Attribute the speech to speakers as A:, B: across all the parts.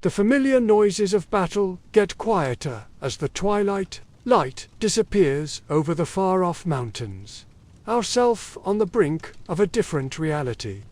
A: The familiar noises of battle get quieter as the twilight light disappears over the far-off mountains. Ourself on the brink of a different reality.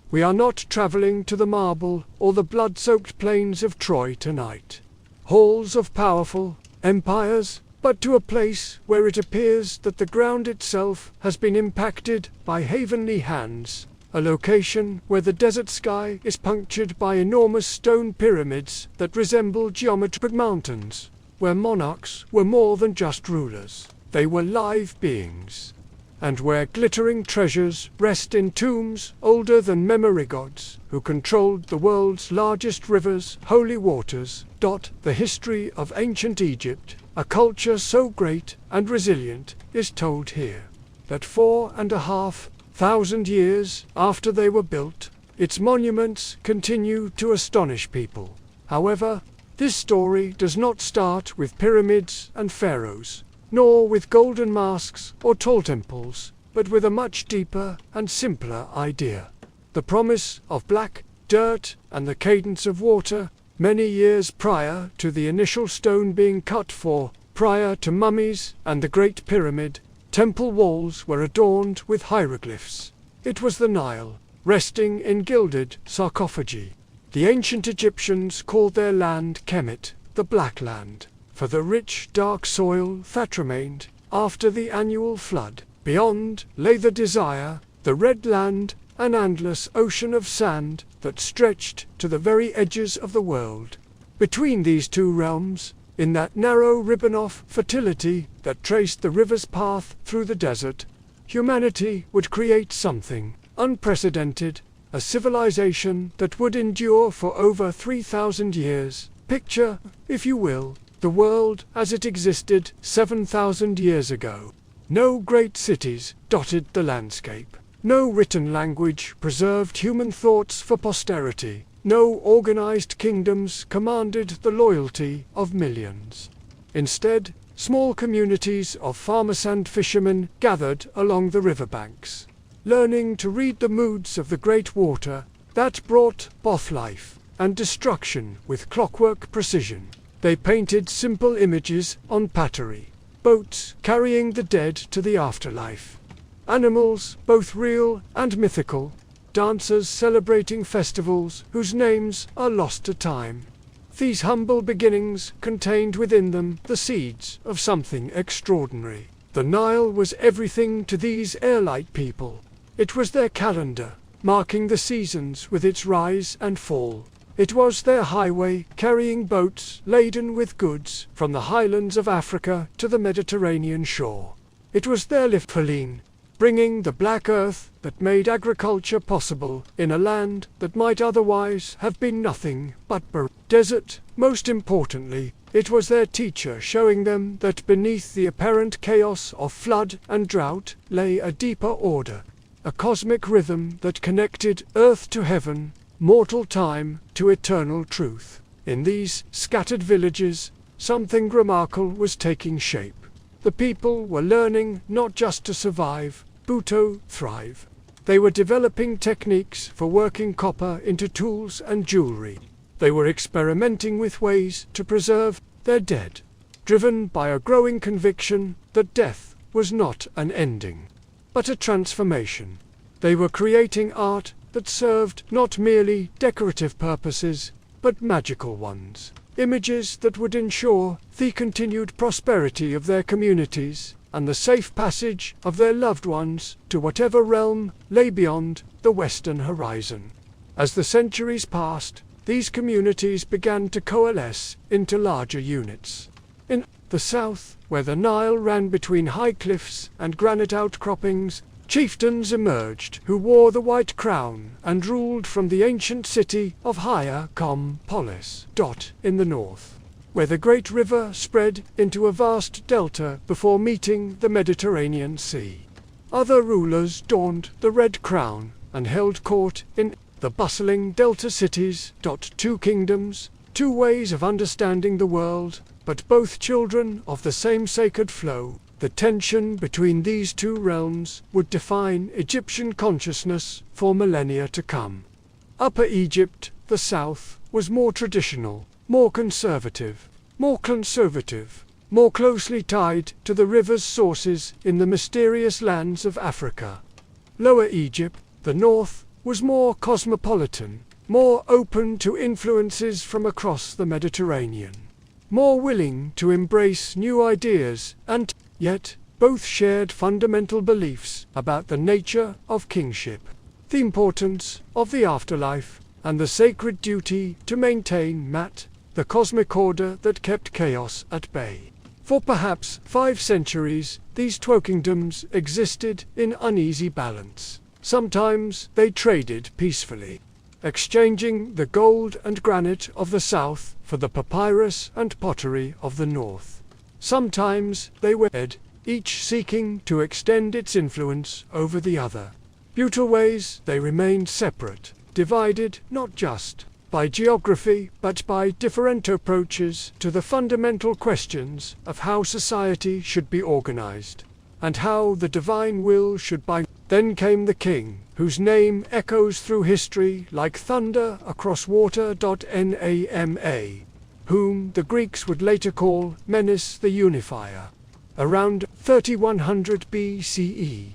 A: We are not traveling to the marble or the blood-soaked plains of Troy tonight, halls of powerful empires, but to a place where it appears that the ground itself has been impacted by heavenly hands, a location where the desert sky is punctured by enormous stone pyramids that resemble geometric mountains, where monarchs were more than just rulers, they were live beings, and where glittering treasures rest in tombs older than memory gods who controlled the world's largest rivers, holy waters. The history of ancient Egypt, a culture so great and resilient, is told here, that 4,500 years after they were built, its monuments continue to astonish people. However, this story does not start with pyramids and pharaohs, nor with golden masks or tall temples, but with a much deeper and simpler idea. The promise of black dirt and the cadence of water, many years prior to the initial stone being cut for, prior to mummies and the Great Pyramid, temple walls were adorned with hieroglyphs. It was the Nile, resting in gilded sarcophagi. The ancient Egyptians called their land Kemet, the Black Land, for the rich, dark soil that remained after the annual flood. Beyond lay the Desire, the Red Land, an endless ocean of sand that stretched to the very edges of the world. Between these two realms, in that narrow ribbon of fertility that traced the river's path through the desert, humanity would create something unprecedented, a civilization that would endure for over 3,000 years. Picture, if you will, the world as it existed 7,000 years ago. No great cities dotted the landscape. No written language preserved human thoughts for posterity. No organized kingdoms commanded the loyalty of millions. Instead, small communities of farmers and fishermen gathered along the riverbanks, learning to read the moods of the great water that brought both life and destruction with clockwork precision. They painted simple images on pottery, boats carrying the dead to the afterlife, animals both real and mythical, dancers celebrating festivals whose names are lost to time. These humble beginnings contained within them the seeds of something extraordinary. The Nile was everything to these airlight people. It was their calendar, marking the seasons with its rise and fall. It was their highway, carrying boats laden with goods from the highlands of Africa to the Mediterranean shore. It was their lift for lean, bringing the black earth that made agriculture possible in a land that might otherwise have been nothing but desert. Most importantly, it was their teacher showing them that beneath the apparent chaos of flood and drought lay a deeper order, a cosmic rhythm that connected earth to heaven, mortal time to eternal truth. In these scattered villages, something remarkable was taking shape. The people were learning not just to survive, but to thrive. They were developing techniques for working copper into tools and jewelry. They were experimenting with ways to preserve their dead, driven by a growing conviction that death was not an ending, but a transformation. They were creating art that served not merely decorative purposes, but magical ones. Images that would ensure the continued prosperity of their communities and the safe passage of their loved ones to whatever realm lay beyond the western horizon. As the centuries passed, these communities began to coalesce into larger units. In the south, where the Nile ran between high cliffs and granite outcroppings, chieftains emerged who wore the white crown and ruled from the ancient city of Polis. In the north, where the great river spread into a vast delta before meeting the Mediterranean Sea, other rulers donned the red crown and held court in the bustling delta cities. Two kingdoms, two ways of understanding the world, but both children of the same sacred flow. The tension between these two realms would define Egyptian consciousness for millennia to come. Upper Egypt, the south, was more traditional, more conservative, more closely tied to the river's sources in the mysterious lands of Africa. Lower Egypt, the north, was more cosmopolitan, more open to influences from across the Mediterranean, more willing to embrace new ideas, and yet both shared fundamental beliefs about the nature of kingship, the importance of the afterlife, and the sacred duty to maintain the cosmic order that kept chaos at bay. For perhaps 5 centuries, these two kingdoms existed in uneasy balance. Sometimes they traded peacefully, exchanging the gold and granite of the south for the papyrus and pottery of the north. Sometimes they wed, each seeking to extend its influence over the other. Both ways they remained separate, divided not just by geography but by different approaches to the fundamental questions of how society should be organized, and how the divine will should bind. Then came the king, whose name echoes through history like thunder across water. Nama, whom the Greeks would later call Menes the Unifier. Around 3100 BCE,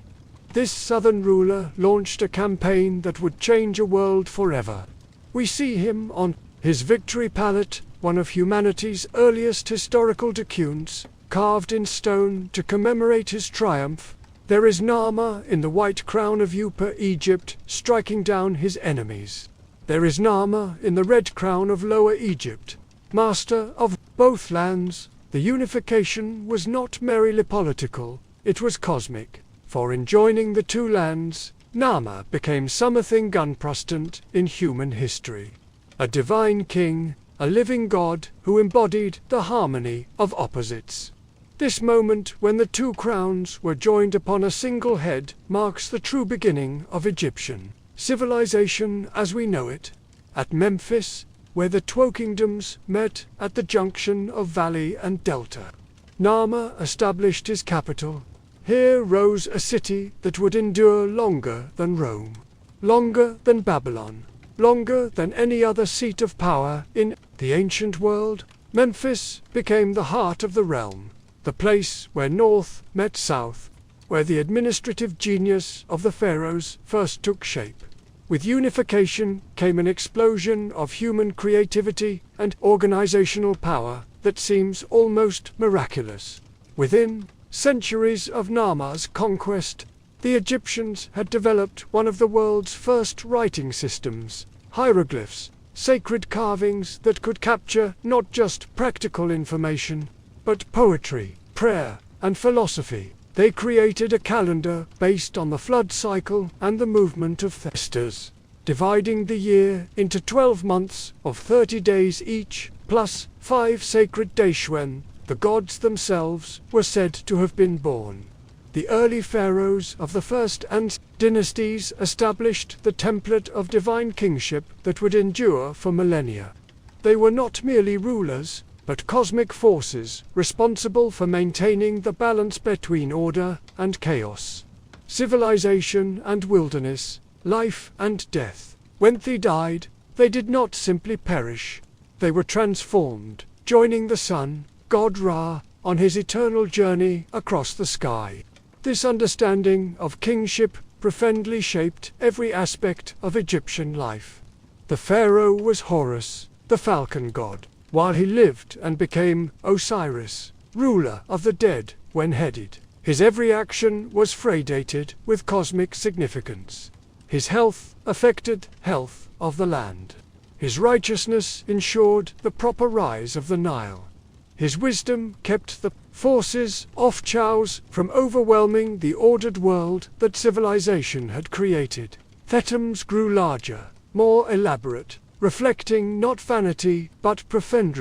A: this southern ruler launched a campaign that would change a world forever. We see him on his victory pallet, one of humanity's earliest historical documents, carved in stone to commemorate his triumph. There is Nama in the white crown of Upper Egypt, striking down his enemies. There is Nama in the red crown of Lower Egypt, master of both lands. The unification was not merely political, it was cosmic, for in joining the two lands, Nama became something unprecedented in human history. A divine king, a living god who embodied the harmony of opposites. This moment when the two crowns were joined upon a single head marks the true beginning of Egyptian civilization as we know it. At Memphis, where the two kingdoms met at the junction of valley and delta, Nama established his capital. Here rose a city that would endure longer than Rome, longer than Babylon, longer than any other seat of power in the ancient world. Memphis became the heart of the realm, the place where north met south, where the administrative genius of the pharaohs first took shape. With unification came an explosion of human creativity and organizational power that seems almost miraculous. Within centuries of Nama's conquest, the Egyptians had developed one of the world's first writing systems, hieroglyphs, sacred carvings that could capture not just practical information, but poetry, prayer, and philosophy. They created a calendar based on the flood cycle and the movement of Thesters, dividing the year into 12 months of 30 days each, plus 5 sacred days when the gods themselves were said to have been born. The early pharaohs of the first and dynasties established the template of divine kingship that would endure for millennia. They were not merely rulers, but cosmic forces responsible for maintaining the balance between order and chaos, civilization and wilderness, life and death. When they died, they did not simply perish. They were transformed, joining the sun, God Ra, on his eternal journey across the sky. This understanding of kingship profoundly shaped every aspect of Egyptian life. The pharaoh was Horus, the falcon god, while he lived and became Osiris, ruler of the dead, when headed. His every action was predated with cosmic significance. His health affected health of the land. His righteousness ensured the proper rise of the Nile. His wisdom kept the forces of chaos from overwhelming the ordered world that civilization had created. Thetems grew larger, more elaborate, reflecting not vanity but profound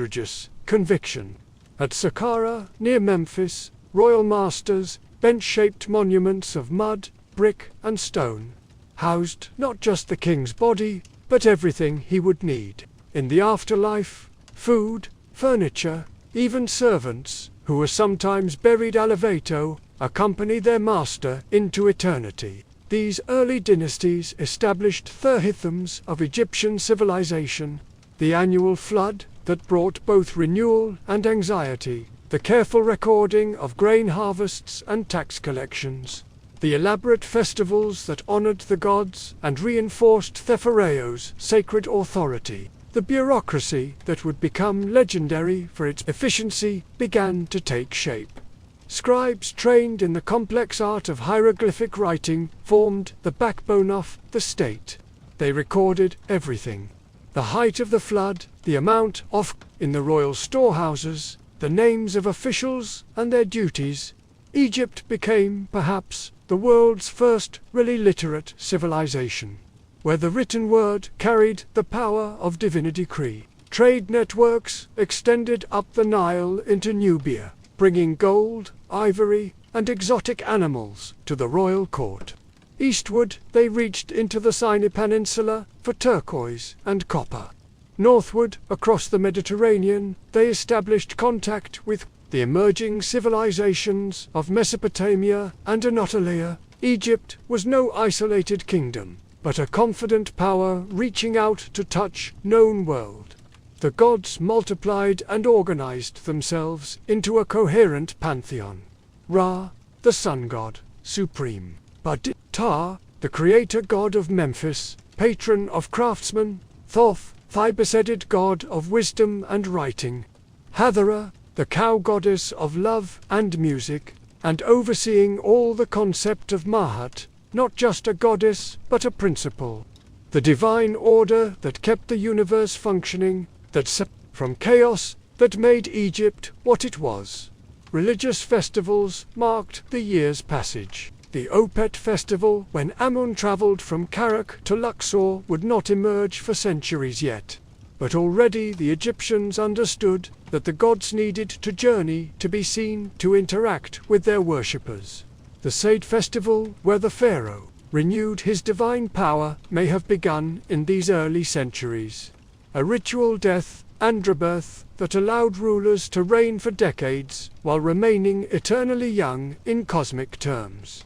A: conviction. At Saqqara, near Memphis, royal masters, bench-shaped monuments of mud, brick, and stone, housed not just the king's body, but everything he would need in the afterlife: food, furniture, even servants, who were sometimes buried alivato, accompany their master into eternity. These early dynasties established the rhythms of Egyptian civilization, the annual flood that brought both renewal and anxiety, the careful recording of grain harvests and tax collections, the elaborate festivals that honored the gods and reinforced the pharaohs' sacred authority. The bureaucracy that would become legendary for its efficiency began to take shape. Scribes trained in the complex art of hieroglyphic writing formed the backbone of the state. They recorded everything: the height of the flood, the amount of in the royal storehouses, the names of officials and their duties. Egypt became, perhaps, the world's first really literate civilization, where the written word carried the power of divine decree. Trade networks extended up the Nile into Nubia, bringing gold, ivory, and exotic animals to the royal court. Eastward they reached into the Sinai Peninsula for turquoise and copper. Northward, across the Mediterranean, they established contact with the emerging civilizations of Mesopotamia and Anatolia. Egypt was no isolated kingdom, but a confident power reaching out to touch known world. The gods multiplied and organized themselves into a coherent pantheon. Ra, the sun god, supreme. Ptah, the creator god of Memphis, patron of craftsmen. Thoth, thigh-besetted god of wisdom and writing. Hathor, the cow goddess of love and music, and overseeing all the concept of Mahat, not just a goddess, but a principle. The divine order that kept the universe functioning, that separated from chaos, that made Egypt what it was. Religious festivals marked the year's passage. The Opet festival, when Amun traveled from Karak to Luxor, would not emerge for centuries yet. But already the Egyptians understood that the gods needed to journey to be seen to interact with their worshippers. The Sed festival, where the pharaoh renewed his divine power, may have begun in these early centuries. A ritual death and rebirth that allowed rulers to reign for decades while remaining eternally young in cosmic terms.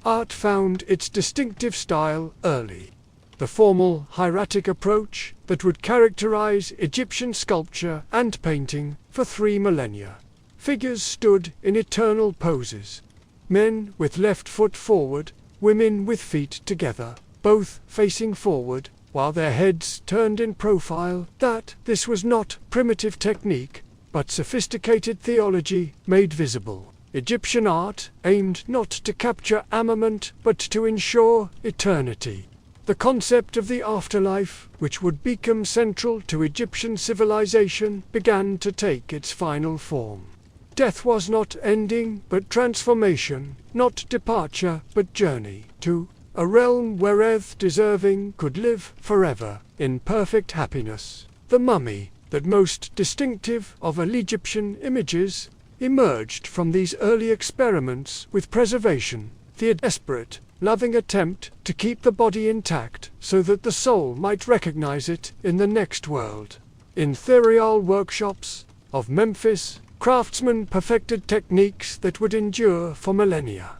A: Art found its distinctive style early. The formal hieratic approach that would characterize Egyptian sculpture and painting for 3 millennia. Figures stood in eternal poses. Men with left foot forward, women with feet together, both facing forward, while their heads turned in profile. That this was not primitive technique, but sophisticated theology made visible. Egyptian art aimed not to capture armament, but to ensure eternity. The concept of the afterlife, which would become central to Egyptian civilization, began to take its final form. Death was not ending, but transformation, not departure, but journey, to a realm where deserving could live forever, in perfect happiness. The mummy, that most distinctive of all Egyptian images, emerged from these early experiments with preservation, the desperate, loving attempt to keep the body intact so that the soul might recognize it in the next world. In ethereal workshops of Memphis, craftsmen perfected techniques that would endure for millennia.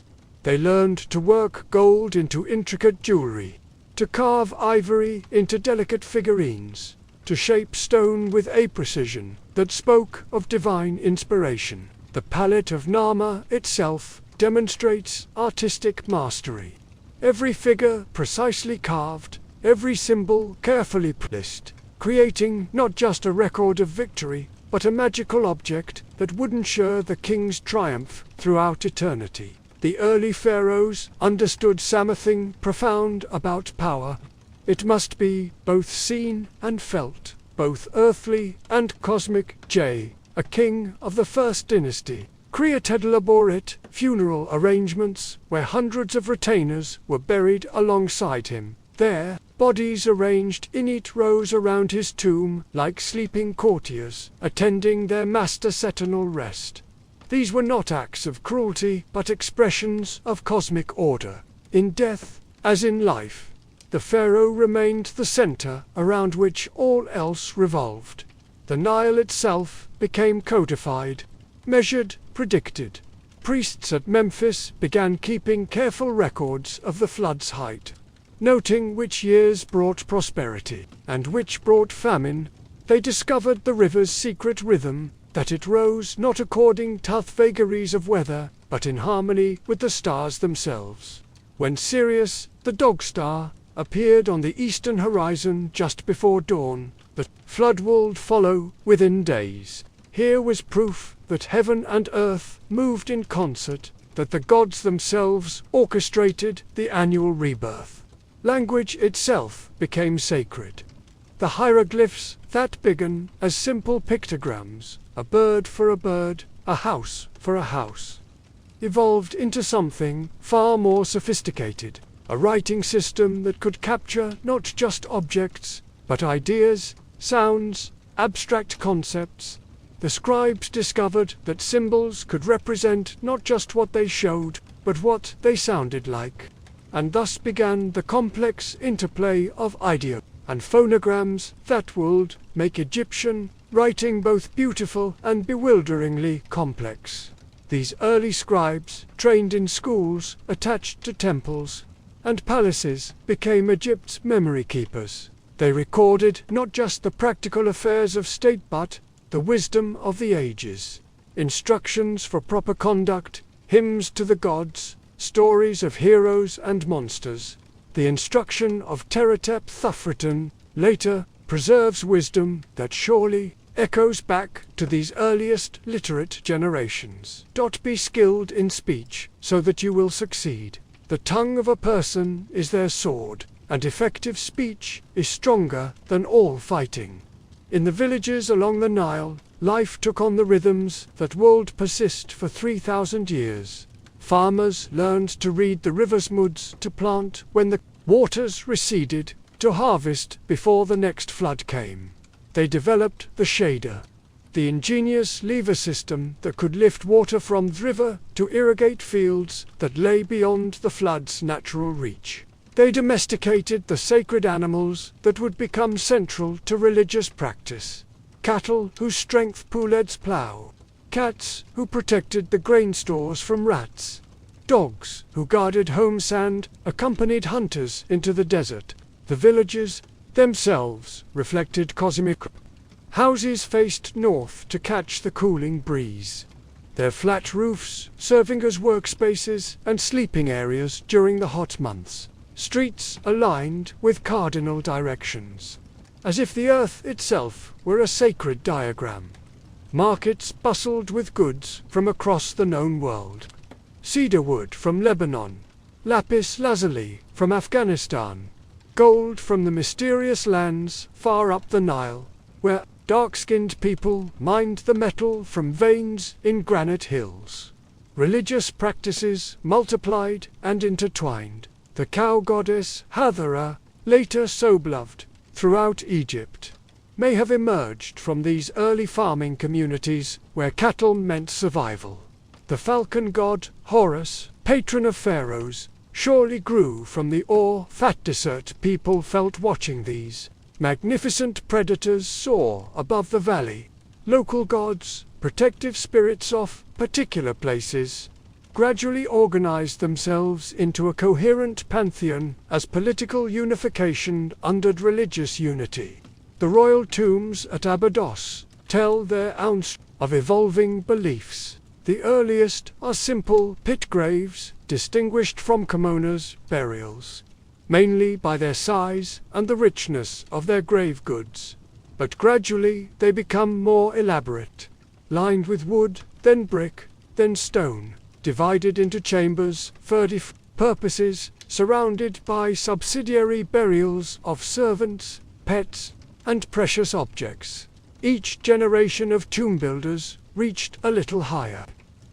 A: They learned to work gold into intricate jewelry, to carve ivory into delicate figurines, to shape stone with a precision that spoke of divine inspiration. The palette of Nama itself demonstrates artistic mastery. Every figure precisely carved, every symbol carefully placed, creating not just a record of victory, but a magical object that would ensure the king's triumph throughout eternity. The early pharaohs understood something profound about power. It must be both seen and felt, both earthly and cosmic. A king of the first dynasty created elaborate funeral arrangements where hundreds of retainers were buried alongside him, their bodies arranged in neat rows around his tomb like sleeping courtiers, attending their master's eternal rest. These were not acts of cruelty, but expressions of cosmic order. In death, as in life, the pharaoh remained the center around which all else revolved. The Nile itself became codified, measured, predicted. Priests at Memphis began keeping careful records of the flood's height, noting which years brought prosperity and which brought famine. They discovered the river's secret rhythm, that it rose not according to vagaries of weather, but in harmony with the stars themselves. When Sirius, the dog star, appeared on the eastern horizon just before dawn, the flood would follow within days. Here was proof that heaven and earth moved in concert, that the gods themselves orchestrated the annual rebirth. Language itself became sacred. The hieroglyphs that began as simple pictograms, a bird for a bird, a house for a house, evolved into something far more sophisticated, a writing system that could capture not just objects, but ideas, sounds, abstract concepts. The scribes discovered that symbols could represent not just what they showed, but what they sounded like. And thus began the complex interplay of idea and phonograms that would make Egyptian writing both beautiful and bewilderingly complex. These early scribes, trained in schools attached to temples and palaces, became Egypt's memory keepers. They recorded not just the practical affairs of state but the wisdom of the ages, instructions for proper conduct, hymns to the gods, stories of heroes and monsters. The instruction of Teretep Thufriton later preserves wisdom that surely echoes back to these earliest literate generations. Be skilled in speech, so that you will succeed. The tongue of a person is their sword, and effective speech is stronger than all fighting. In the villages along the Nile, life took on the rhythms that would persist for 3,000 years. Farmers learned to read the river's moods, to plant when the waters receded, to harvest before the next flood came. They developed the shader, the ingenious lever system that could lift water from the river to irrigate fields that lay beyond the flood's natural reach. They domesticated the sacred animals that would become central to religious practice. Cattle whose strength Puled's plough, cats who protected the grain stores from rats, dogs who guarded home sand, accompanied hunters into the desert. The villages themselves reflected cosmic. Houses faced north to catch the cooling breeze, their flat roofs serving as workspaces and sleeping areas during the hot months. Streets aligned with cardinal directions, as if the earth itself were a sacred diagram. Markets bustled with goods from across the known world. Cedar wood from Lebanon, lapis lazuli from Afghanistan, gold from the mysterious lands far up the Nile, where dark-skinned people mined the metal from veins in granite hills. Religious practices multiplied and intertwined. The cow goddess Hathor, later so beloved throughout Egypt, may have emerged from these early farming communities where cattle meant survival. The falcon god Horus, patron of pharaohs, surely grew from the awe that desert people felt watching these magnificent predators soar above the valley. Local gods, protective spirits of particular places, gradually organized themselves into a coherent pantheon as political unification undered religious unity. The royal tombs at Abydos tell their ounce of evolving beliefs. The earliest are simple pit graves, distinguished from kimonos burials, mainly by their size and the richness of their grave goods. But gradually they become more elaborate, lined with wood, then brick, then stone, divided into chambers for different purposes, surrounded by subsidiary burials of servants, pets, and precious objects. Each generation of tomb builders reached a little higher,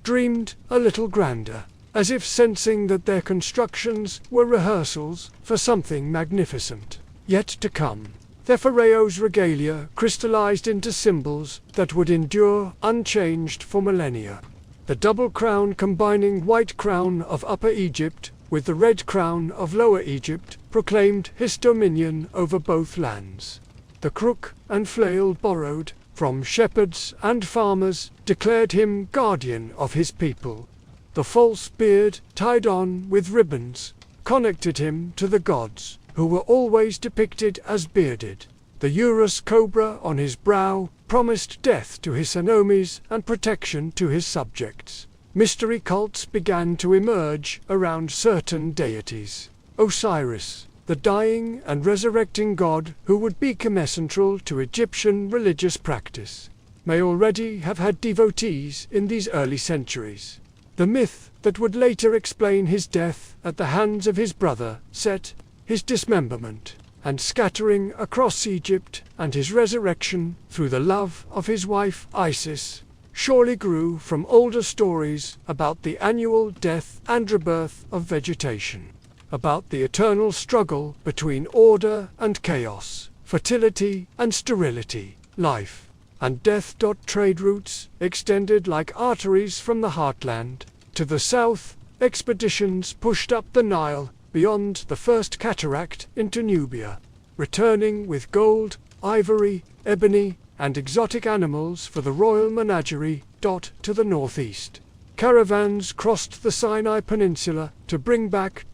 A: dreamed a little grander, as if sensing that their constructions were rehearsals for something magnificent yet to come. Their pharaohs' regalia crystallized into symbols that would endure unchanged for millennia. The double crown combining white crown of Upper Egypt with the red crown of Lower Egypt proclaimed his dominion over both lands. The crook and flail borrowed from shepherds and farmers declared him guardian of his people. The false beard, tied on with ribbons, connected him to the gods, who were always depicted as bearded. The Urus cobra on his brow promised death to his enemies and protection to his subjects. Mystery cults began to emerge around certain deities. Osiris, the dying and resurrecting god who would become central to Egyptian religious practice, may already have had devotees in these early centuries. The myth that would later explain his death at the hands of his brother Set, his dismemberment and scattering across Egypt, and his resurrection through the love of his wife Isis, surely grew from older stories about the annual death and rebirth of vegetation, about the eternal struggle between order and chaos, fertility and sterility, life and death. Trade routes extended like arteries from the heartland to the south. Expeditions pushed up the Nile beyond the first cataract into Nubia, returning with gold, ivory, ebony, and exotic animals for the royal menagerie. To the northeast, caravans crossed the Sinai Peninsula to bring back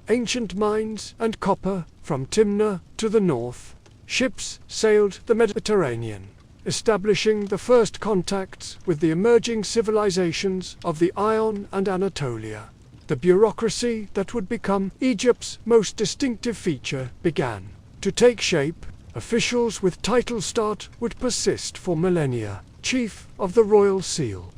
A: ancient mines and copper. From Timna to the north, ships sailed the Mediterranean, establishing the first contacts with the emerging civilizations of the Ion and Anatolia. The bureaucracy that would become Egypt's most distinctive feature began to take shape. Officials with title would persist for millennia. Chief of the Royal Seal,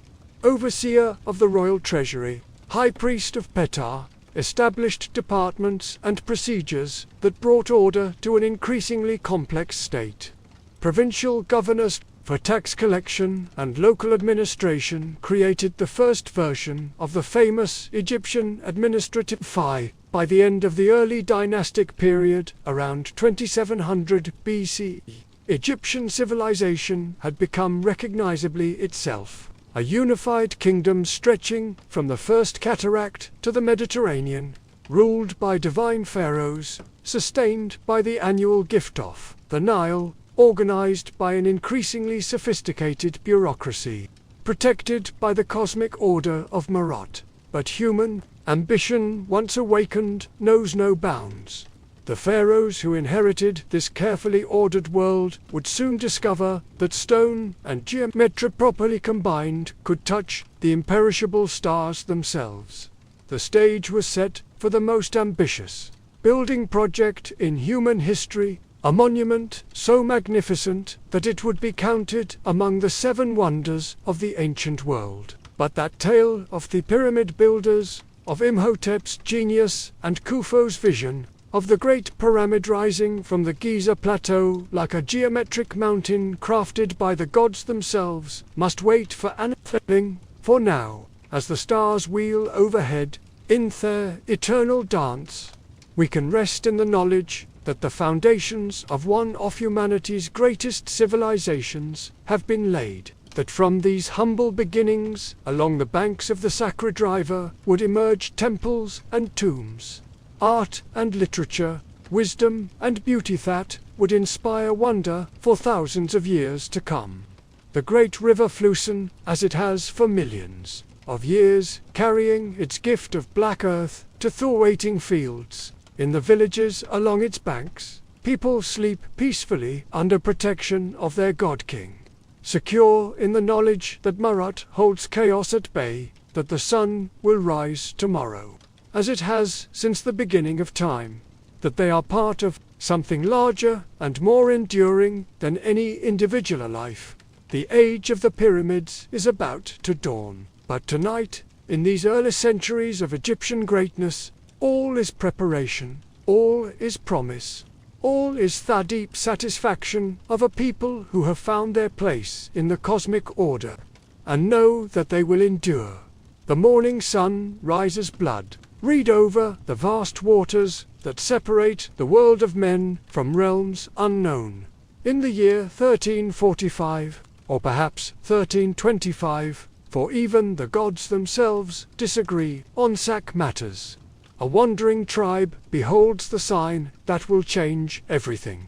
A: Overseer of the Royal Treasury, High Priest of Ptah, established departments and procedures that brought order to an increasingly complex state. Provincial governors for tax collection and local administration created the first version of the famous Egyptian administrative phi. By the end of the early dynastic period, around 2700 BCE, Egyptian civilization had become recognizably itself, a unified kingdom stretching from the first cataract to the Mediterranean, ruled by divine pharaohs, sustained by the annual gift of the Nile, organized by an increasingly sophisticated bureaucracy, protected by the cosmic order of Marat. But human ambition, once awakened, knows no bounds. The pharaohs who inherited this carefully ordered world would soon discover that stone and geometry properly combined could touch the imperishable stars themselves. The stage was set for the most ambitious building project in human history, a monument so magnificent that it would be counted among the 7 wonders of the ancient world. But that tale of the pyramid builders, of Imhotep's genius and Khufu's vision, of the great pyramid rising from the Giza plateau like a geometric mountain crafted by the gods themselves, must wait for unfurling. For now, as the stars wheel overhead, in their eternal dance, we can rest in the knowledge that the foundations of one of humanity's greatest civilizations have been laid, that from these humble beginnings, along the banks of the sacred river, would emerge temples and tombs, art and literature, wisdom and beauty that would inspire wonder for thousands of years to come. The great river Flusen, as it has for millions of years, carrying its gift of black earth to the waiting fields. In the villages along its banks, people sleep peacefully under protection of their god-king, secure in the knowledge that Marat holds chaos at bay, that the sun will rise tomorrow, as it has since the beginning of time, that they are part of something larger and more enduring than any individual life. The age of the pyramids is about to dawn, but tonight, in these early centuries of Egyptian greatness, all is preparation, all is promise, all is the deep satisfaction of a people who have found their place in the cosmic order, and know that they will endure. The morning sun rises blood. Read over the vast waters that separate the world of men from realms unknown. In the year 1345, or perhaps 1325, for even the gods themselves disagree on sack matters, a wandering tribe beholds the sign that will change everything.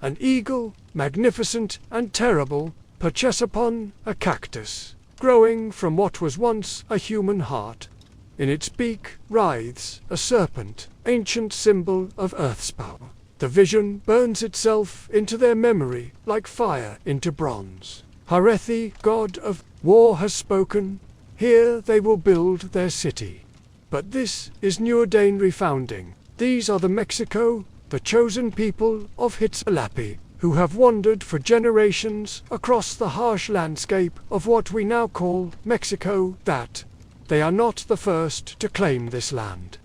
A: An eagle, magnificent and terrible, perches upon a cactus, growing from what was once a human heart. In its beak writhes a serpent, ancient symbol of Earth's power. The vision burns itself into their memory like fire into bronze. Harethi, god of war, has spoken. Here they will build their city. But this is New Dainry founding. These are the Mexico, the chosen people of Hitzalapi, who have wandered for generations across the harsh landscape of what we now call Mexico. That they are not the first to claim this land,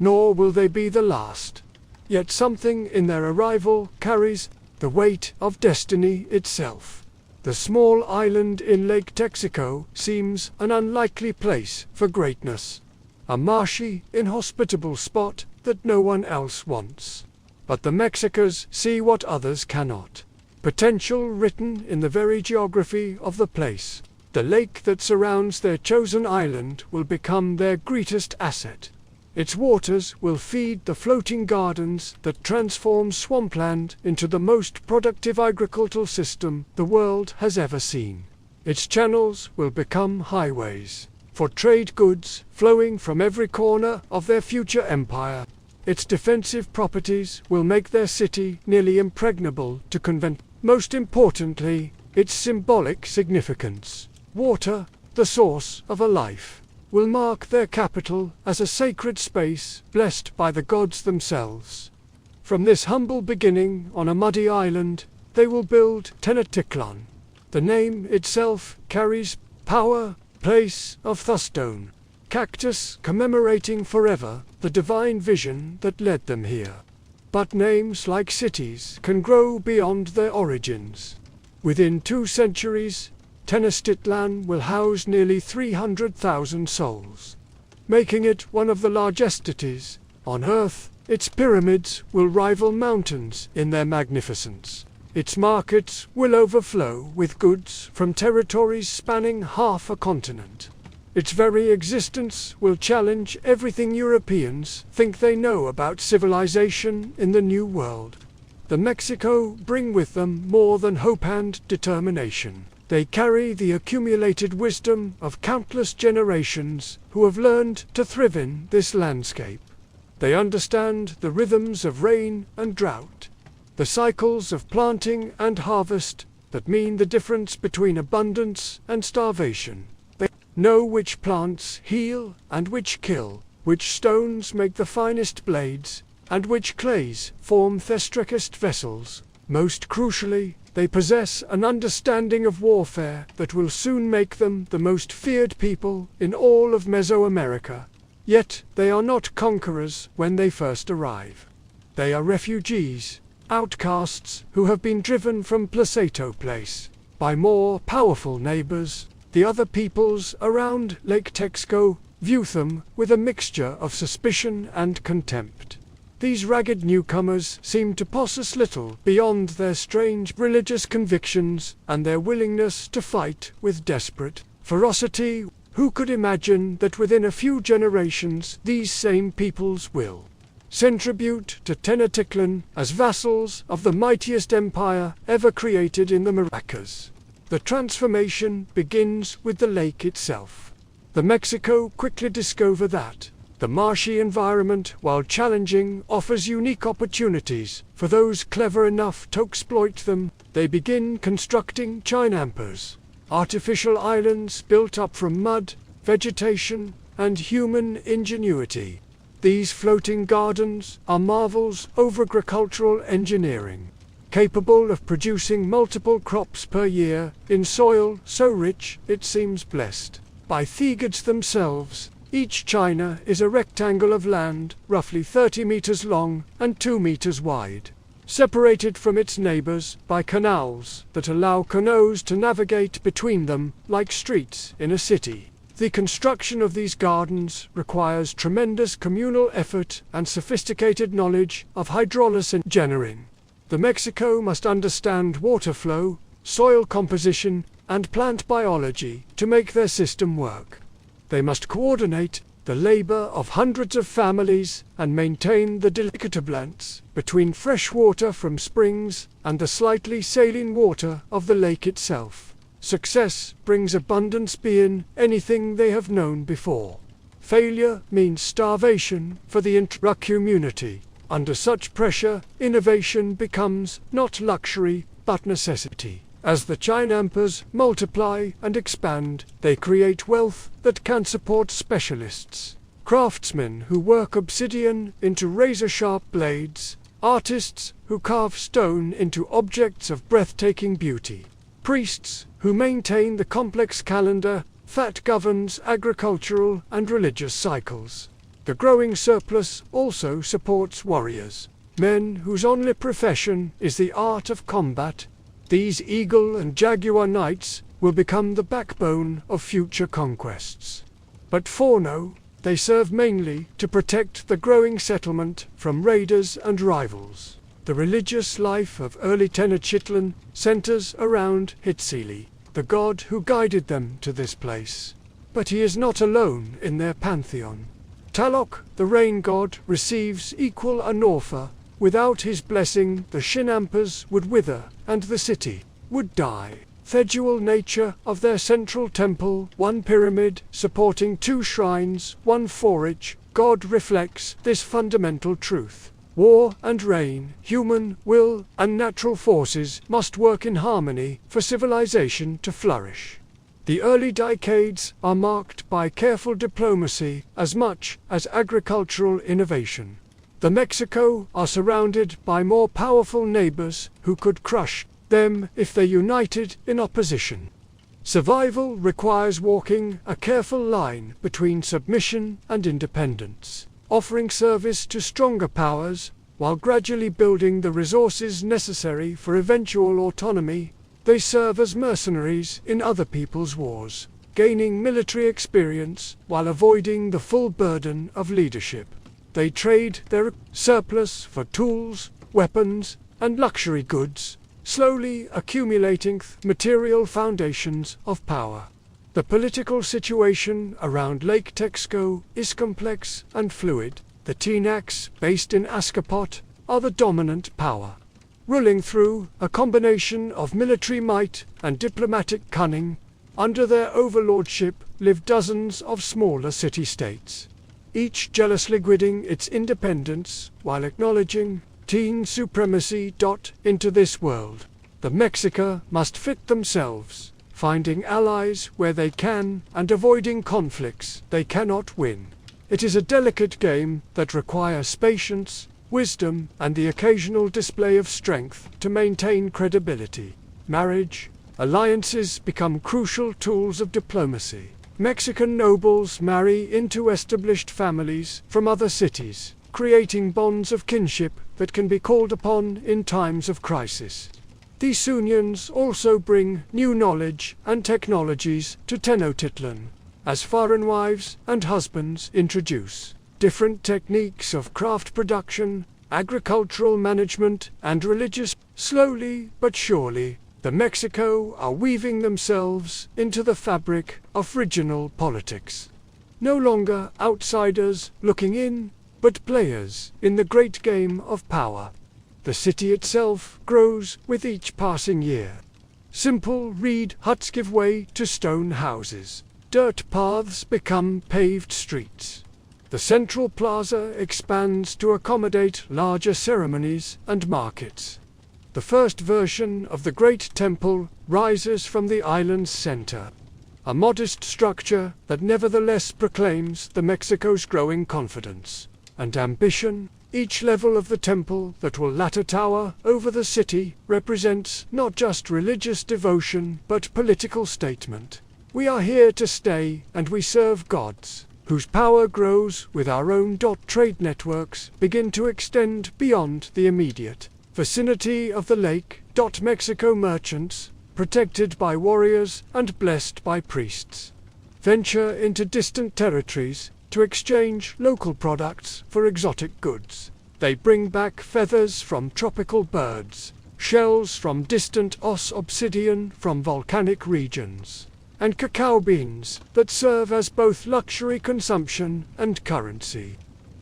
A: nor will they be the last. Yet something in their arrival carries the weight of destiny itself. The small island in Lake Texaco seems an unlikely place for greatness, a marshy, inhospitable spot that no one else wants. But the Mexicans see what others cannot. Potential written in the very geography of the place. The lake that surrounds their chosen island will become their greatest asset. Its waters will feed the floating gardens that transform swampland into the most productive agricultural system the world has ever seen. Its channels will become highways for trade goods flowing from every corner of their future empire. Its defensive properties will make their city nearly impregnable to convent. Most importantly, its symbolic significance. Water, the source of a life, will mark their capital as a sacred space blessed by the gods themselves. From this humble beginning on a muddy island, they will build Tenochtitlan. The name itself carries power, place of Thustone, cactus commemorating forever the divine vision that led them here. But names like cities can grow beyond their origins. Within 2 centuries, Tenochtitlan will house nearly 300,000 souls, making it one of the largest cities on Earth. Its pyramids will rival mountains in their magnificence. Its markets will overflow with goods from territories spanning half a continent. Its very existence will challenge everything Europeans think they know about civilization in the New World. The Mexico bring with them more than hope and determination. They carry the accumulated wisdom of countless generations who have learned to thrive in this landscape. They understand the rhythms of rain and drought, the cycles of planting and harvest that mean the difference between abundance and starvation. They know which plants heal and which kill, which stones make the finest blades, and which clays form the strongest vessels. Most crucially, they possess an understanding of warfare that will soon make them the most feared people in all of Mesoamerica. Yet they are not conquerors when they first arrive. They are refugees, outcasts who have been driven from Placeto Place by more powerful neighbors. The other peoples around Lake Texaco view them with a mixture of suspicion and contempt. These ragged newcomers seem to possess little beyond their strange religious convictions and their willingness to fight with desperate ferocity. Who could imagine that within a few generations these same peoples will send tribute to Tenochtitlan as vassals of the mightiest empire ever created in the Maracas? The transformation begins with the lake itself. The Mexico quickly discover that the marshy environment, while challenging, offers unique opportunities for those clever enough to exploit them. They begin constructing chinampers, artificial islands built up from mud, vegetation, and human ingenuity. These floating gardens are marvels of agricultural engineering, capable of producing multiple crops per year in soil so rich it seems blessed by the gods themselves. Each china is a rectangle of land roughly 30 meters long and 2 meters wide, separated from its neighbors by canals that allow canoes to navigate between them like streets in a city. The construction of these gardens requires tremendous communal effort and sophisticated knowledge of hydraulics and engineering. The Mexico must understand water flow, soil composition, and plant biology to make their system work. They must coordinate the labor of hundreds of families and maintain the delicate balance between fresh water from springs and the slightly saline water of the lake itself. Success brings abundance beyond anything they have known before. Failure means starvation for the entire community. Under such pressure, innovation becomes not luxury, but necessity. As the Chinampers multiply and expand, they create wealth that can support specialists. Craftsmen who work obsidian into razor-sharp blades, artists who carve stone into objects of breathtaking beauty, priests who maintain the complex calendar that governs agricultural and religious cycles. The growing surplus also supports warriors, men whose only profession is the art of combat. These eagle and jaguar knights will become the backbone of future conquests. But for now, they serve mainly to protect the growing settlement from raiders and rivals. The religious life of early Tenochtitlan centers around Huitzili, the god who guided them to this place. But he is not alone in their pantheon. Talok, the rain god, receives equal honor. Without his blessing, the Chinampers would wither, and the city would die. The dual nature of their central temple, one pyramid supporting two shrines, one for each god, reflects this fundamental truth. War and rain, human will and natural forces must work in harmony for civilization to flourish. The early decades are marked by careful diplomacy as much as agricultural innovation. The Mexico are surrounded by more powerful neighbors who could crush them if they united in opposition. Survival requires walking a careful line between submission and independence, offering service to stronger powers while gradually building the resources necessary for eventual autonomy. They serve as mercenaries in other people's wars, gaining military experience while avoiding the full burden of leadership. They trade their surplus for tools, weapons, and luxury goods, slowly accumulating material foundations of power. The political situation around Lake Texcoco is complex and fluid. The Tenax, based in Ascapot, are the dominant power, ruling through a combination of military might and diplomatic cunning. Under their overlordship live dozens of smaller city-states, each jealously guarding its independence while acknowledging teen supremacy. Into this world, the Mexica must fit themselves, finding allies where they can and avoiding conflicts they cannot win. It is a delicate game that requires patience, wisdom, and the occasional display of strength to maintain credibility. Marriage, alliances become crucial tools of diplomacy. Mexican nobles marry into established families from other cities, creating bonds of kinship that can be called upon in times of crisis. These unions also bring new knowledge and technologies to Tenochtitlan, as foreign wives and husbands introduce different techniques of craft production, agricultural management, and religious. Slowly but surely, the Mexico are weaving themselves into the fabric of regional politics. No longer outsiders looking in, but players in the great game of power. The city itself grows with each passing year. Simple reed huts give way to stone houses. Dirt paths become paved streets. The central plaza expands to accommodate larger ceremonies and markets. The first version of the Great Temple rises from the island's center, a modest structure that nevertheless proclaims the Mexico's growing confidence and ambition. Each level of the temple that will later tower over the city represents not just religious devotion but political statement. We are here to stay, and we serve gods whose power grows with our own. Trade networks begin to extend beyond the immediate vicinity of the lake. Mexico merchants, protected by warriors and blessed by priests, venture into distant territories to exchange local products for exotic goods. They bring back feathers from tropical birds, shells from distant obsidian from volcanic regions, and cacao beans that serve as both luxury consumption and currency.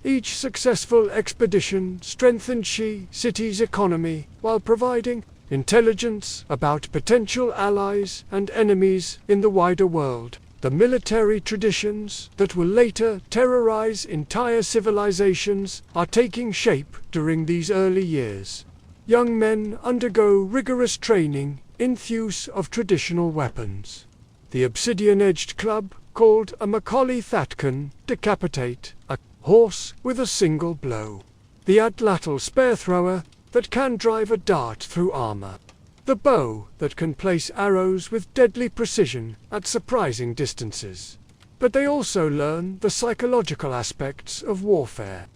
A: Each successful expedition strengthens the city's economy while providing intelligence about potential allies and enemies in the wider world. The military traditions that will later terrorize entire civilizations are taking shape during these early years. Young men undergo rigorous training in the use of traditional weapons. The obsidian-edged club, called a Macaulay that can decapitate a horse with a single blow. The atlatl spear thrower that can drive a dart through armor. The bow that can place arrows with deadly precision at surprising distances. But they also learn the psychological aspects of warfare.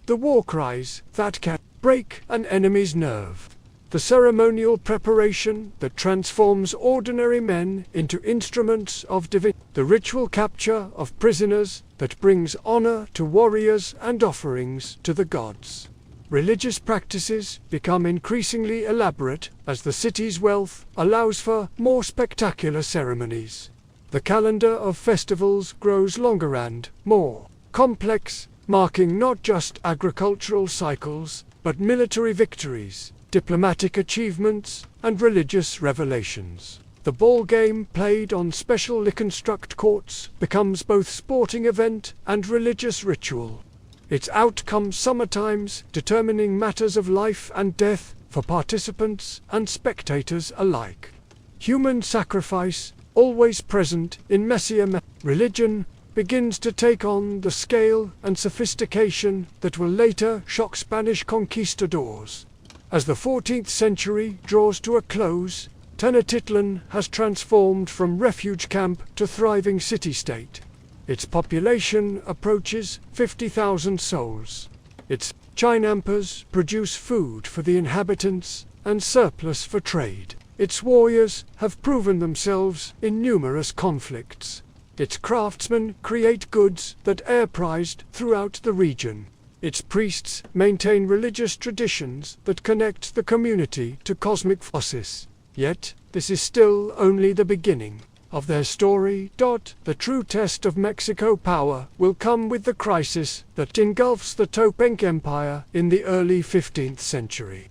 A: The war cries that can break an enemy's nerve. The ceremonial preparation that transforms ordinary men into instruments of divinity. The ritual capture of prisoners that brings honor to warriors and offerings to the gods. Religious practices become increasingly elaborate as the city's wealth allows for more spectacular ceremonies. The calendar of festivals grows longer and more complex, marking not just agricultural cycles, but military victories, diplomatic achievements, and religious revelations. The ball game played on specially constructed courts becomes both sporting event and religious ritual. Its outcome sometimes determining matters of life and death for participants and spectators alike. Human sacrifice, always present in messiah religion, begins to take on the scale and sophistication that will later shock Spanish conquistadors. As the 14th century draws to a close, Tenochtitlan has transformed from refuge camp to thriving city-state. Its population approaches 50,000 souls. Its chinampas produce food for the inhabitants and surplus for trade. Its warriors have proven themselves in numerous conflicts. Its craftsmen create goods that are prized throughout the region. Its priests maintain religious traditions that connect the community to cosmic forces. Yet, this is still only the beginning of their story. The true test of Mexico power will come with the crisis that engulfs the Topeng Empire in the early 15th century.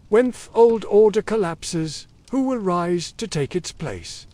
A: When the old order collapses, who will rise to take its place?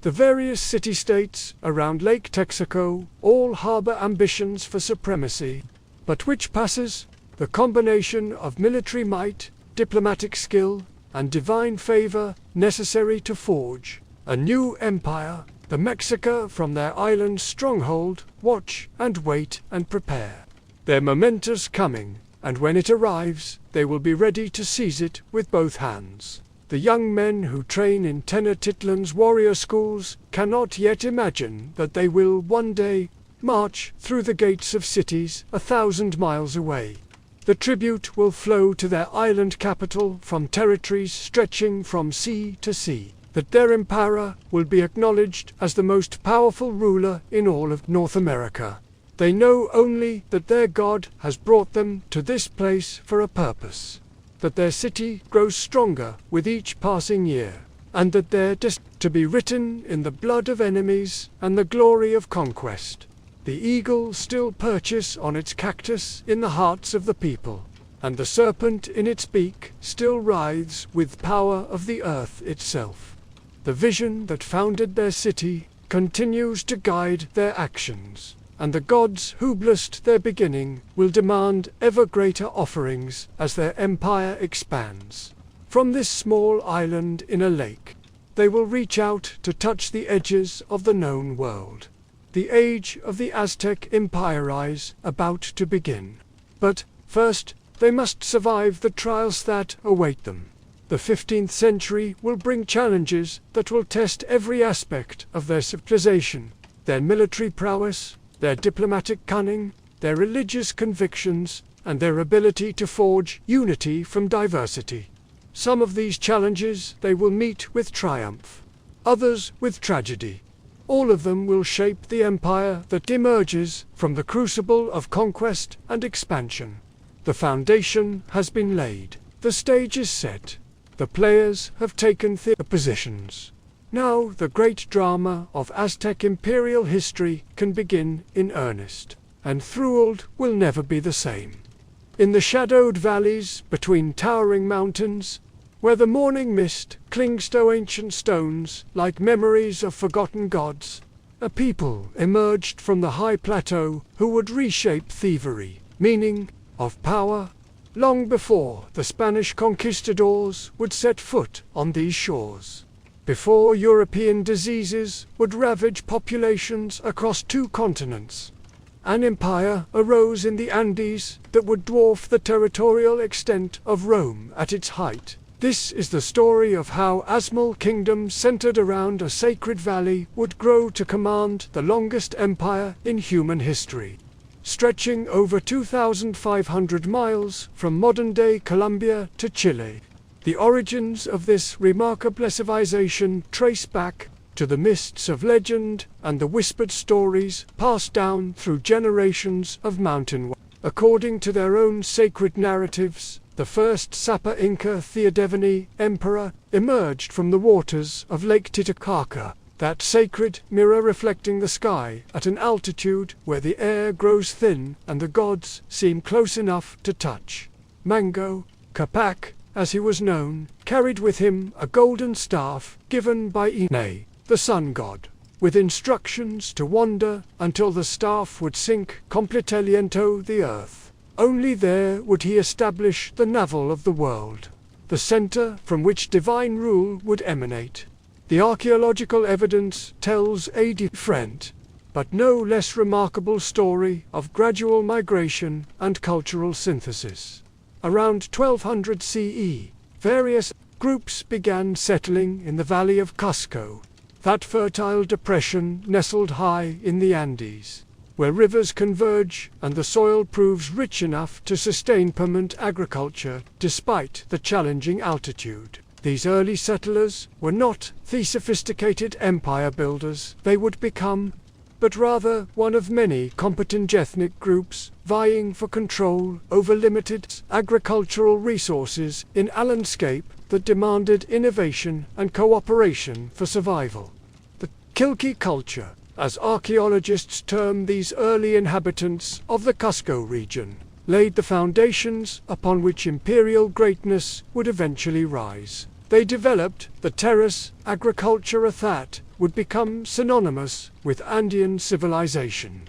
A: The various city-states around Lake Texaco all harbor ambitions for supremacy. But which passes? The combination of military might, diplomatic skill, and divine favor necessary to forge a new empire. The Mexica from their island stronghold watch and wait and prepare. Their momentous coming, and when it arrives, they will be ready to seize it with both hands. The young men who train in Tenochtitlan's warrior schools cannot yet imagine that they will one day march through the gates of cities 1,000 miles away. The tribute will flow to their island capital from territories stretching from sea to sea. That their emperor will be acknowledged as the most powerful ruler in all of North America. They know only that their God has brought them to this place for a purpose. That their city grows stronger with each passing year, and that they're destined to be written in the blood of enemies and the glory of conquest. The eagle still perches on its cactus in the hearts of the people, and the serpent in its beak still writhes with power of the earth itself. The vision that founded their city continues to guide their actions, and the gods who blessed their beginning will demand ever greater offerings as their empire expands. From this small island in a lake, they will reach out to touch the edges of the known world. The age of the Aztec Empire is about to begin. But first, they must survive the trials that await them. The 15th century will bring challenges that will test every aspect of their civilization, their military prowess, their diplomatic cunning, their religious convictions, and their ability to forge unity from diversity. Some of these challenges they will meet with triumph, others with tragedy. All of them will shape the empire that emerges from the crucible of conquest and expansion. The foundation has been laid. The stage is set. The players have taken their positions. Now the great drama of Aztec imperial history can begin in earnest, and Thruald will never be the same. In the shadowed valleys between towering mountains, where the morning mist clings to ancient stones like memories of forgotten gods, A people emerged from the high plateau who would reshape thievery, meaning, of power, long before the Spanish conquistadors would set foot on these shores. Before European diseases would ravage populations across 2 continents. An empire arose in the Andes that would dwarf the territorial extent of Rome at its height. This is the story of how a small kingdom centered around a sacred valley would grow to command the longest empire in human history, stretching over 2,500 miles from modern-day Colombia to Chile. The origins of this remarkable civilization trace back to the mists of legend and the whispered stories passed down through generations of mountain. According to their own sacred narratives, the first Sapa Inca Theodeveni emperor emerged from the waters of Lake Titicaca, that sacred mirror reflecting the sky at an altitude where the air grows thin and the gods seem close enough to touch. Mango Capac, as he was known, carried with him a golden staff given by Ine, the sun god, with instructions to wander until the staff would sink completely into the earth. Only there would he establish the navel of the world, the center from which divine rule would emanate. The archaeological evidence tells a different, but no less remarkable story of gradual migration and cultural synthesis. Around 1200 CE, various groups began settling in the valley of Cusco, that fertile depression nestled high in the Andes, where rivers converge and the soil proves rich enough to sustain permanent agriculture despite the challenging altitude. These early settlers were not the sophisticated empire builders they would become, but rather one of many competent ethnic groups vying for control over limited agricultural resources in a landscape that demanded innovation and cooperation for survival. The Kilki culture, as archaeologists term these early inhabitants of the Cusco region, laid the foundations upon which imperial greatness would eventually rise. They developed the terrace agriculture that would become synonymous with Andean civilization.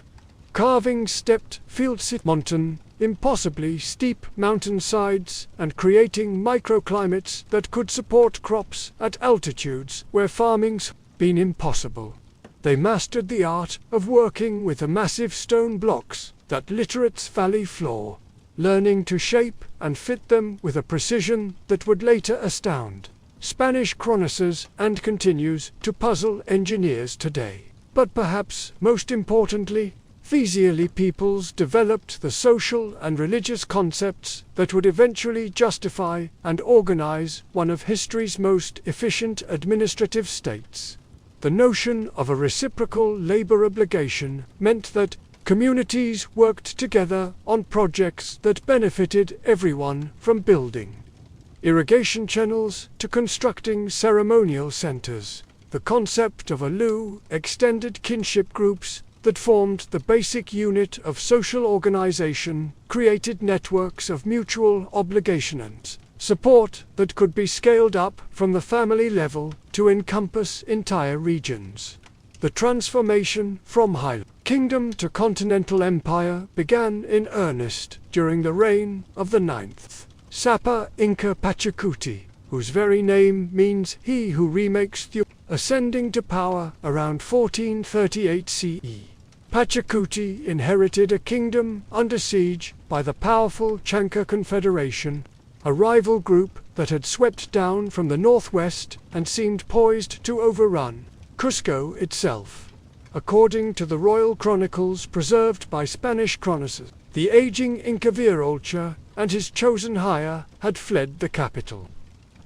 A: Carving stepped fields, mountain, impossibly steep mountainsides, and creating microclimates that could support crops at altitudes where farming's been impossible. They mastered the art of working with the massive stone blocks that litter its valley floor, learning to shape and fit them with a precision that would later astound Spanish chroniclers and continues to puzzle engineers today. But perhaps most importantly, these early peoples developed the social and religious concepts that would eventually justify and organize one of history's most efficient administrative states. The notion of a reciprocal labor obligation meant that communities worked together on projects that benefited everyone, from building irrigation channels to constructing ceremonial centers. The concept of a lu extended kinship groups that formed the basic unit of social organization, created networks of mutual obligation and support that could be scaled up from the family level to encompass entire regions. The transformation from high kingdom to continental empire began in earnest during the reign of the 9th Sapa Inca Pachacuti, whose very name means he who remakes the, ascending to power around 1438 CE. Pachacuti inherited a kingdom under siege by the powerful Chanca Confederation, a rival group that had swept down from the northwest and seemed poised to overrun Cusco itself. According to the royal chronicles preserved by Spanish chroniclers, the aging Inca Virolcha and his chosen hire had fled the capital,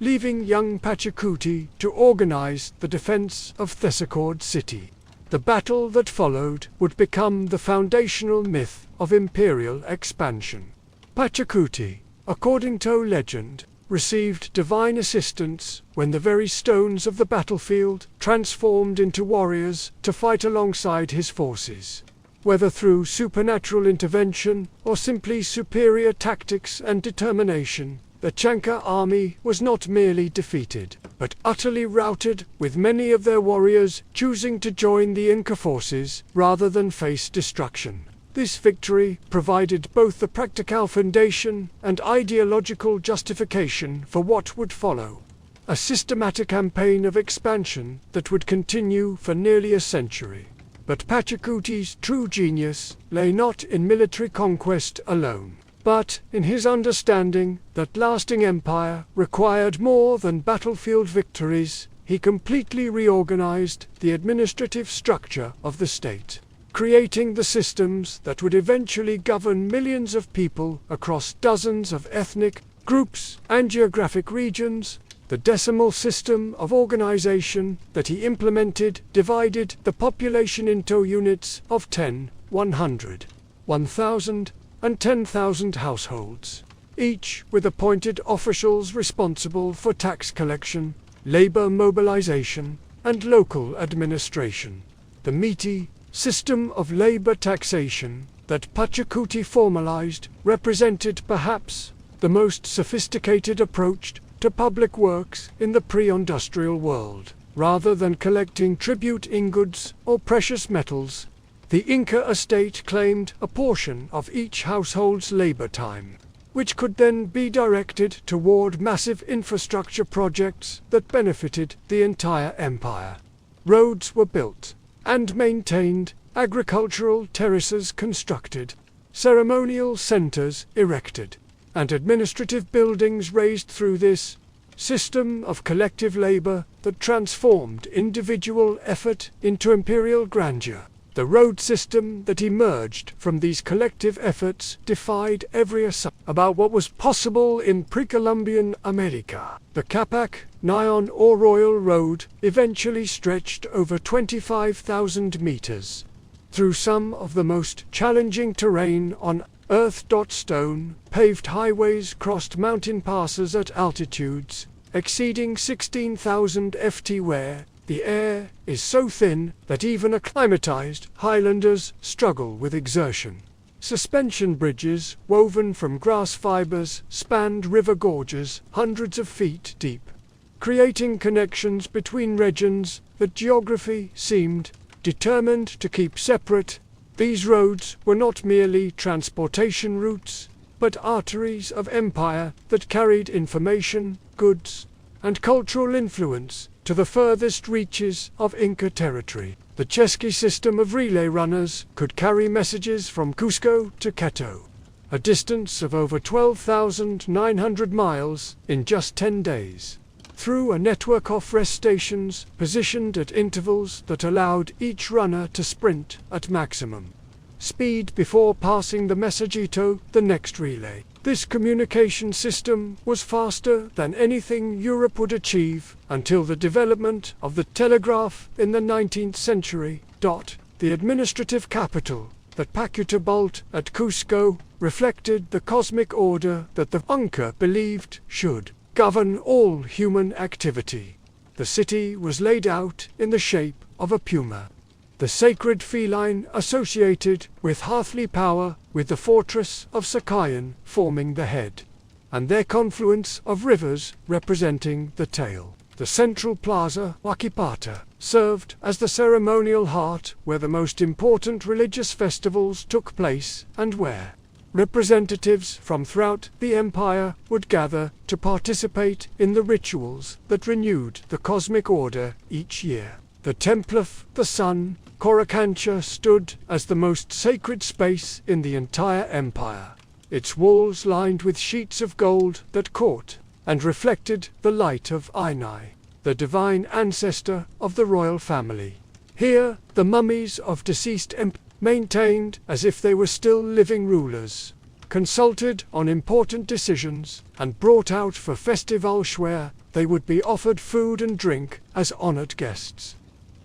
A: leaving young Pachacuti to organize the defense of Thesaccord city. The battle that followed would become the foundational myth of imperial expansion. Pachacuti, according to legend, received divine assistance when the very stones of the battlefield transformed into warriors to fight alongside his forces. Whether through supernatural intervention or simply superior tactics and determination, The Chanka army was not merely defeated, but utterly routed, with many of their warriors choosing to join the Inca forces rather than face destruction. This victory provided both the practical foundation and ideological justification for what would follow. A systematic campaign of expansion that would continue for nearly a century. But Pachacuti's true genius lay not in military conquest alone, but in his understanding that lasting empire required more than battlefield victories. He completely reorganized the administrative structure of the state, creating the systems that would eventually govern millions of people across dozens of ethnic groups and geographic regions. The decimal system of organization that he implemented divided the population into units of 10, 100, 1,000, and 10,000 households, each with appointed officials responsible for tax collection, labor mobilization, and local administration. The meaty system of labor taxation that Pachacuti formalized represented perhaps the most sophisticated approach to public works in the pre-industrial world. Rather than collecting tribute in goods or precious metals, the Inca estate claimed a portion of each household's labor time, which could then be directed toward massive infrastructure projects that benefited the entire empire. Roads were built and maintained, agricultural terraces constructed, ceremonial centers erected, and administrative buildings raised through this system of collective labor that transformed individual effort into imperial grandeur. The road system that emerged from these collective efforts defied every assumption about what was possible in pre-Columbian America. The Capac, Nyon or Royal Road eventually stretched over 25,000 meters through some of the most challenging terrain on Earth. Stone paved highways crossed mountain passes at altitudes exceeding 16,000 ft, where the air is so thin that even acclimatized Highlanders struggle with exertion. Suspension bridges woven from grass fibers spanned river gorges hundreds of feet deep, creating connections between regions that geography seemed determined to keep separate. These roads were not merely transportation routes, but arteries of empire that carried information, goods, and cultural influence to the furthest reaches of Inca territory. The Chesky system of relay runners could carry messages from Cusco to Quito, a distance of over 12,900 miles, in just 10 days, through a network of rest stations positioned at intervals that allowed each runner to sprint at maximum speed before passing the mensajito, the next relay. This communication system was faster than anything Europe would achieve until the development of the telegraph in the 19th century. The administrative capital, the Pacutabult at Cusco, reflected the cosmic order that the Inca believed should govern all human activity. The city was laid out in the shape of a puma, the sacred feline associated with earthly power, with the fortress of Sakayan forming the head, and their confluence of rivers representing the tail. The central plaza, Wakipata, served as the ceremonial heart where the most important religious festivals took place and where representatives from throughout the empire would gather to participate in the rituals that renewed the cosmic order each year. The Temple of the Sun, Coricancha, stood as the most sacred space in the entire empire, its walls lined with sheets of gold that caught and reflected the light of Inai, the divine ancestor of the royal family. Here, the mummies of deceased emperors, maintained as if they were still living rulers, consulted on important decisions, and brought out for festivals where they would be offered food and drink as honored guests.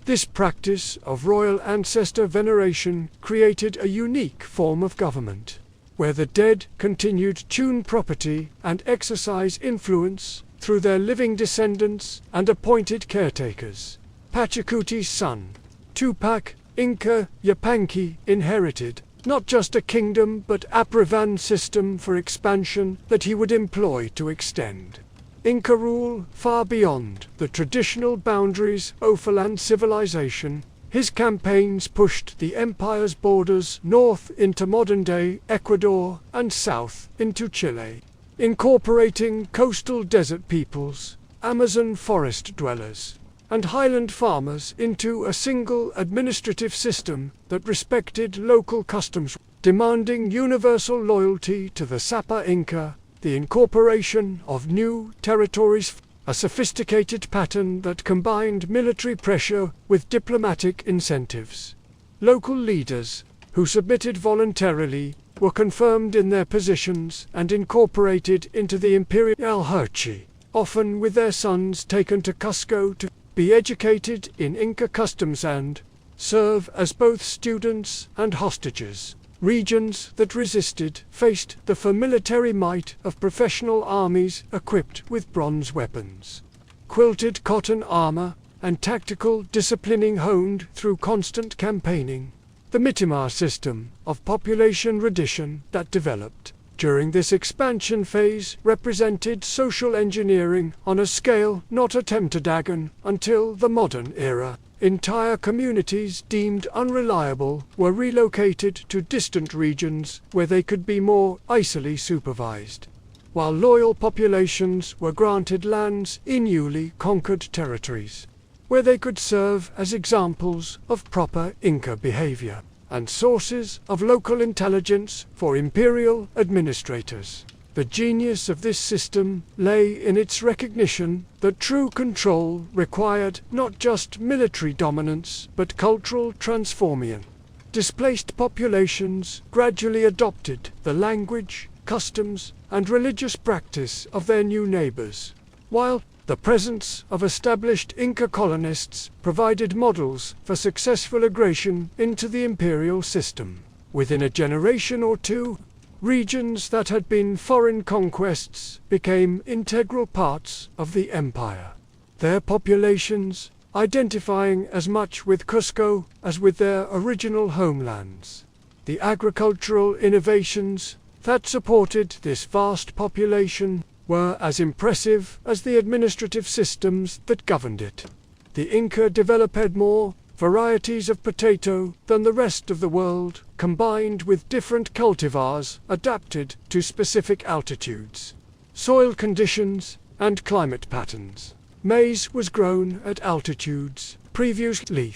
A: This practice of royal ancestor veneration created a unique form of government, where the dead continued to tune property and exercise influence through their living descendants and appointed caretakers. Pachacuti's son, Tupac Inca Yupanqui, inherited not just a kingdom but a proven system for expansion that he would employ to extend Inca rule far beyond the traditional boundaries of overland civilization. His campaigns pushed the empire's borders north into modern-day Ecuador and south into Chile, incorporating coastal desert peoples, Amazon forest dwellers, and highland farmers into a single administrative system that respected local customs, demanding universal loyalty to the Sapa Inca. The incorporation of new territories, a sophisticated pattern that combined military pressure with diplomatic incentives. Local leaders, who submitted voluntarily, were confirmed in their positions and incorporated into the imperial hierarchy, often with their sons taken to Cusco to be educated in Inca customs and serve as both students and hostages. Regions that resisted faced the military might of professional armies equipped with bronze weapons, quilted cotton armor, and tactical disciplining honed through constant campaigning. The Mitimar system of population reddition that developed during this expansion phase represented social engineering on a scale not attempted again until the modern era. Entire communities deemed unreliable were relocated to distant regions where they could be more easily supervised, while loyal populations were granted lands in newly conquered territories, where they could serve as examples of proper Inca behavior and sources of local intelligence for imperial administrators. The genius of this system lay in its recognition that true control required not just military dominance but cultural transformation. Displaced populations gradually adopted the language, customs, and religious practice of their new neighbors, while the presence of established Inca colonists provided models for successful integration into the imperial system. Within a generation or two, regions that had been foreign conquests became integral parts of the empire, their populations identifying as much with Cusco as with their original homelands. The agricultural innovations that supported this vast population were as impressive as the administrative systems that governed it. The Inca developed more varieties of potato than the rest of the world, combined with different cultivars adapted to specific altitudes, soil conditions, and climate patterns. Maize was grown at altitudes previously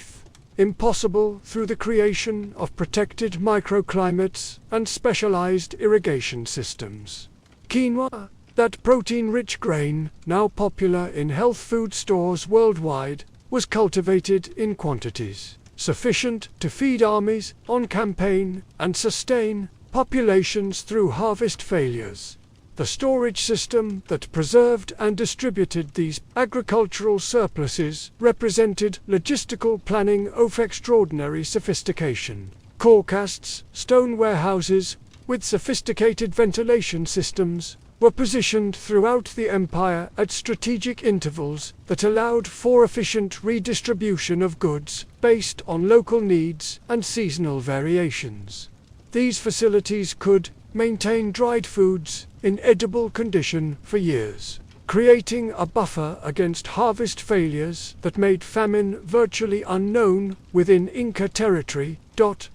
A: impossible through the creation of protected microclimates and specialized irrigation systems. Quinoa, that protein-rich grain, now popular in health food stores worldwide, was cultivated in quantities sufficient to feed armies on campaign and sustain populations through harvest failures. The storage system that preserved and distributed these agricultural surpluses represented logistical planning of extraordinary sophistication. Corecasts, stone warehouses with sophisticated ventilation systems, were positioned throughout the empire at strategic intervals that allowed for efficient redistribution of goods based on local needs and seasonal variations. These facilities could maintain dried foods in edible condition for years, creating a buffer against harvest failures that made famine virtually unknown within Inca territory.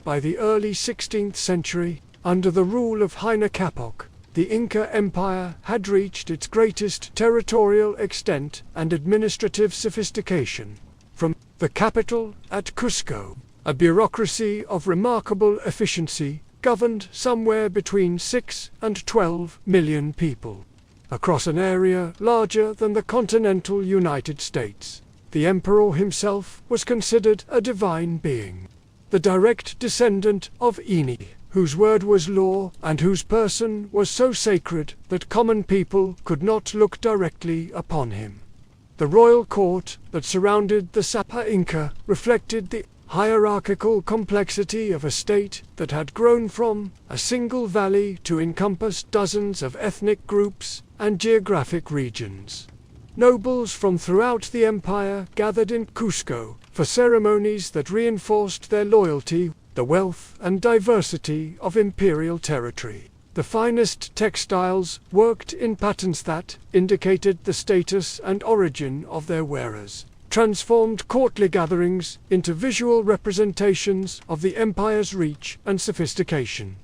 A: By the early 16th century, under the rule of Huayna Capoc, the Inca Empire had reached its greatest territorial extent and administrative sophistication. From the capital at Cusco, a bureaucracy of remarkable efficiency governed somewhere between 6 and 12 million people, across an area larger than the continental United States. The emperor himself was considered a divine being, the direct descendant of Ini, whose word was law and whose person was so sacred that common people could not look directly upon him. The royal court that surrounded the Sapa Inca reflected the hierarchical complexity of a state that had grown from a single valley to encompass dozens of ethnic groups and geographic regions. Nobles from throughout the empire gathered in Cusco for ceremonies that reinforced their loyalty, the wealth and diversity of imperial territory. The finest textiles worked in patterns that indicated the status and origin of their wearers, transformed courtly gatherings into visual representations of the empire's reach and sophistication.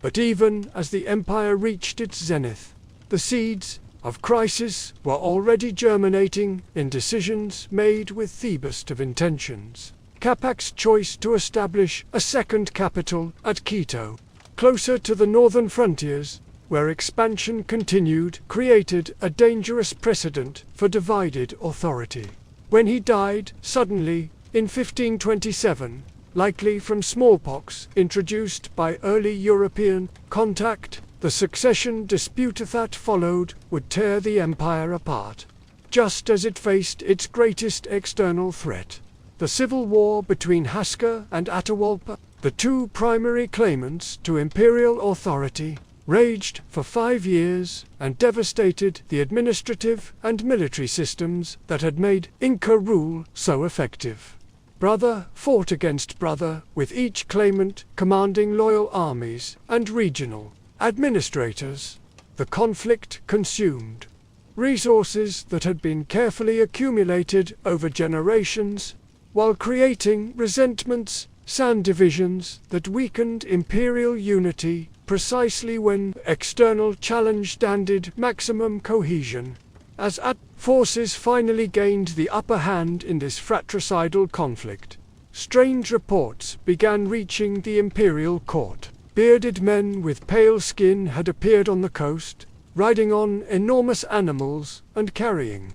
A: But even as the empire reached its zenith, the seeds of crisis were already germinating in decisions made with the best of intentions. Capac's choice to establish a second capital at Quito, closer to the northern frontiers, where expansion continued, created a dangerous precedent for divided authority. When he died suddenly in 1527, likely from smallpox introduced by early European contact, the succession dispute that followed would tear the empire apart, just as it faced its greatest external threat. The civil war between Huáscar and Atahualpa, the two primary claimants to imperial authority, raged for 5 years and devastated the administrative and military systems that had made Inca rule so effective. Brother fought against brother, with each claimant commanding loyal armies and regional administrators. The conflict consumed resources that had been carefully accumulated over generations, while creating resentments and divisions that weakened imperial unity precisely when external challenge demanded maximum cohesion. As forces finally gained the upper hand in this fratricidal conflict, strange reports began reaching the imperial court. Bearded men with pale skin had appeared on the coast, riding on enormous animals and carrying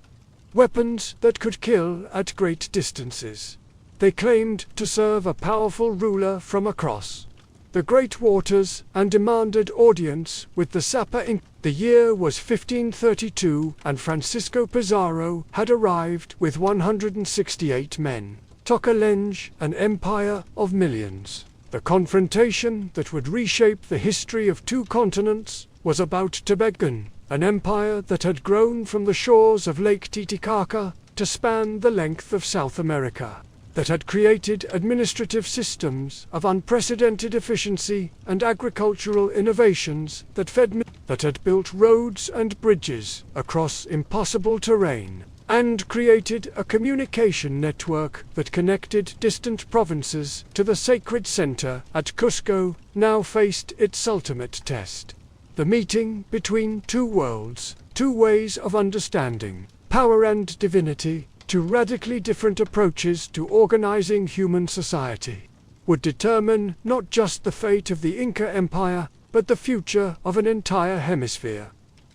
A: weapons that could kill at great distances. They claimed to serve a powerful ruler from across the great waters and demanded audience with the Sapa Inca. The year was 1532 and Francisco Pizarro had arrived with 168 men. Tocalengue, an empire of millions. The confrontation that would reshape the history of two continents was about to begin. An empire that had grown from the shores of Lake Titicaca to span the length of South America, that had created administrative systems of unprecedented efficiency and agricultural innovations that had built roads and bridges across impossible terrain, and created a communication network that connected distant provinces to the sacred center at Cusco, now faced its ultimate test. The meeting between two worlds, two ways of understanding power and divinity, two radically different approaches to organizing human society, would determine not just the fate of the Inca Empire, but the future of an entire hemisphere.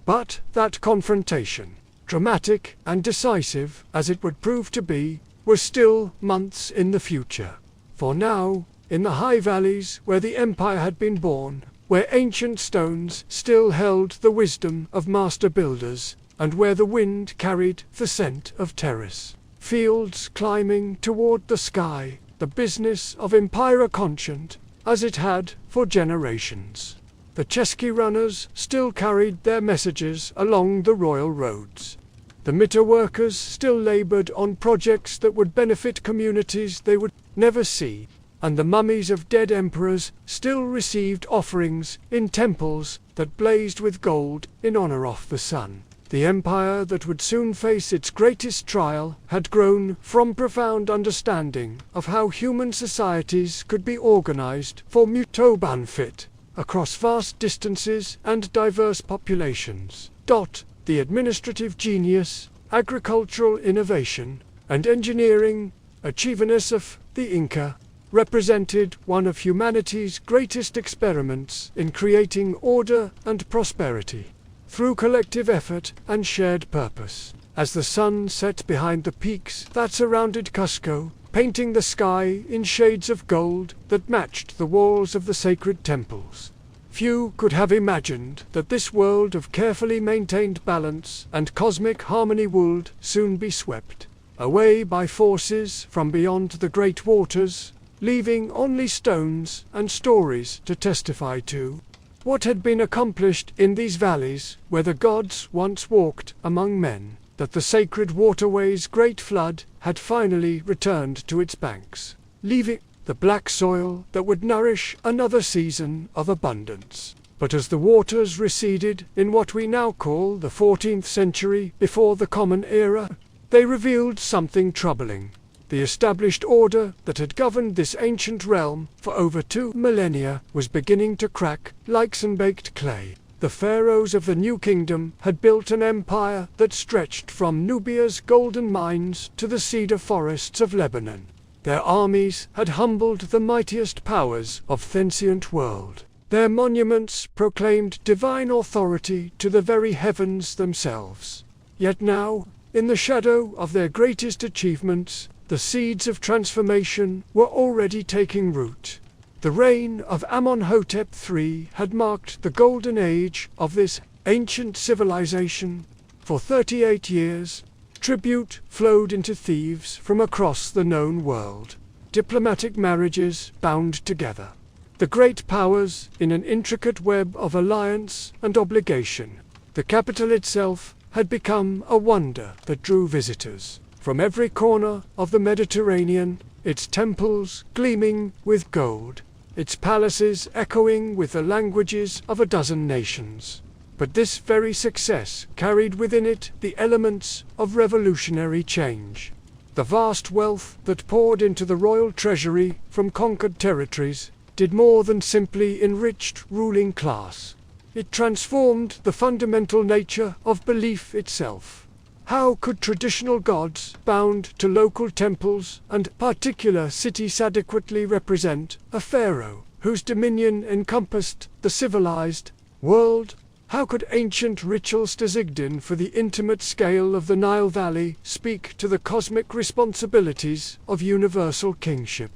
A: But that confrontation, dramatic and decisive as it would prove to be, was still months in the future. For now, in the high valleys where the empire had been born, where ancient stones still held the wisdom of master builders, and where the wind carried the scent of terrace fields climbing toward the sky, the business of empire continued as it had for generations. The Chesky runners still carried their messages along the royal roads. The Mita workers still labored on projects that would benefit communities they would never see, and the mummies of dead emperors still received offerings in temples that blazed with gold in honor of the sun. The empire that would soon face its greatest trial had grown from profound understanding of how human societies could be organized for mutual benefit across vast distances and diverse populations. The administrative genius, agricultural innovation, and engineering achievements of the Inca represented one of humanity's greatest experiments in creating order and prosperity through collective effort and shared purpose. As the sun set behind the peaks that surrounded Cusco, painting the sky in shades of gold that matched the walls of the sacred temples, few could have imagined that this world of carefully maintained balance and cosmic harmony would soon be swept away by forces from beyond the great waters, leaving only stones and stories to testify to what had been accomplished in these valleys where the gods once walked among men, that the sacred waterway's great flood had finally returned to its banks, leaving the black soil that would nourish another season of abundance. But as the waters receded in what we now call the 14th century before the Common Era, they revealed something troubling. The established order that had governed this ancient realm for over 2 millennia was beginning to crack like sun-baked clay. The pharaohs of the New Kingdom had built an empire that stretched from Nubia's golden mines to the cedar forests of Lebanon. Their armies had humbled the mightiest powers of the ancient world. Their monuments proclaimed divine authority to the very heavens themselves. Yet now, in the shadow of their greatest achievements, the seeds of transformation were already taking root. The reign of Amenhotep III had marked the golden age of this ancient civilization. For 38 years, tribute flowed into Thebes from across the known world. Diplomatic marriages bound together the great powers in an intricate web of alliance and obligation. The capital itself had become a wonder that drew visitors from every corner of the Mediterranean, its temples gleaming with gold, its palaces echoing with the languages of a dozen nations. But this very success carried within it the elements of revolutionary change. The vast wealth that poured into the royal treasury from conquered territories did more than simply enrich ruling class. It transformed the fundamental nature of belief itself. How could traditional gods, bound to local temples and particular cities, adequately represent a pharaoh whose dominion encompassed the civilized world? How could ancient rituals designed for the intimate scale of the Nile Valley speak to the cosmic responsibilities of universal kingship?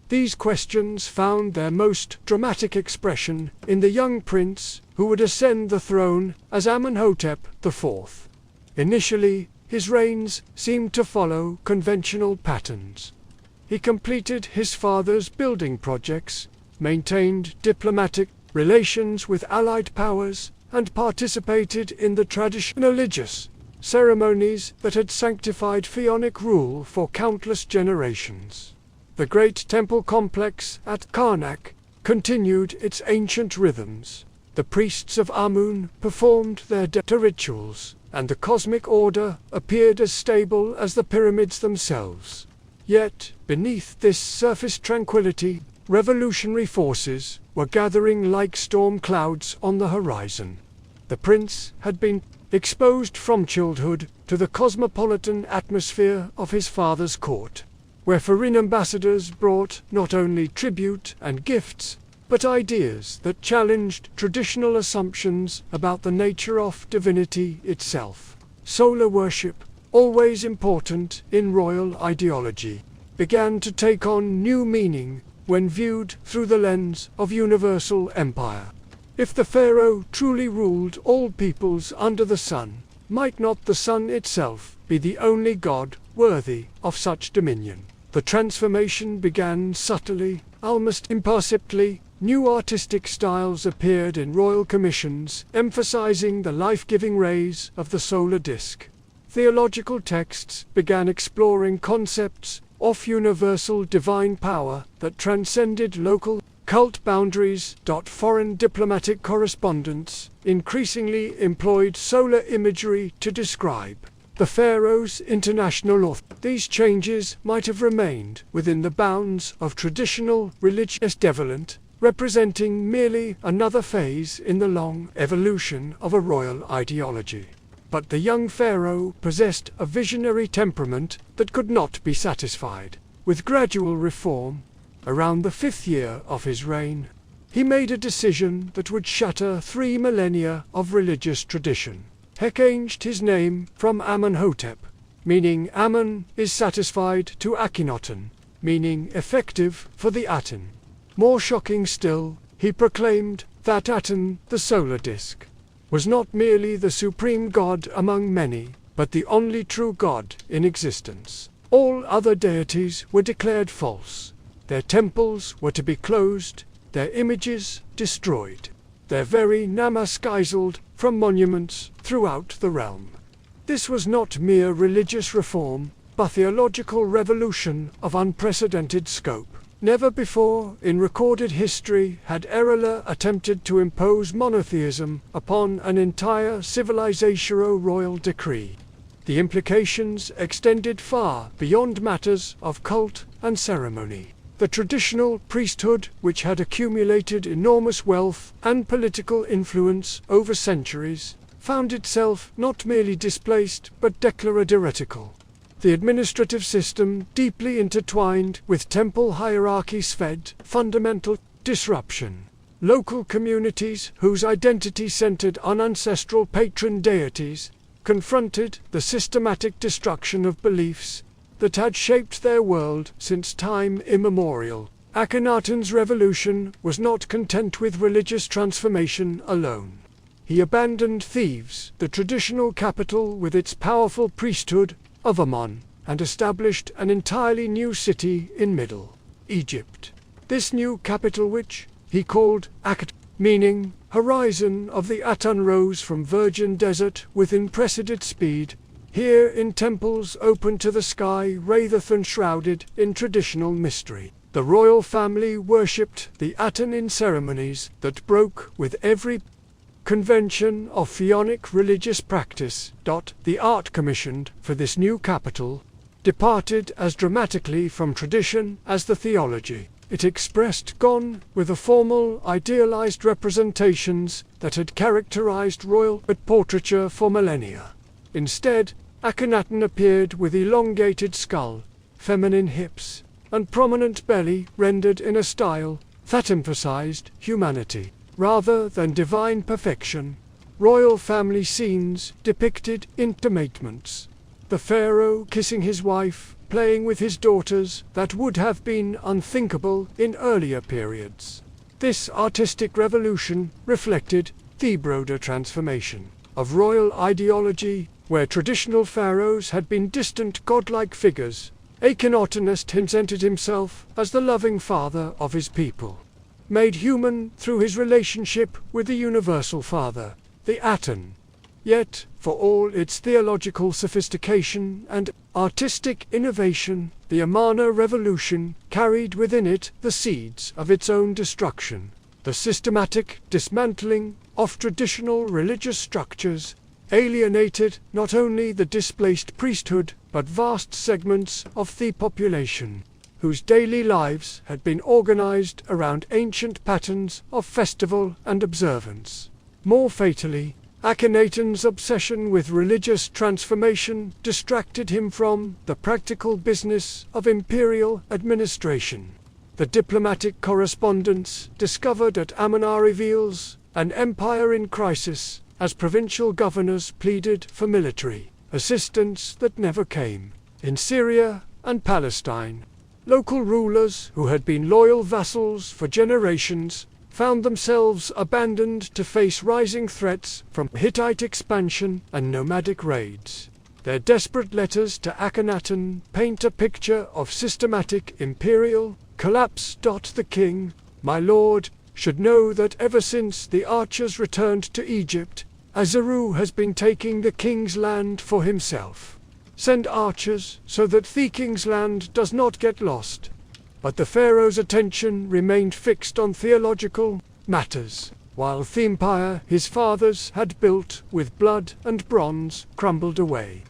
A: These questions found their most dramatic expression in the young prince who would ascend the throne as Amenhotep IV. Initially, his reigns seemed to follow conventional patterns. He completed his father's building projects, maintained diplomatic relations with allied powers, and participated in the traditional religious ceremonies that had sanctified pharaonic rule for countless generations. The great temple complex at Karnak continued its ancient rhythms. The priests of Amun performed their rituals, and the cosmic order appeared as stable as the pyramids themselves. Yet, beneath this surface tranquility, revolutionary forces were gathering like storm clouds on the horizon. The prince had been exposed from childhood to the cosmopolitan atmosphere of his father's court, where foreign ambassadors brought not only tribute and gifts, but ideas that challenged traditional assumptions about the nature of divinity itself. Solar worship, always important in royal ideology, began to take on new meaning when viewed through the lens of universal empire. If the pharaoh truly ruled all peoples under the sun, might not the sun itself be the only god worthy of such dominion? The transformation began subtly, almost imperceptibly. New artistic styles appeared in royal commissions, emphasizing the life-giving rays of the solar disk. Theological texts began exploring concepts of universal divine power that transcended local cult boundaries. Foreign diplomatic correspondence increasingly employed solar imagery to describe the pharaoh's international authority. These changes might have remained within the bounds of traditional religious development, representing merely another phase in the long evolution of a royal ideology. But the young pharaoh possessed a visionary temperament that could not be satisfied with gradual reform. Around the 5th year of his reign, he made a decision that would shatter 3 millennia of religious tradition. He changed his name from Amenhotep, meaning Amun is satisfied, to Akhenaten, meaning effective for the Aten. More shocking still, he proclaimed that Aten, the solar disk, was not merely the supreme god among many, but the only true god in existence. All other deities were declared false. Their temples were to be closed, their images destroyed, their very names exiled from monuments throughout the realm. This was not mere religious reform, but theological revolution of unprecedented scope. Never before in recorded history had Erila attempted to impose monotheism upon an entire civilization royal decree. The implications extended far beyond matters of cult and ceremony. The traditional priesthood, which had accumulated enormous wealth and political influence over centuries, found itself not merely displaced but declared-heretical. The administrative system, deeply intertwined with temple hierarchies, fed fundamental disruption. Local communities whose identity centered on ancestral patron deities confronted the systematic destruction of beliefs that had shaped their world since time immemorial. Akhenaten's revolution was not content with religious transformation alone. He abandoned Thebes, the traditional capital with its powerful priesthood of Ammon, and established an entirely new city in Middle Egypt. This new capital, which he called Akhet, meaning horizon of the Aten, rose from virgin desert with unprecedented speed. Here in temples open to the sky, wreathed and shrouded in traditional mystery, the royal family worshipped the Aten in ceremonies that broke with every convention of pharaonic religious practice. The art commissioned for this new capital departed as dramatically from tradition as the theology it expressed, gone with the formal, idealized representations that had characterized royal portraiture for millennia. Instead, Akhenaten appeared with elongated skull, feminine hips, and prominent belly, rendered in a style that emphasized humanity rather than divine perfection. Royal family scenes depicted intimatements. The pharaoh kissing his wife, playing with his daughters, that would have been unthinkable in earlier periods. This artistic revolution reflected the broader transformation of royal ideology, where traditional pharaohs had been distant godlike figures. Akhenaten presented himself as the loving father of his people, made human through his relationship with the universal father, the Aten. Yet, for all its theological sophistication and artistic innovation, the Amarna revolution carried within it the seeds of its own destruction. The systematic dismantling of traditional religious structures alienated not only the displaced priesthood, but vast segments of the population, whose daily lives had been organized around ancient patterns of festival and observance. More fatally, Akhenaten's obsession with religious transformation distracted him from the practical business of imperial administration. The diplomatic correspondence discovered at Amarna reveals an empire in crisis, as provincial governors pleaded for military assistance that never came. In Syria and Palestine, local rulers who had been loyal vassals for generations found themselves abandoned to face rising threats from Hittite expansion and nomadic raids. Their desperate letters to Akhenaten paint a picture of systematic imperial collapse. The king, my lord, should know that ever since the archers returned to Egypt, Azaru has been taking the king's land for himself. Send archers so that the king's land does not get lost. But the pharaoh's attention remained fixed on theological matters, while the empire his fathers had built with blood and bronze crumbled away.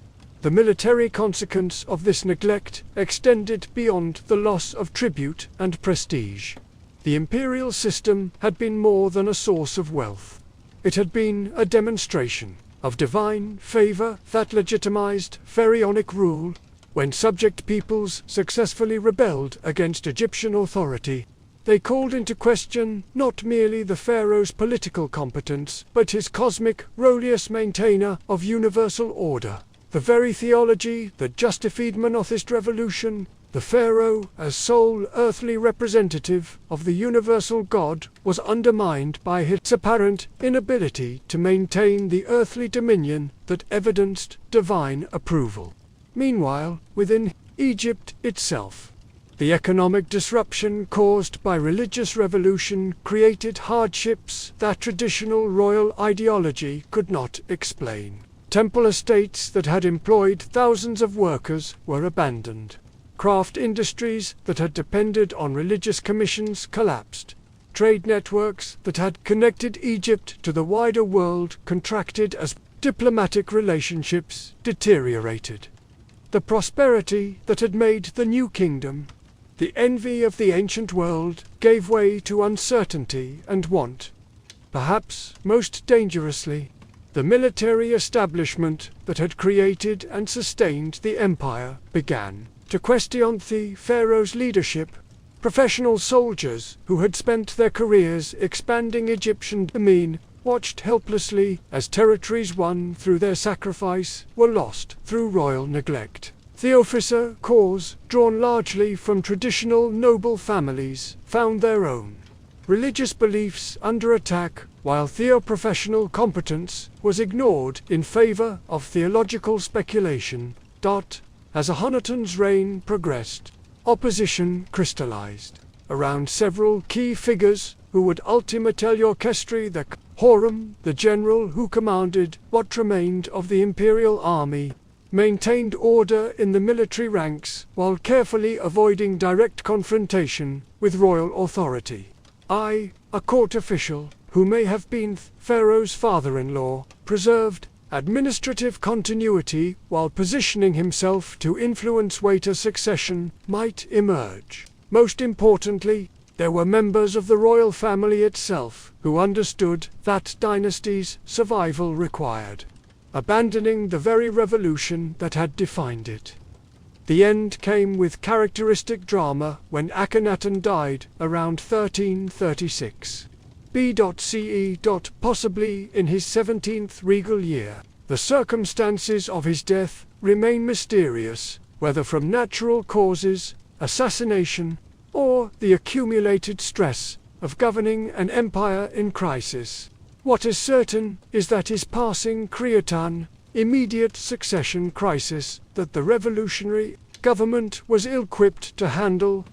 A: The military consequence of this neglect extended beyond the loss of tribute and prestige. The imperial system had been more than a source of wealth. It had been a demonstration of divine favor that legitimized pharaonic rule. When subject peoples successfully rebelled against Egyptian authority, they called into question not merely the pharaoh's political competence, but his cosmic role as maintainer of universal order. The very theology that justified monotheist revolution, the pharaoh as sole earthly representative of the universal God, was undermined by his apparent inability to maintain the earthly dominion that evidenced divine approval. Meanwhile, within Egypt itself, the economic disruption caused by religious revolution created hardships that traditional royal ideology could not explain. Temple estates that had employed thousands of workers were abandoned. Craft industries that had depended on religious commissions collapsed. Trade networks that had connected Egypt to the wider world contracted as diplomatic relationships deteriorated. The prosperity that had made the new kingdom the envy of the ancient world gave way to uncertainty and want. Perhaps most dangerously, the military establishment that had created and sustained the empire began to question the pharaoh's leadership. Professional soldiers who had spent their careers expanding Egyptian domain watched helplessly as territories won through their sacrifice were lost through royal neglect. The officer corps, drawn largely from traditional noble families, found their own religious beliefs under attack, while theoprofessional competence was ignored in favor of theological speculation. As Akhenaten's reign progressed, opposition crystallized around several key figures who would ultimately orchestrate the Horem, the general who commanded what remained of the imperial army, maintained order in the military ranks while carefully avoiding direct confrontation with royal authority. A court official, who may have been Pharaoh's father-in-law, preserved administrative continuity while positioning himself to influence later succession might emerge. Most importantly, there were members of the royal family itself who understood that dynasty's survival required abandoning the very revolution that had defined it. The end came with characteristic drama when Akhenaten died around 1336 BCE. Possibly in his 17th regal year. The circumstances of his death remain mysterious, whether from natural causes, assassination, or the accumulated stress of governing an empire in crisis. What is certain is that his passing created an immediate succession crisis that the revolutionary government was ill-equipped to handle.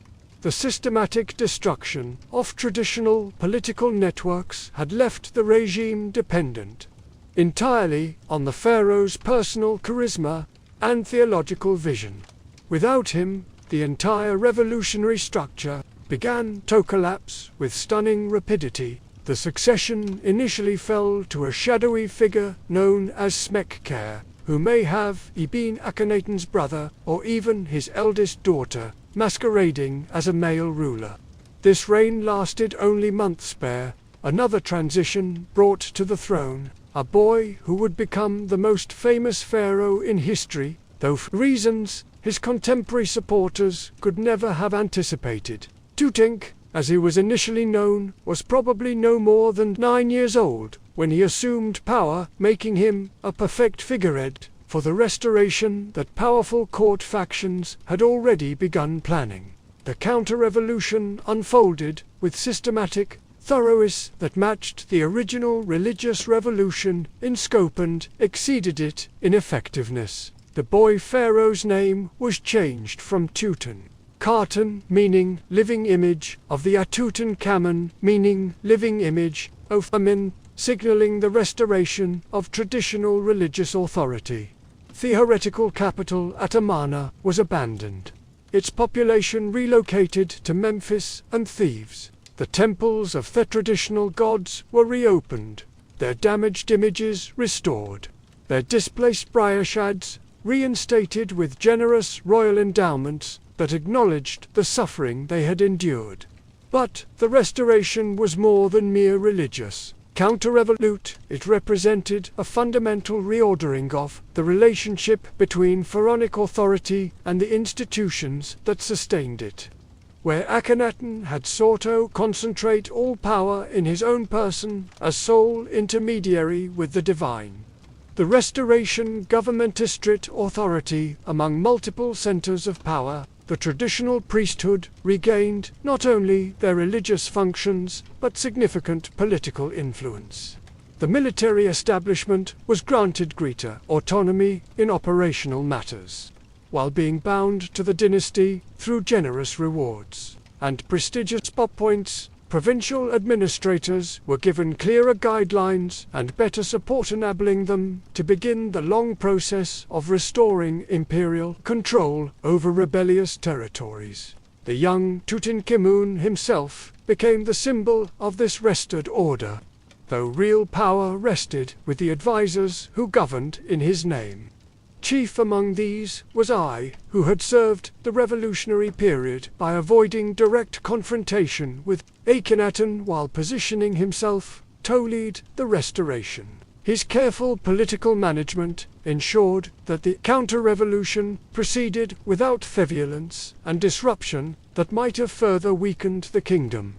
A: The systematic destruction of traditional political networks had left the regime dependent entirely on the pharaoh's personal charisma and theological vision. Without him, the entire revolutionary structure began to collapse with stunning rapidity. The succession initially fell to a shadowy figure known as Smekkare, who may have been Akhenaten's brother or even his eldest daughter, masquerading as a male ruler. This reign lasted only months. Another transition brought to the throne a boy who would become the most famous pharaoh in history, though for reasons his contemporary supporters could never have anticipated. Tutankhamun, as he was initially known, was probably no more than 9 years old when he assumed power, making him a perfect figurehead for the restoration that powerful court factions had already begun planning. The counter-revolution unfolded with systematic thoroughness that matched the original religious revolution in scope and exceeded it in effectiveness. The boy pharaoh's name was changed from Tutankhaten, meaning living image, of the Tutankhamun, meaning living image, of Amen, signaling the restoration of traditional religious authority. The heretical capital at Amarna was abandoned. Its population relocated to Memphis and Thebes. The temples of the traditional gods were reopened, their damaged images restored, their displaced prieshads reinstated with generous royal endowments that acknowledged the suffering they had endured. But the restoration was more than mere religious. Counter-revolute, it represented a fundamental reordering of the relationship between pharaonic authority and the institutions that sustained it. Where Akhenaten had sought to concentrate all power in his own person as sole intermediary with the divine, the restoration governmentised authority among multiple centers of power. The traditional priesthood regained not only their religious functions, but significant political influence. The military establishment was granted greater autonomy in operational matters, while being bound to the dynasty through generous rewards and prestigious spot points. Provincial administrators were given clearer guidelines and better support, enabling them to begin the long process of restoring imperial control over rebellious territories. The young Tutankhamun himself became the symbol of this restored order, though real power rested with the advisors who governed in his name. Chief among these was I, who had served the revolutionary period by avoiding direct confrontation with Akhenaten while positioning himself to lead the restoration. His careful political management ensured that the counter-revolution proceeded without violence and disruption that might have further weakened the kingdom.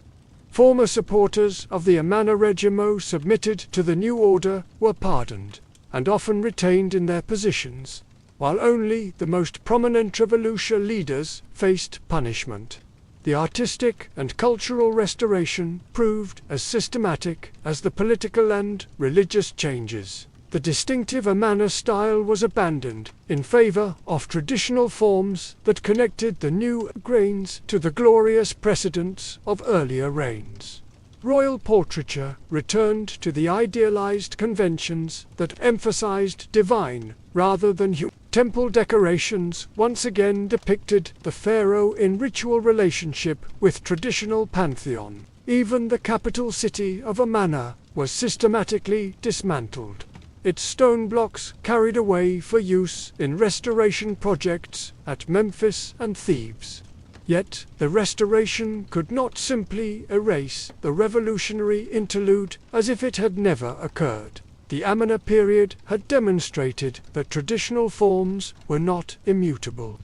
A: Former supporters of the Amana regime submitted to the new order were pardoned, and often retained in their positions, while only the most prominent revolution leaders faced punishment. The artistic and cultural restoration proved as systematic as the political and religious changes. The distinctive Amana style was abandoned in favor of traditional forms that connected the new reigns to the glorious precedents of earlier reigns. Royal portraiture returned to the idealized conventions that emphasized divine rather than human. Temple decorations once again depicted the pharaoh in ritual relationship with traditional pantheon. Even the capital city of Amana was systematically dismantled, its stone blocks carried away for use in restoration projects at Memphis and Thebes. Yet the restoration could not simply erase the revolutionary interlude as if it had never occurred. The Amana period had demonstrated that traditional forms were not immutable,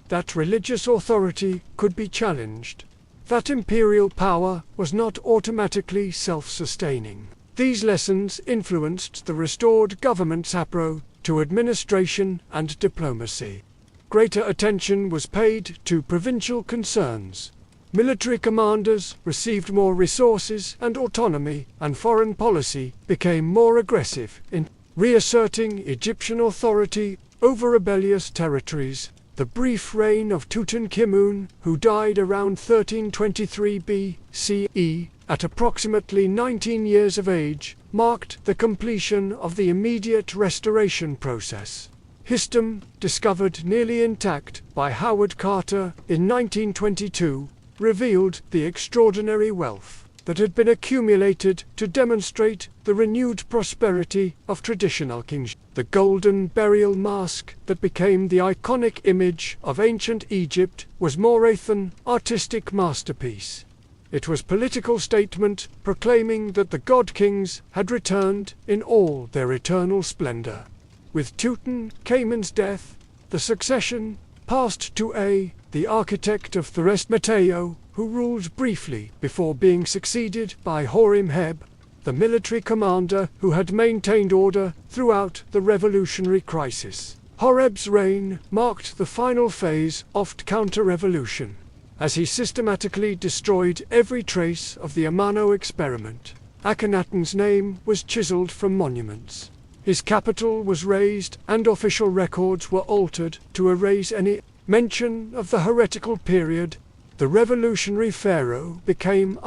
A: that religious authority could be challenged, that imperial power was not automatically self-sustaining. These lessons influenced the restored government's approach to administration and diplomacy. Greater attention was paid to provincial concerns. Military commanders received more resources and autonomy, and foreign policy became more aggressive in reasserting Egyptian authority over rebellious territories. The brief reign of Tutankhamun, who died around 1323 BCE, at approximately 19 years of age, marked the completion of the immediate restoration process. His tomb, discovered nearly intact by Howard Carter in 1922, revealed the extraordinary wealth that had been accumulated to demonstrate the renewed prosperity of traditional kingship. The golden burial mask that became the iconic image of ancient Egypt was more than artistic masterpiece. It was a political statement proclaiming that the god-kings had returned in all their eternal splendor. With Tutankhamun's death, the succession passed to the architect of the rest, Mateo, who ruled briefly before being succeeded by Horemheb, the military commander who had maintained order throughout the revolutionary crisis. Horeb's reign marked the final phase of counter-revolution, as he systematically destroyed every trace of the Amano experiment. Akhenaten's name was chiseled from monuments. His capital was razed, and official records were altered to erase any mention of the heretical period. The revolutionary pharaoh became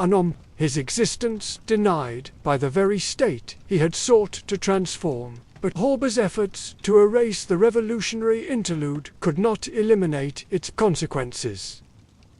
A: his existence denied by the very state he had sought to transform. But Horba's efforts to erase the revolutionary interlude could not eliminate its consequences.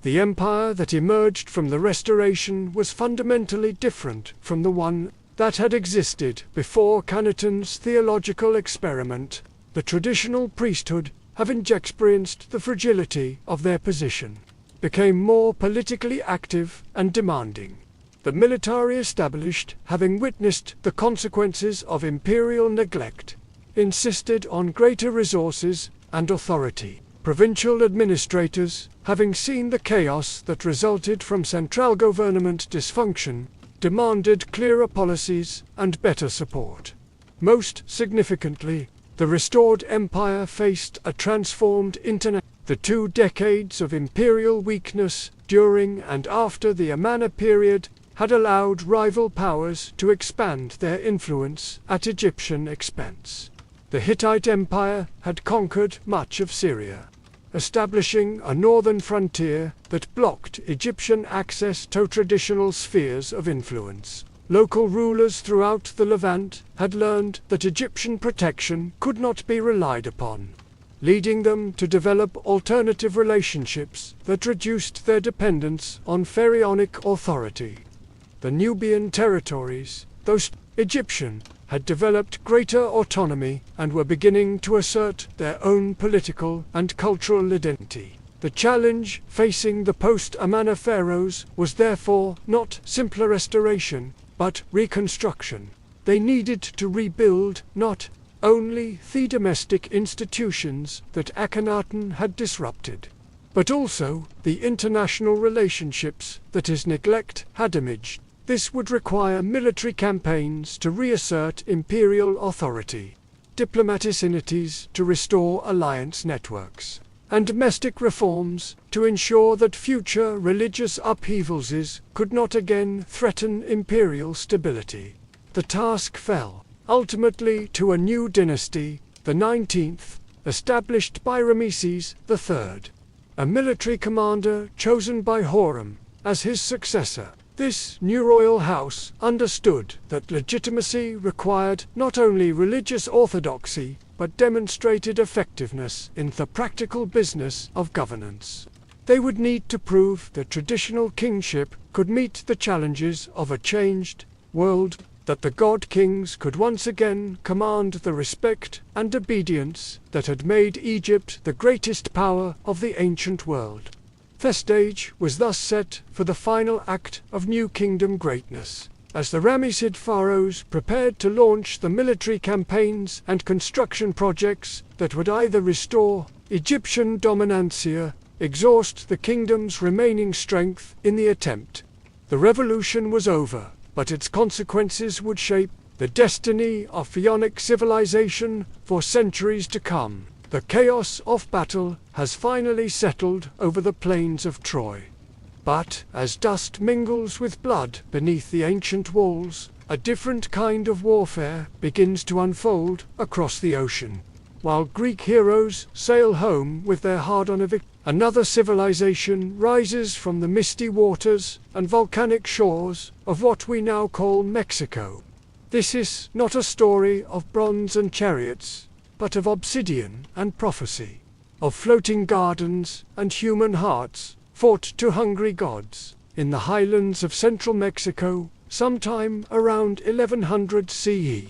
A: The empire that emerged from the restoration was fundamentally different from the one that had existed before Akhenaten's theological experiment. The traditional priesthood, having experienced the fragility of their position, became more politically active and demanding. The military established, having witnessed the consequences of imperial neglect, insisted on greater resources and authority. Provincial administrators, having seen the chaos that resulted from central government dysfunction, demanded clearer policies and better support. Most significantly, the restored empire faced a transformed internet. The 2 decades of imperial weakness during and after the Amana period had allowed rival powers to expand their influence at Egyptian expense. The Hittite Empire had conquered much of Syria. establishing a northern frontier that blocked Egyptian access to traditional spheres of influence. Local rulers throughout the Levant had learned that Egyptian protection could not be relied upon, leading them to develop alternative relationships that reduced their dependence on pharaonic authority. The Nubian territories, though Egyptian, had developed greater autonomy and were beginning to assert their own political and cultural identity. The challenge facing the post-Amanna pharaohs was therefore not simpler restoration, but reconstruction. They needed to rebuild not only the domestic institutions that Akhenaten had disrupted, but also the international relationships that his neglect had damaged. This would require military campaigns to reassert imperial authority, diplomatic entities to restore alliance networks, and domestic reforms to ensure that future religious upheavals could not again threaten imperial stability. The task fell, ultimately, to a new dynasty, the 19th, established by Ramesses III, a military commander chosen by Horem as his successor. This new royal house understood that legitimacy required not only religious orthodoxy, but demonstrated effectiveness in the practical business of governance. They would need to prove that traditional kingship could meet the challenges of a changed world, that the god-kings could once again command the respect and obedience that had made Egypt the greatest power of the ancient world. The stage was thus set for the final act of New Kingdom greatness, as the Ramessid pharaohs prepared to launch the military campaigns and construction projects that would either restore Egyptian dominancia, exhaust the kingdom's remaining strength in the attempt. The revolution was over, but its consequences would shape the destiny of pharaonic civilization for centuries to come. The chaos of battle has finally settled over the plains of Troy. But as dust mingles with blood beneath the ancient walls, a different kind of warfare begins to unfold across the ocean. While Greek heroes sail home with their hard-on victory, another civilization rises from the misty waters and volcanic shores of what we now call Mexico. This is not a story of bronze and chariots, but of obsidian and prophecy, of floating gardens and human hearts fought to hungry gods. In the highlands of central Mexico, sometime around 1100 CE,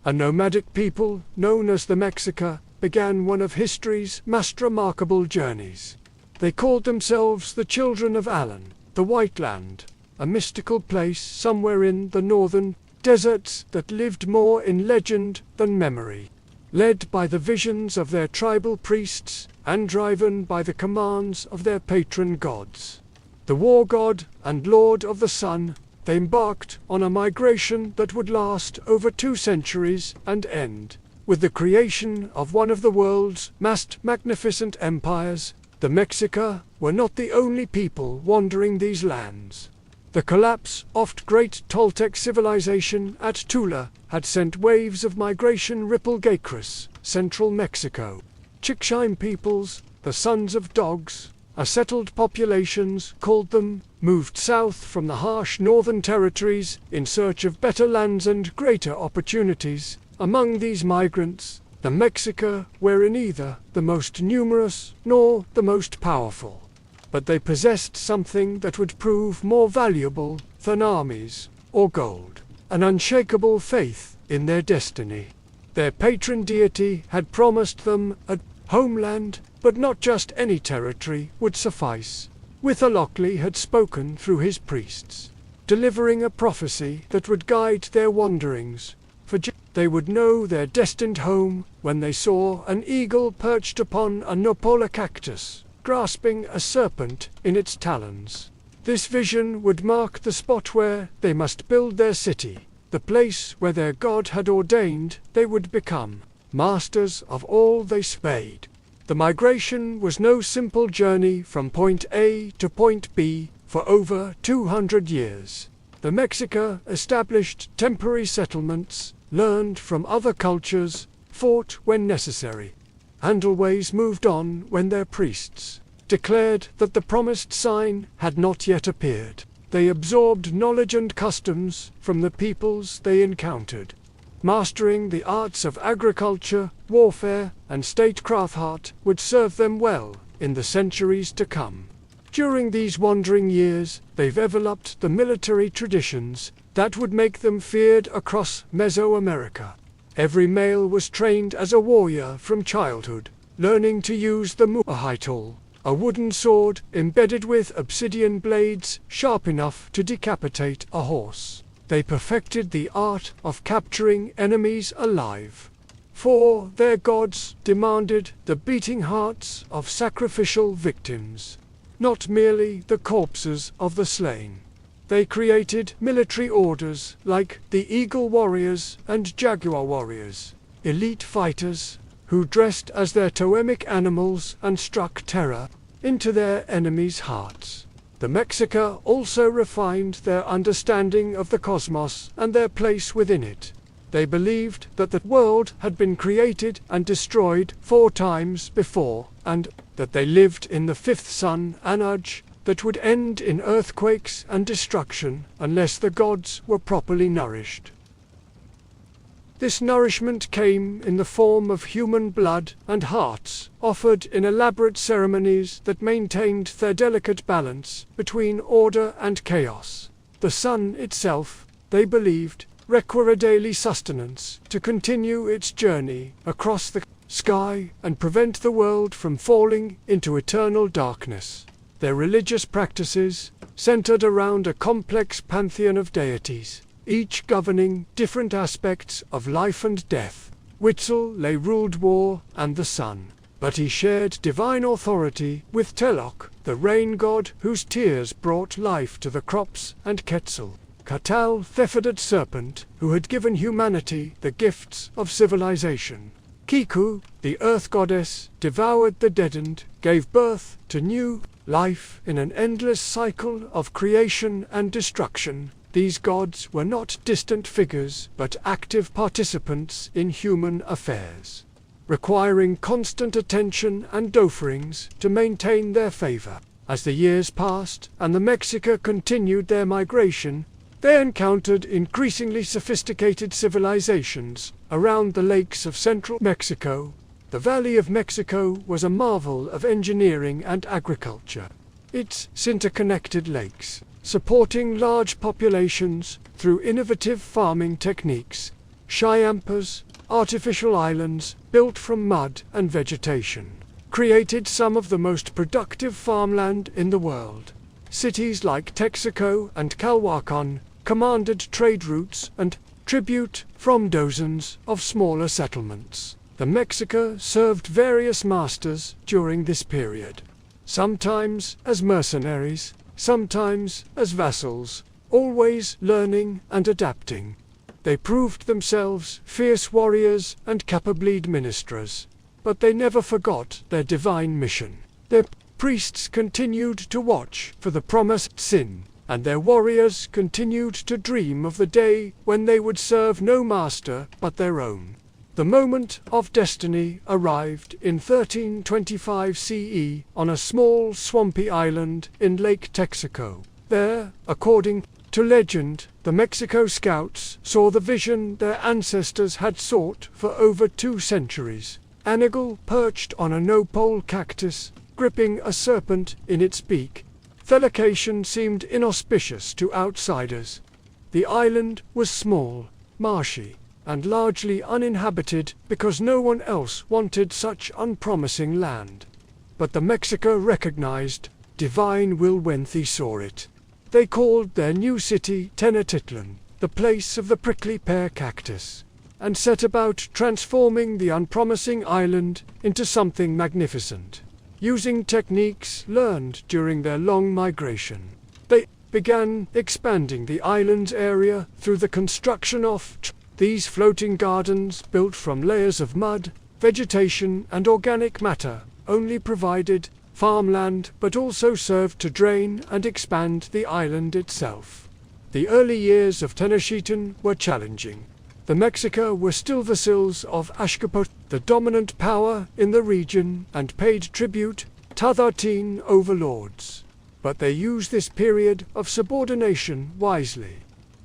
A: a nomadic people known as the Mexica began one of history's most remarkable journeys. They called themselves the Children of Alan, the White Land, a mystical place somewhere in the northern deserts that lived more in legend than memory. Led by the visions of their tribal priests and driven by the commands of their patron gods, the war god and lord of the sun, they embarked on a migration that would last over 2 centuries and end with the creation of one of the world's most magnificent empires. The Mexica were not the only people wandering these lands. The collapse of great Toltec civilization at Tula had sent waves of migration ripple across central Mexico. Chickshine peoples, the sons of dogs, a settled populations called them, moved south from the harsh northern territories in search of better lands and greater opportunities. Among these migrants, the Mexica were neither the most numerous nor the most powerful, but they possessed something that would prove more valuable than armies or gold: an unshakable faith in their destiny. Their patron deity had promised them a homeland, but not just any territory would suffice. Witholocli had spoken through his priests, delivering a prophecy that would guide their wanderings. For they would know their destined home when they saw an eagle perched upon a nopola cactus, grasping a serpent in its talons. This vision would mark the spot where they must build their city, the place where their god had ordained they would become masters of all they spade. The migration was no simple journey from point A to point B. For over 200 years, the Mexica established temporary settlements, learned from other cultures, fought when necessary, and always moved on when their priests declared that the promised sign had not yet appeared. They absorbed knowledge and customs from the peoples they encountered, mastering the arts of agriculture, warfare, and statecraft would serve them well in the centuries to come. During these wandering years, they developed the military traditions that would make them feared across Mesoamerica. Every male was trained as a warrior from childhood, learning to use the mummification, a wooden sword embedded with obsidian blades sharp enough to decapitate a horse. They perfected the art of capturing enemies alive, for their gods demanded the beating hearts of sacrificial victims, not merely the corpses of the slain. They created military orders like the Eagle Warriors and Jaguar Warriors, elite fighters who dressed as their totemic animals and struck terror into their enemies' hearts. The Mexica also refined their understanding of the cosmos and their place within it. They believed that the world had been created and destroyed 4 times before, and that they lived in the 5th sun, an age that would end in earthquakes and destruction unless the gods were properly nourished. This nourishment came in the form of human blood and hearts, offered in elaborate ceremonies that maintained their delicate balance between order and chaos. The sun itself, they believed, required daily sustenance to continue its journey across the sky and prevent the world from falling into eternal darkness. Their religious practices centered around a complex pantheon of deities, each governing different aspects of life and death. Huitzil ruled war and the sun, but he shared divine authority with Teloc, the rain god whose tears brought life to the crops, and Quetzal, the feathered serpent who had given humanity the gifts of civilization. Kiku, the earth goddess, devoured the dead and gave birth to new life in an endless cycle of creation and destruction. These gods were not distant figures, but active participants in human affairs, requiring constant attention and offerings to maintain their favor. As the years passed and the Mexica continued their migration, they encountered increasingly sophisticated civilizations around the lakes of central Mexico. The Valley of Mexico was a marvel of engineering and agriculture. Its interconnected lakes, supporting large populations through innovative farming techniques, Chiampas, artificial islands built from mud and vegetation, created some of the most productive farmland in the world. Cities like Texaco and Calhuacan commanded trade routes and tribute from dozens of smaller settlements. The Mexica served various masters during this period, sometimes as mercenaries, sometimes as vassals, always learning and adapting. They proved themselves fierce warriors and capable administrators, but they never forgot their divine mission. Their priests continued to watch for the promised sin, and their warriors continued to dream of the day when they would serve no master but their own. The moment of destiny arrived in 1325 CE on a small swampy island in Lake Texaco. There, according to legend, the Mexico scouts saw the vision their ancestors had sought for over 2 centuries. An eagle perched on a no-pole cactus, gripping a serpent in its beak. The location seemed inauspicious to outsiders. The island was small, marshy, and largely uninhabited because no one else wanted such unpromising land. But the Mexica recognized divine will when they saw it. They called their new city Tenochtitlan, the place of the prickly pear cactus, and set about transforming the unpromising island into something magnificent. Using techniques learned during their long migration, they began expanding the island's area through the construction of these floating gardens built from layers of mud, vegetation and organic matter only provided farmland but also served to drain and expand the island itself. The early years of Tenochtitlan were challenging. The Mexica were still vassals of Ashkapote, the dominant power in the region and paid tribute to 13 overlords. But they used this period of subordination wisely,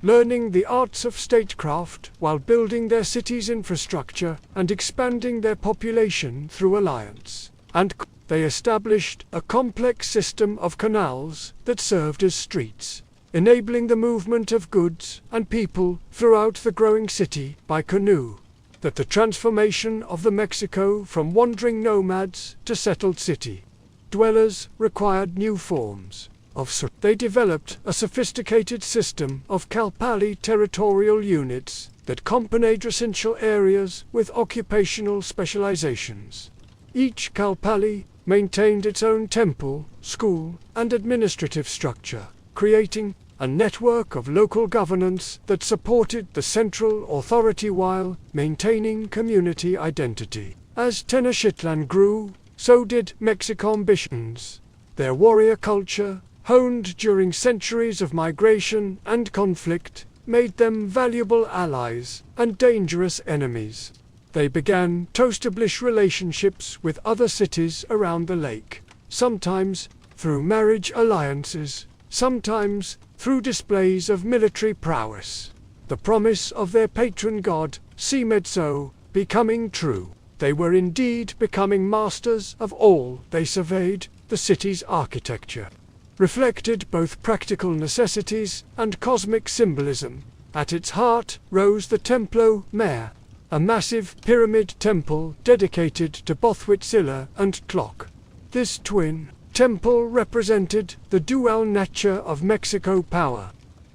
A: learning the arts of statecraft while building their city's infrastructure and expanding their population through alliance. And they established a complex system of canals that served as streets, enabling the movement of goods and people throughout the growing city by canoe. That the transformation of the Mexico from wandering nomads to settled city dwellers required new forms of they developed a sophisticated system of Kalpali territorial units that combined residential areas with occupational specializations. Each Kalpali maintained its own temple, school, and administrative structure, creating a network of local governance that supported the central authority while maintaining community identity. As Tenochtitlan grew, so did Mexican ambitions. Their warrior culture, honed during centuries of migration and conflict, made them valuable allies and dangerous enemies. They began to establish relationships with other cities around the lake, sometimes through marriage alliances, sometimes through displays of military prowess. The promise of their patron god, Semedzo, becoming true. They were indeed becoming masters of all they surveyed. The city's architecture reflected both practical necessities and cosmic symbolism. At its heart rose the Templo Mayor, a massive pyramid temple dedicated to both Huitzila and Tloc. This twin temple represented the dual nature of Mexico power,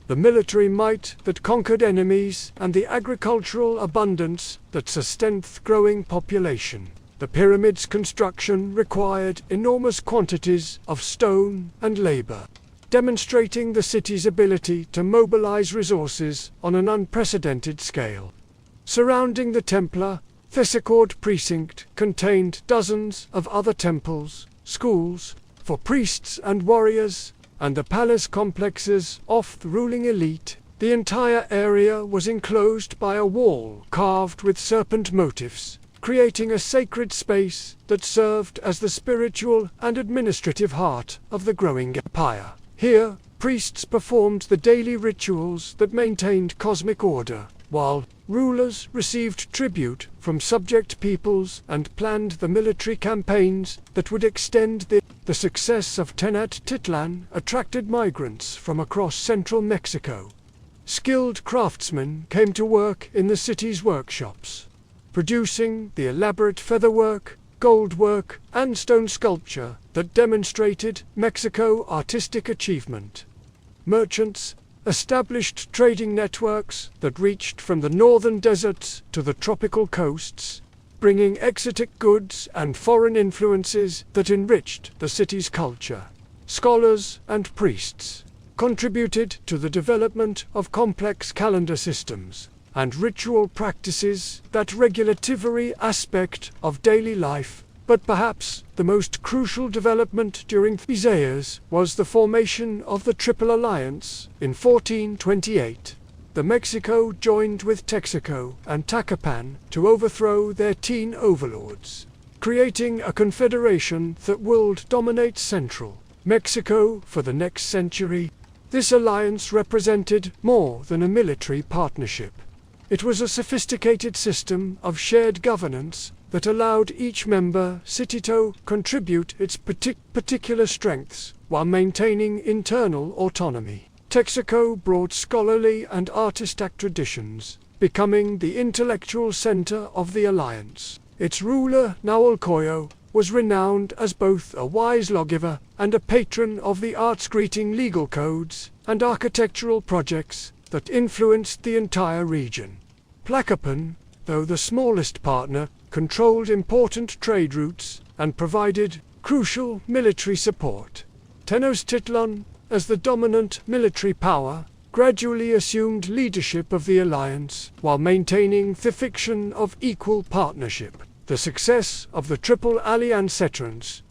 A: the military might that conquered enemies and the agricultural abundance that sustained the growing population. The pyramid's construction required enormous quantities of stone and labor, demonstrating the city's ability to mobilize resources on an unprecedented scale. Surrounding the Templar, Thesaccord precinct contained dozens of other temples, schools for priests and warriors, and the palace complexes of the ruling elite. The entire area was enclosed by a wall carved with serpent motifs, creating a sacred space that served as the spiritual and administrative heart of the growing empire. Here, priests performed the daily rituals that maintained cosmic order, while rulers received tribute from subject peoples and planned the military campaigns that would extend the success of Tenochtitlan attracted migrants from across central Mexico. Skilled craftsmen came to work in the city's workshops, producing the elaborate featherwork, goldwork, and stone sculpture that demonstrated Mexico's artistic achievement. Merchants established trading networks that reached from the northern deserts to the tropical coasts, bringing exotic goods and foreign influences that enriched the city's culture. Scholars and priests contributed to the development of complex calendar systems and ritual practices that regulate every aspect of daily life. But perhaps the most crucial development during these years was the formation of the Triple Alliance in 1428. The Mexico joined with Texaco and Tlacopan to overthrow their teen overlords, creating a confederation that would dominate central Mexico for the next century. This alliance represented more than a military partnership. It was a sophisticated system of shared governance that allowed each member city to contribute its particular strengths while maintaining internal autonomy. Texaco brought scholarly and artistic traditions, becoming the intellectual center of the alliance. Its ruler, Nahualcoyo, was renowned as both a wise lawgiver and a patron of the arts, creating legal codes and architectural projects that influenced the entire region. Tlacopan, though the smallest partner, controlled important trade routes and provided crucial military support. Tenochtitlan, as the dominant military power, gradually assumed leadership of the alliance while maintaining the fiction of equal partnership. The success of the Triple Alliance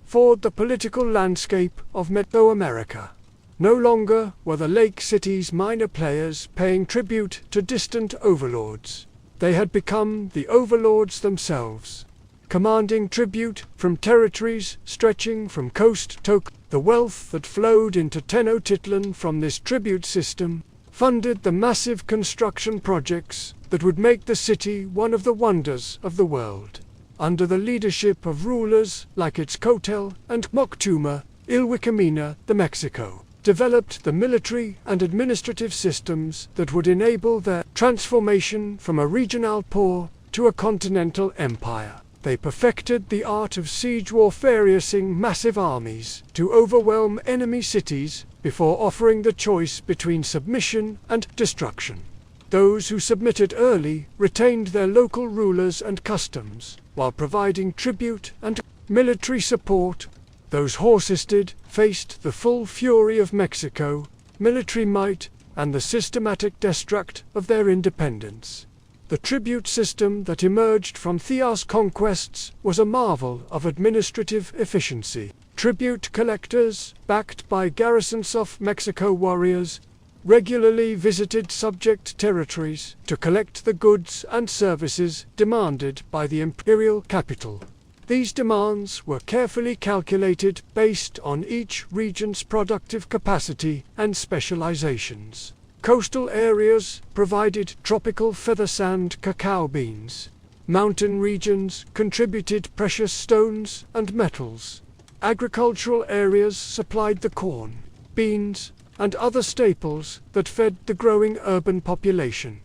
A: formed the political landscape of Mesoamerica. No longer were the lake cities minor players paying tribute to distant overlords. They had become the overlords themselves, commanding tribute from territories stretching from coast to coast. The wealth that flowed into Tenochtitlan from this tribute system funded the massive construction projects that would make the city one of the wonders of the world. Under the leadership of rulers like Itzcoatl and Moctezuma, Ilhuicamina the Mexico developed the military and administrative systems that would enable their transformation from a regional power to a continental empire. They perfected the art of siege warfare, using massive armies to overwhelm enemy cities before offering the choice between submission and destruction. Those who submitted early retained their local rulers and customs, while providing tribute and military support. Those who resisted faced the full fury of Mexico, military might, and the systematic destruct of their independence. The tribute system that emerged from Theos conquests was a marvel of administrative efficiency. Tribute collectors, backed by garrisons of Mexico warriors, regularly visited subject territories to collect the goods and services demanded by the imperial capital. These demands were carefully calculated based on each region's productive capacity and specializations. Coastal areas provided tropical feather sand cacao beans. Mountain regions contributed precious stones and metals. Agricultural areas supplied the corn, beans, and other staples that fed the growing urban population.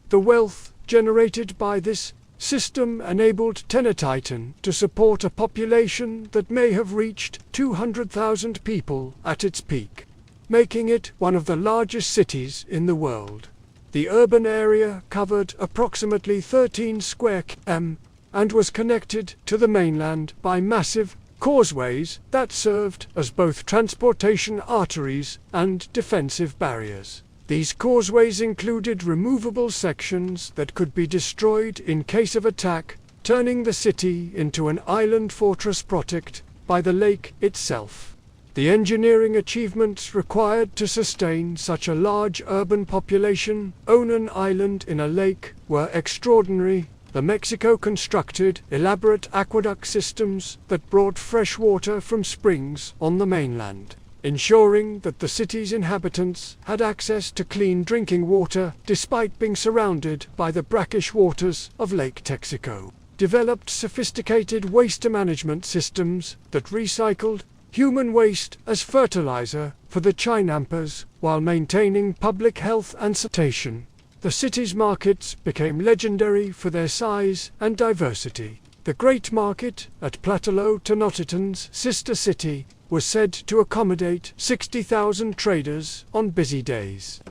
A: The wealth generated by this system enabled Tenochtitlan to support a population that may have reached 200,000 people at its peak, making it one of the largest cities in the world. The urban area covered approximately 13 square km and was connected to the mainland by massive causeways that served as both transportation arteries and defensive barriers. These causeways included removable sections that could be destroyed in case of attack, turning the city into an island fortress protected by the lake itself. The engineering achievements required to sustain such a large urban population on an island in a lake were extraordinary. The Mexico constructed elaborate aqueduct systems that brought fresh water from springs on the mainland, ensuring that the city's inhabitants had access to clean drinking water despite being surrounded by the brackish waters of Lake Texaco. Developed sophisticated waste management systems that recycled human waste as fertilizer for the Chinampas while maintaining public health and sanitation. The city's markets became legendary for their size and diversity. The Great Market at Platalo, Tenochtitlan's sister city, was said to accommodate 60,000 traders on busy days.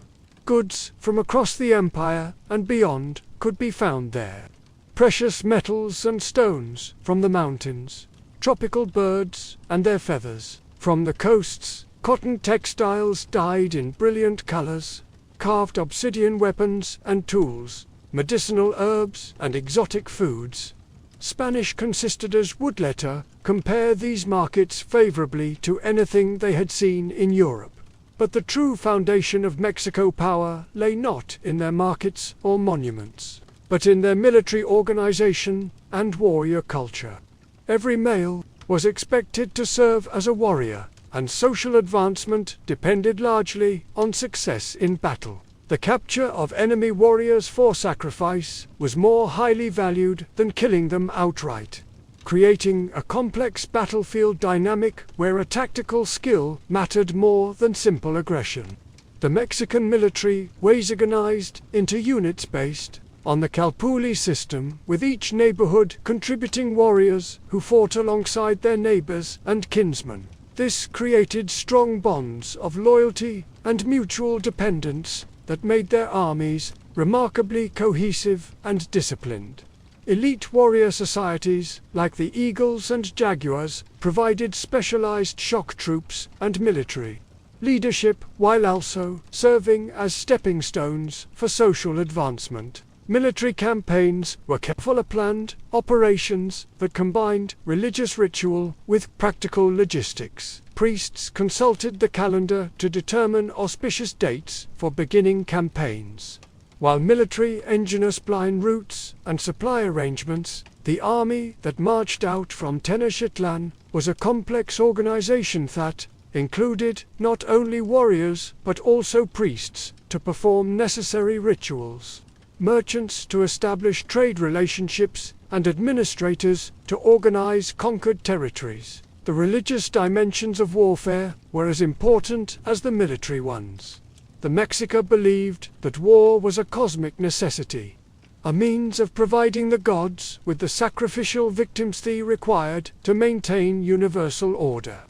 A: Goods from across the empire and beyond could be found there. Precious metals and stones from the mountains, tropical birds and their feathers from the coasts, cotton textiles dyed in brilliant colors, carved obsidian weapons and tools, medicinal herbs and exotic foods. Spanish conquistadors would later compare these markets favorably to anything they had seen in Europe. But the true foundation of Mexico power lay not in their markets or monuments, but in their military organization and warrior culture. Every male was expected to serve as a warrior, and social advancement depended largely on success in battle. The capture of enemy warriors for sacrifice was more highly valued than killing them outright, creating a complex battlefield dynamic where a tactical skill mattered more than simple aggression. The Mexican military was organized into units based on the Calpulli system, with each neighborhood contributing warriors who fought alongside their neighbors and kinsmen. This created strong bonds of loyalty and mutual dependence that made their armies remarkably cohesive and disciplined. Elite warrior societies, like the Eagles and Jaguars, provided specialized shock troops and military leadership, while also serving as stepping stones for social advancement. Military campaigns were carefully planned operations that combined religious ritual with practical logistics. Priests consulted the calendar to determine auspicious dates for beginning campaigns, while military engineers planned routes and supply arrangements The army that marched out from Tenochtitlan was a complex organization that included not only warriors but also priests to perform necessary rituals, merchants to establish trade relationships, and administrators to organize conquered territories. The religious dimensions of warfare were as important as the military ones. The Mexica believed that war was a cosmic necessity, a means of providing the gods with the sacrificial victims they required to maintain universal order.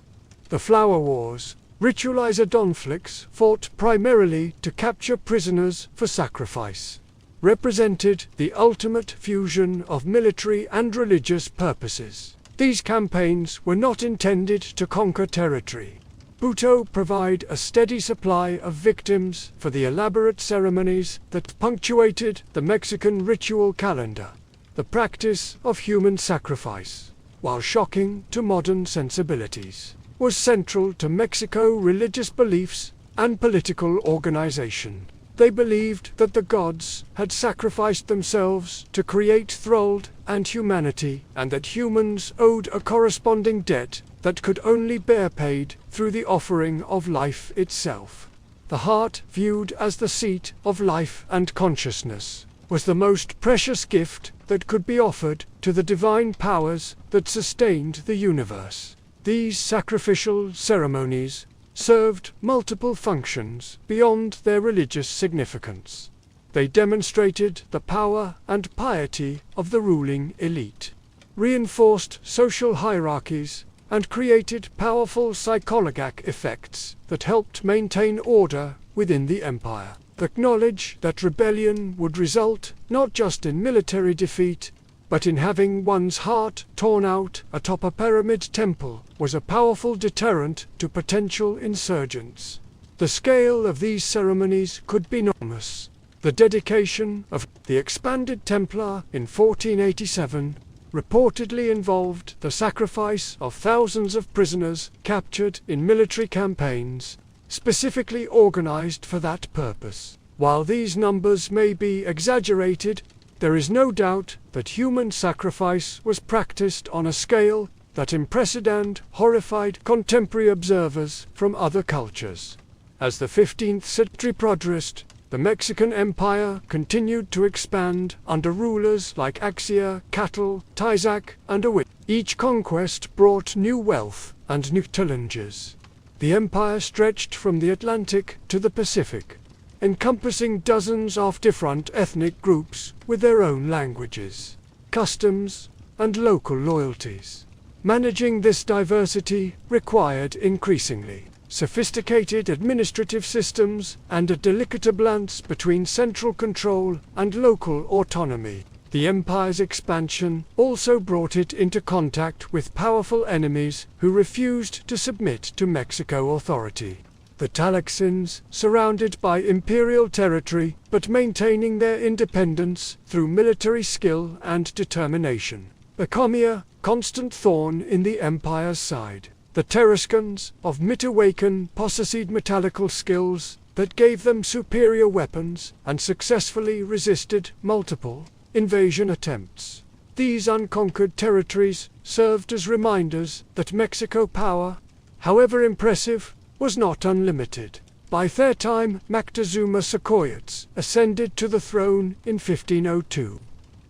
A: The Flower Wars, ritualized conflicts fought primarily to capture prisoners for sacrifice, represented the ultimate fusion of military and religious purposes. These campaigns were not intended to conquer territory, but to provide a steady supply of victims for the elaborate ceremonies that punctuated the Mexican ritual calendar. The practice of human sacrifice, while shocking to modern sensibilities, was central to Mexico's religious beliefs and political organization. They believed that the gods had sacrificed themselves to create world and humanity, and that humans owed a corresponding debt that could only be paid through the offering of life itself. The heart, viewed as the seat of life and consciousness, was the most precious gift that could be offered to the divine powers that sustained the universe. These sacrificial ceremonies served multiple functions beyond their religious significance. They demonstrated the power and piety of the ruling elite, reinforced social hierarchies, and created powerful psychological effects that helped maintain order within the empire. The knowledge that rebellion would result not just in military defeat, but in having one's heart torn out atop a pyramid temple was a powerful deterrent to potential insurgents. The scale of these ceremonies could be enormous. The dedication of the expanded Templar in 1487 reportedly involved the sacrifice of thousands of prisoners captured in military campaigns, specifically organized for that purpose. While these numbers may be exaggerated, there is no doubt that human sacrifice was practiced on a scale that impressed and horrified contemporary observers from other cultures. As the 15th century progressed, the Mexican Empire continued to expand under rulers like Axia, Catl, Tizac, and Awit. Each conquest brought new wealth and new challenges. The empire stretched from the Atlantic to the Pacific, encompassing dozens of different ethnic groups with their own languages, customs, and local loyalties. Managing this diversity required increasingly sophisticated administrative systems and a delicate balance between central control and local autonomy. The empire's expansion also brought it into contact with powerful enemies who refused to submit to Mexico authority. The Talaxins, surrounded by imperial territory but maintaining their independence through military skill and determination, became a constant thorn in the empire's side. The Terrascans of Mitawakan possessed metallical skills that gave them superior weapons and successfully resisted multiple invasion attempts. These unconquered territories served as reminders that Mexico power, however impressive, was not unlimited. By that time, Moctezuma Xochitl ascended to the throne in 1502.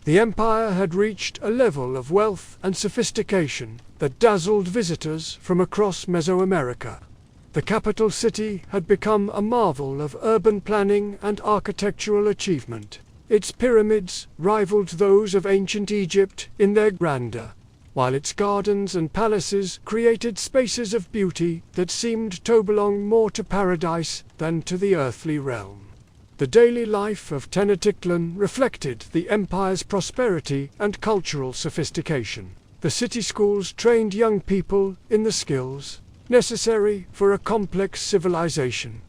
A: The empire had reached a level of wealth and sophistication that dazzled visitors from across Mesoamerica. The capital city had become a marvel of urban planning and architectural achievement. Its pyramids rivaled those of ancient Egypt in their grandeur, while its gardens and palaces created spaces of beauty that seemed to belong more to paradise than to the earthly realm. The daily life of Tenochtitlan reflected the empire's prosperity and cultural sophistication. The city schools trained young people in the skills necessary for a complex civilization.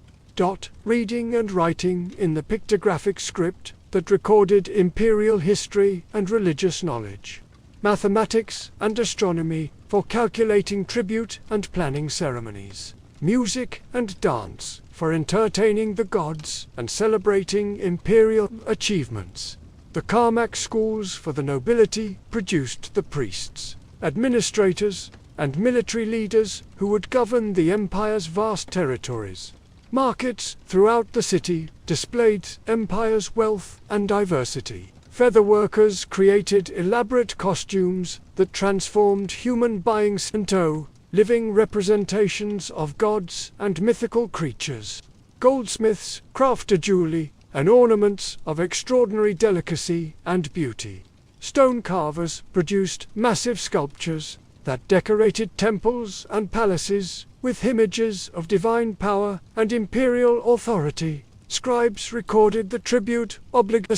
A: Reading and writing in the pictographic script that recorded imperial history and religious knowledge. Mathematics and astronomy for calculating tribute and planning ceremonies. Music and dance for entertaining the gods and celebrating imperial achievements. The Karmak schools for the nobility produced the priests, administrators, and military leaders who would govern the empire's vast territories. Markets throughout the city displayed empire's wealth and diversity. Feather workers created elaborate costumes that transformed human beings into living representations of gods and mythical creatures. Goldsmiths crafted jewelry and ornaments of extraordinary delicacy and beauty. Stone carvers produced massive sculptures that decorated temples and palaces with images of divine power and imperial authority. Scribes recorded the tribute obliged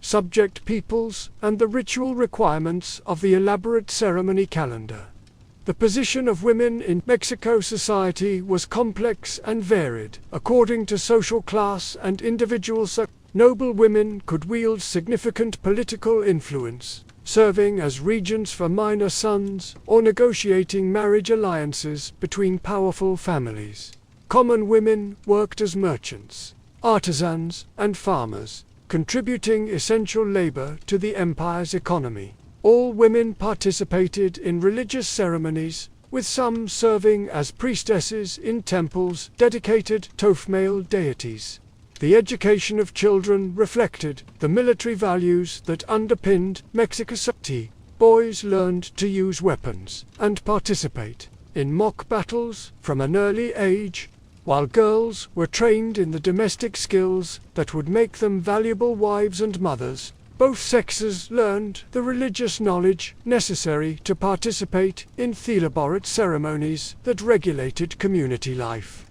A: subject peoples and the ritual requirements of the elaborate ceremony calendar. The position of women in Mexico society was complex and varied according to social class and individual circumstances. Noble women could wield significant political influence, serving as regents for minor sons or negotiating marriage alliances between powerful families. Common women worked as merchants, artisans, and farmers, contributing essential labor to the empire's economy. All women participated in religious ceremonies, with some serving as priestesses in temples dedicated to male deities. The education of children reflected the military values that underpinned Mexico's society. Boys learned to use weapons and participate in mock battles from an early age, while girls were trained in the domestic skills that would make them valuable wives and mothers. Both sexes learned the religious knowledge necessary to participate in elaborate ceremonies that regulated community life.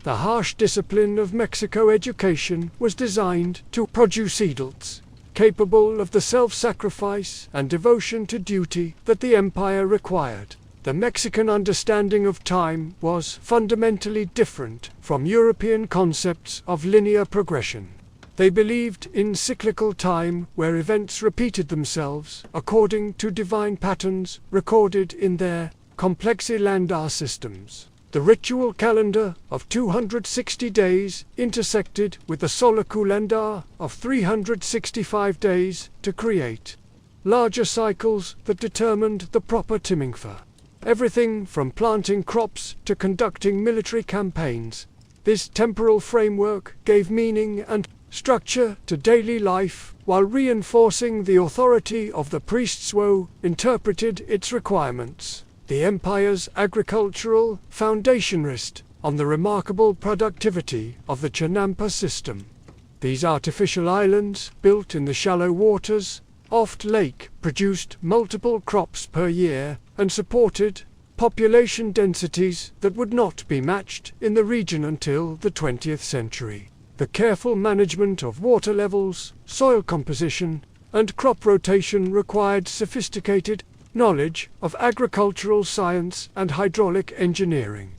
A: The harsh discipline of Mexico education was designed to produce adults capable of the self-sacrifice and devotion to duty that the empire required. The Mexican understanding of time was fundamentally different from European concepts of linear progression. They believed in cyclical time where events repeated themselves according to divine patterns recorded in their complex calendar systems. The ritual calendar of 260 days intersected with the solar calendar of 365 days to create larger cycles that determined the proper timing for everything from planting crops to conducting military campaigns. This temporal framework gave meaning and structure to daily life while reinforcing the authority of the priests who interpreted its requirements. The empire's agricultural foundation rested on the remarkable productivity of the Chinampa system. These artificial islands, built in the shallow waters of the lake, produced multiple crops per year and supported population densities that would not be matched in the region until the 20th century. The careful management of water levels, soil composition, and crop rotation required sophisticated knowledge of agricultural science and hydraulic engineering.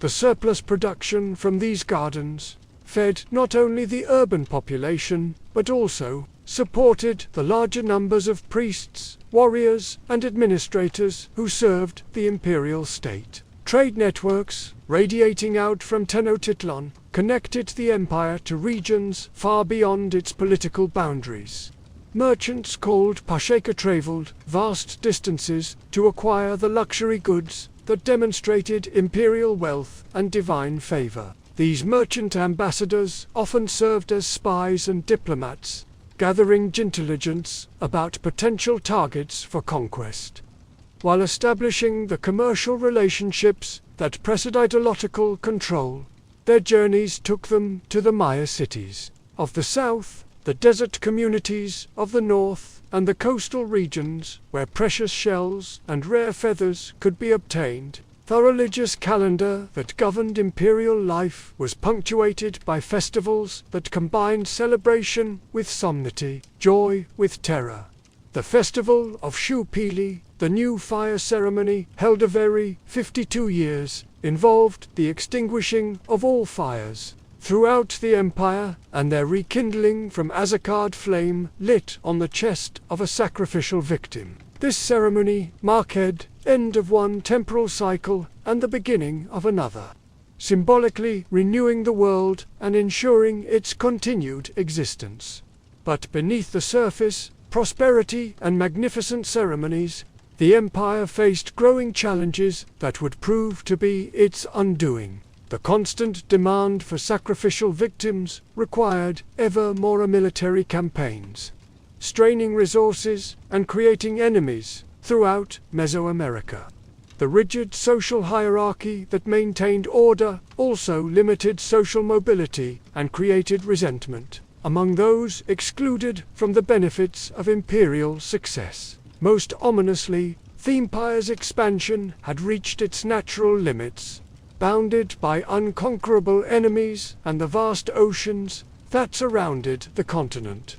A: The surplus production from these gardens fed not only the urban population, but also supported the larger numbers of priests, warriors, and administrators who served the imperial state. Trade networks, radiating out from Tenochtitlan, connected the empire to regions far beyond its political boundaries. Merchants called Pacheco traveled vast distances to acquire the luxury goods that demonstrated imperial wealth and divine favor. These merchant ambassadors often served as spies and diplomats, gathering intelligence about potential targets for conquest, while establishing the commercial relationships that preceded ideological control. Their journeys took them to the Maya cities of the south, the desert communities of the north, and the coastal regions where precious shells and rare feathers could be obtained. The religious calendar that governed imperial life was punctuated by festivals that combined celebration with solemnity, joy with terror. The festival of Shupili, the new fire ceremony, held every 52 years, involved the extinguishing of all fires throughout the empire and their rekindling from as a card flame lit on the chest of a sacrificial victim. This ceremony marked end of one temporal cycle and the beginning of another, symbolically renewing the world and ensuring its continued existence. But beneath the surface, prosperity and magnificent ceremonies, the empire faced growing challenges that would prove to be its undoing. The constant demand for sacrificial victims required ever more military campaigns, straining resources and creating enemies throughout Mesoamerica. The rigid social hierarchy that maintained order also limited social mobility and created resentment among those excluded from the benefits of imperial success. Most ominously, the empire's expansion had reached its natural limits, bounded by unconquerable enemies and the vast oceans that surrounded the continent.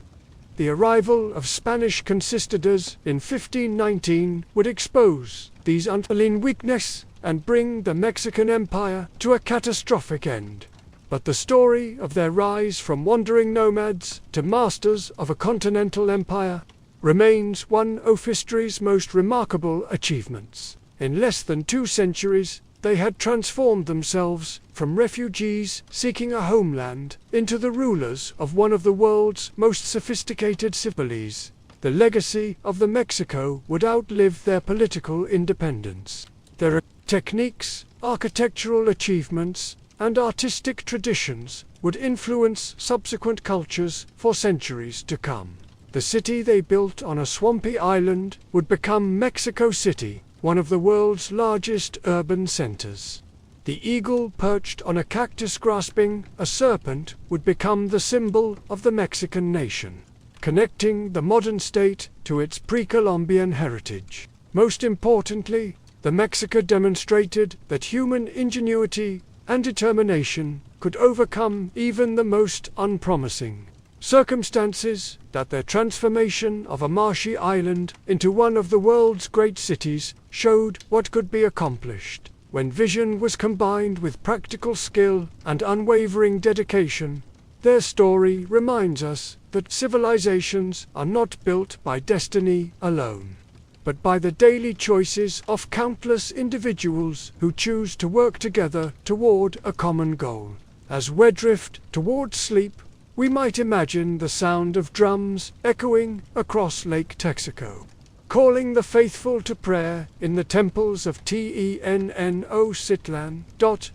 A: The arrival of Spanish conquistadors in 1519 would expose these underlying weaknesses and bring the Mexican Empire to a catastrophic end. But the story of their rise from wandering nomads to masters of a continental empire remains one of history's most remarkable achievements. In less than 2 centuries, they had transformed themselves from refugees seeking a homeland into the rulers of one of the world's most sophisticated civilizations. The legacy of the Mexico would outlive their political independence. Their techniques, architectural achievements, and artistic traditions would influence subsequent cultures for centuries to come. The city they built on a swampy island would become Mexico City, one of the world's largest urban centers. The eagle perched on a cactus grasping a serpent would become the symbol of the Mexican nation, connecting the modern state to its pre-Columbian heritage. Most importantly, the Mexica demonstrated that human ingenuity and determination could overcome even the most unpromising circumstances, that their transformation of a marshy island into one of the world's great cities showed what could be accomplished when vision was combined with practical skill and unwavering dedication. Their story reminds us that civilizations are not built by destiny alone, but by the daily choices of countless individuals who choose to work together toward a common goal. As we drift toward sleep, we might imagine the sound of drums echoing across Lake Texaco, calling the faithful to prayer in the temples of Tenochtitlan.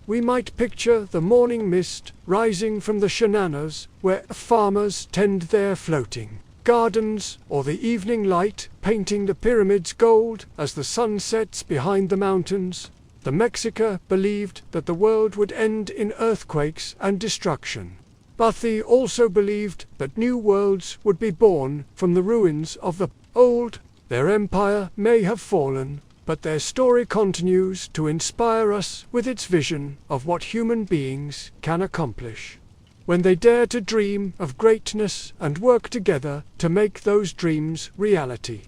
A: We might picture the morning mist rising from the Shananas where farmers tend their floating gardens, or the evening light painting the pyramids gold as the sun sets behind the mountains. The Mexica believed that the world would end in earthquakes and destruction, but they also believed that new worlds would be born from the ruins of the old. Their empire may have fallen, but their story continues to inspire us with its vision of what human beings can accomplish when they dare to dream of greatness and work together to make those dreams reality.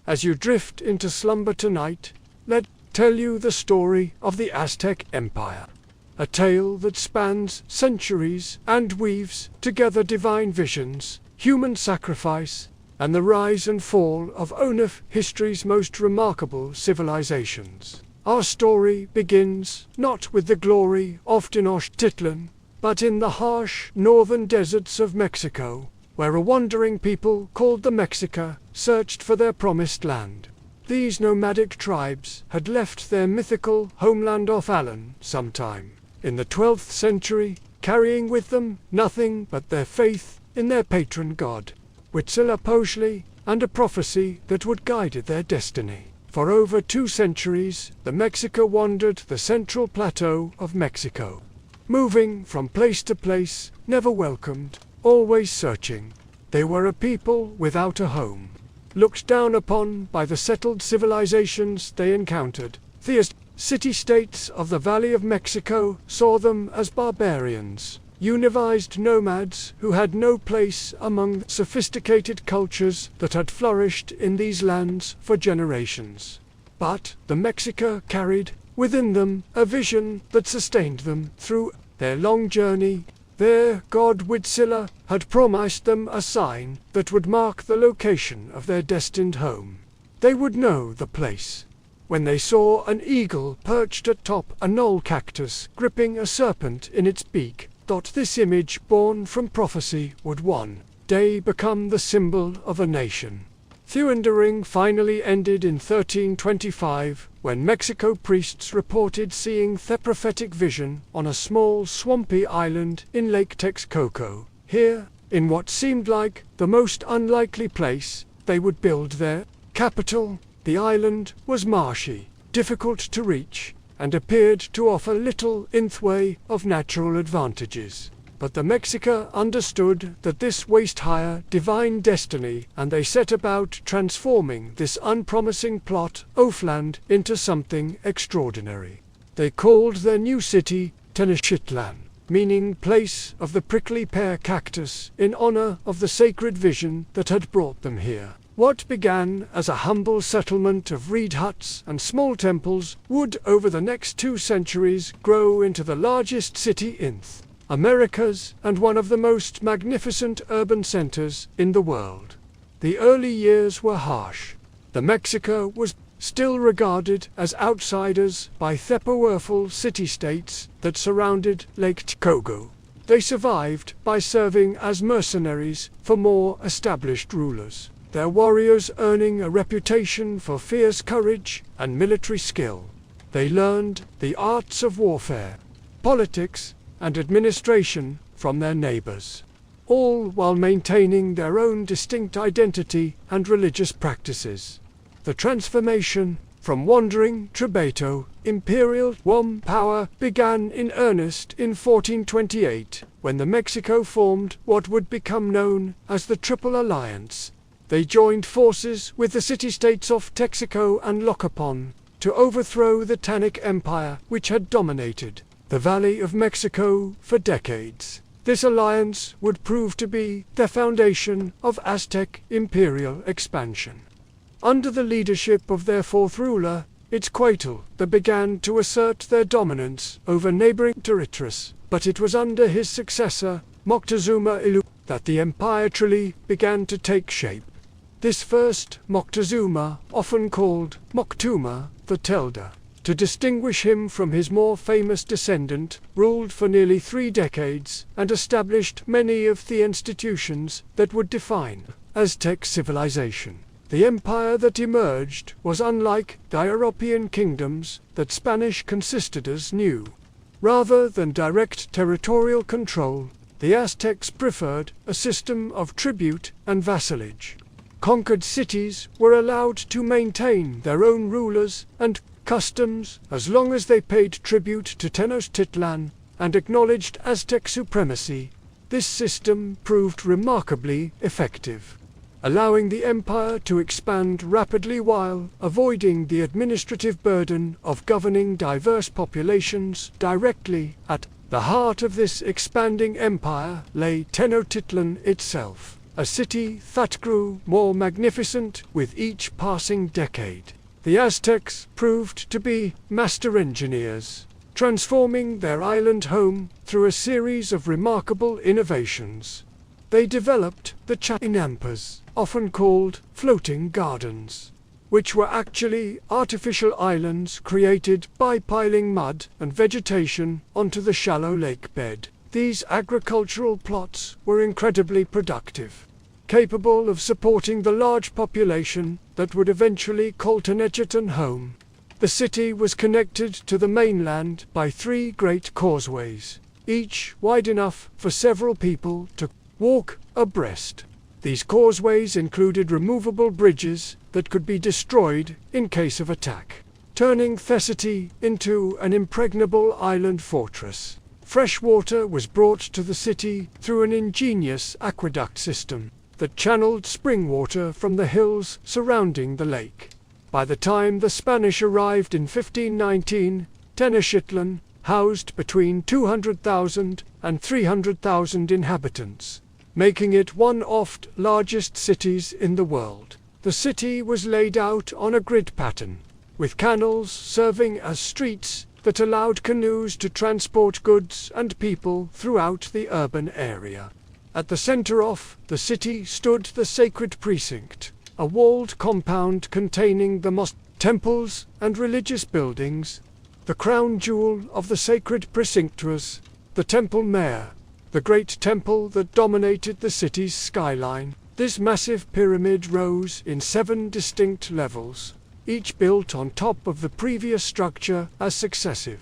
A: As you drift into slumber tonight, let's tell you the story of the Aztec Empire, a tale that spans centuries and weaves together divine visions, human sacrifice, and the rise and fall of one of history's most remarkable civilizations. Our story begins not with the glory of Tenochtitlan, but in the harsh northern deserts of Mexico, where a wandering people called the Mexica searched for their promised land. These nomadic tribes had left their mythical homeland of Alan sometime in the 12th century, carrying with them nothing but their faith in their patron god, Huitzilopochtli, and a prophecy that would guide their destiny. For over 2 centuries, the Mexica wandered the central plateau of Mexico, moving from place to place, never welcomed, always searching. They were a people without a home, looked down upon by the settled civilizations they encountered. The city-states of the Valley of Mexico saw them as barbarians, univized nomads who had no place among the sophisticated cultures that had flourished in these lands for generations. But the Mexica carried within them a vision that sustained them through their long journey. Their god Huitzila had promised them a sign that would mark the location of their destined home. They would know the place when they saw an eagle perched atop a knoll cactus, gripping a serpent in its beak. This image, born from prophecy, would one day become the symbol of a nation. Thundering finally ended in 1325, when Mexico priests reported seeing the prophetic vision on a small swampy island in Lake Texcoco. Here, in what seemed like the most unlikely place they would build their capital, the island was marshy, difficult to reach, and appeared to offer little in the way of natural advantages. But the Mexica understood that this waste higher divine destiny, and they set about transforming this unpromising plot of land into something extraordinary. They called their new city Tenochtitlan, meaning place of the prickly pear cactus, in honor of the sacred vision that had brought them here. What began as a humble settlement of reed huts and small temples would, over the next 2 centuries, grow into the largest city in Americas and one of the most magnificent urban centers in the world. The early years were harsh. The Mexica was still regarded as outsiders by the powerful city-states that surrounded Lake Texcoco. They survived by serving as mercenaries for more established rulers, their warriors earning a reputation for fierce courage and military skill. They learned the arts of warfare, politics, and administration from their neighbors, all while maintaining their own distinct identity and religious practices. The transformation from wandering tributo imperial power began in earnest in 1428, when the Mexico formed what would become known as the Triple Alliance. They joined forces with the city-states of Texcoco and Locapon to overthrow the Tannic Empire, which had dominated the Valley of Mexico for decades. This alliance would prove to be the foundation of Aztec imperial expansion. Under the leadership of their fourth ruler, Itzcoatl, they began to assert their dominance over neighboring territories, but it was under his successor, Moctezuma Ilu, that the empire truly began to take shape. This first Moctezuma, often called Moctuma the Telder, to distinguish him from his more famous descendant, ruled for nearly 3 decades and established many of the institutions that would define Aztec civilization. The empire that emerged was unlike the European kingdoms that Spanish conquistadors knew. Rather than direct territorial control, the Aztecs preferred a system of tribute and vassalage. Conquered cities were allowed to maintain their own rulers and customs as long as they paid tribute to Tenochtitlan and acknowledged Aztec supremacy. This system proved remarkably effective, allowing the empire to expand rapidly while avoiding the administrative burden of governing diverse populations directly. At the heart of this expanding empire lay Tenochtitlan itself, a city that grew more magnificent with each passing decade. The Aztecs proved to be master engineers, transforming their island home through a series of remarkable innovations. They developed the Chinampas, often called floating gardens, which were actually artificial islands created by piling mud and vegetation onto the shallow lake bed. These agricultural plots were incredibly productive, capable of supporting the large population that would eventually call Tenochtitlan home. The city was connected to the mainland by 3 great causeways, each wide enough for several people to walk abreast. These causeways included removable bridges that could be destroyed in case of attack, turning the city into an impregnable island fortress. Fresh water was brought to the city through an ingenious aqueduct system that channeled spring water from the hills surrounding the lake. By the time the Spanish arrived in 1519, Tenochtitlan housed between 200,000 and 300,000 inhabitants, making it one of the largest cities in the world. The city was laid out on a grid pattern, with canals serving as streets that allowed canoes to transport goods and people throughout the urban area. At the center of the city stood the sacred precinct, a walled compound containing the mosques, temples, and religious buildings. The crown jewel of the sacred precinct was the temple mayor, the great temple that dominated the city's skyline. This massive pyramid rose in 7 distinct levels, each built on top of the previous structure as successive.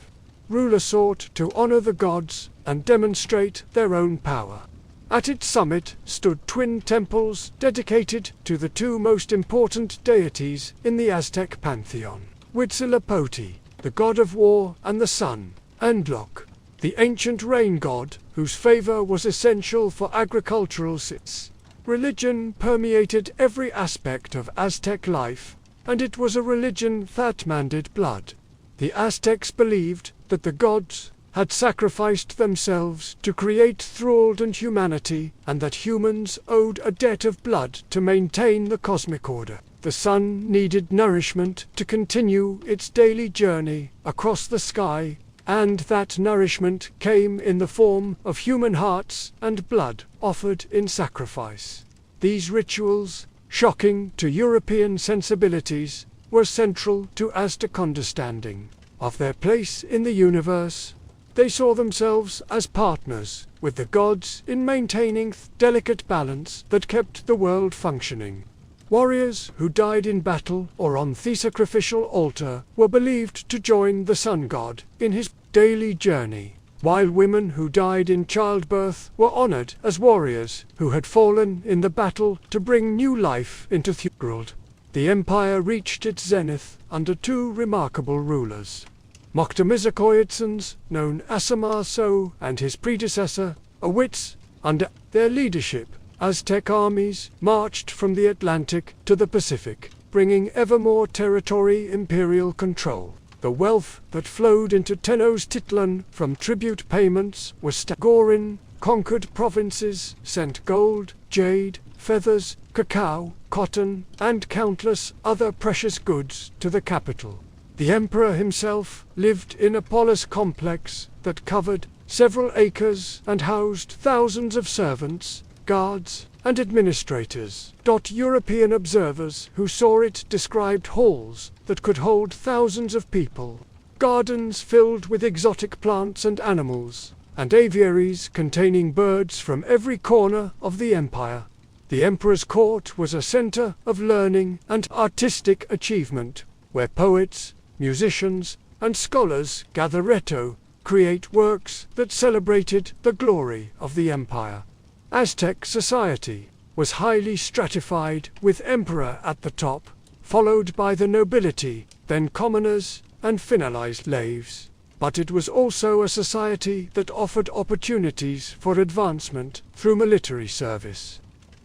A: Rulers sought to honor the gods and demonstrate their own power. At its summit stood twin temples dedicated to the 2 most important deities in the Aztec pantheon, Huitzilopochtli, the god of war and the sun, and Tloc, the ancient rain god, whose favor was essential for agricultural success. Religion permeated every aspect of Aztec life, and it was a religion that demanded blood. The Aztecs believed that the gods had sacrificed themselves to create thralled and humanity, and that humans owed a debt of blood to maintain the cosmic order. The sun needed nourishment to continue its daily journey across the sky, and that nourishment came in the form of human hearts and blood offered in sacrifice. These rituals, shocking to European sensibilities, were central to Aztec understanding of their place in the universe. They saw themselves as partners with the gods in maintaining the delicate balance that kept the world functioning. Warriors who died in battle or on the sacrificial altar were believed to join the sun god in his daily journey, while women who died in childbirth were honored as warriors who had fallen in the battle to bring new life into the world. The empire reached its zenith under 2 remarkable rulers. Moctezuma, known as Asamaso, and his predecessor, Huitz. Under their leadership, Aztec armies marched from the Atlantic to the Pacific, bringing ever more territory imperial control. The wealth that flowed into Tenochtitlan from tribute payments was staggering. Conquered provinces sent gold, jade, feathers, cacao, cotton, and countless other precious goods to the capital. The emperor himself lived in a palace complex that covered several acres and housed thousands of servants, guards, and administrators. European observers who saw it described halls that could hold thousands of people, gardens filled with exotic plants and animals, and aviaries containing birds from every corner of the empire. The emperor's court was a center of learning and artistic achievement, where poets, musicians, and scholars gather to create works that celebrated the glory of the empire. Aztec society was highly stratified, with emperor at the top, followed by the nobility, then commoners, and finalized slaves. But it was also a society that offered opportunities for advancement through military service.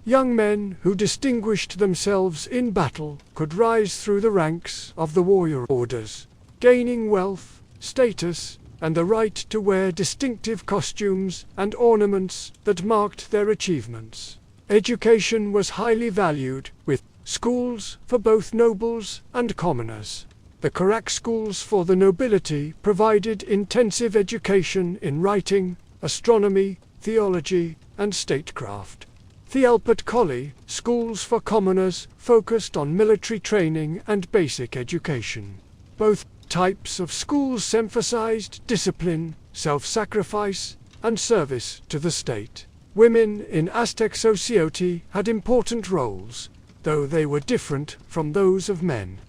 A: Young men who distinguished themselves in battle could rise through the ranks of the warrior orders, gaining wealth, status, and the right to wear distinctive costumes and ornaments that marked their achievements. Education was highly valued, with schools for both nobles and commoners. The Karak schools for the nobility provided intensive education in writing, astronomy, theology, and statecraft. The Alpert schools for commoners focused on military training and basic education. Both types of schools emphasized discipline, self-sacrifice, and service to the state. Women in Aztec society had important roles, though they were different from those of men.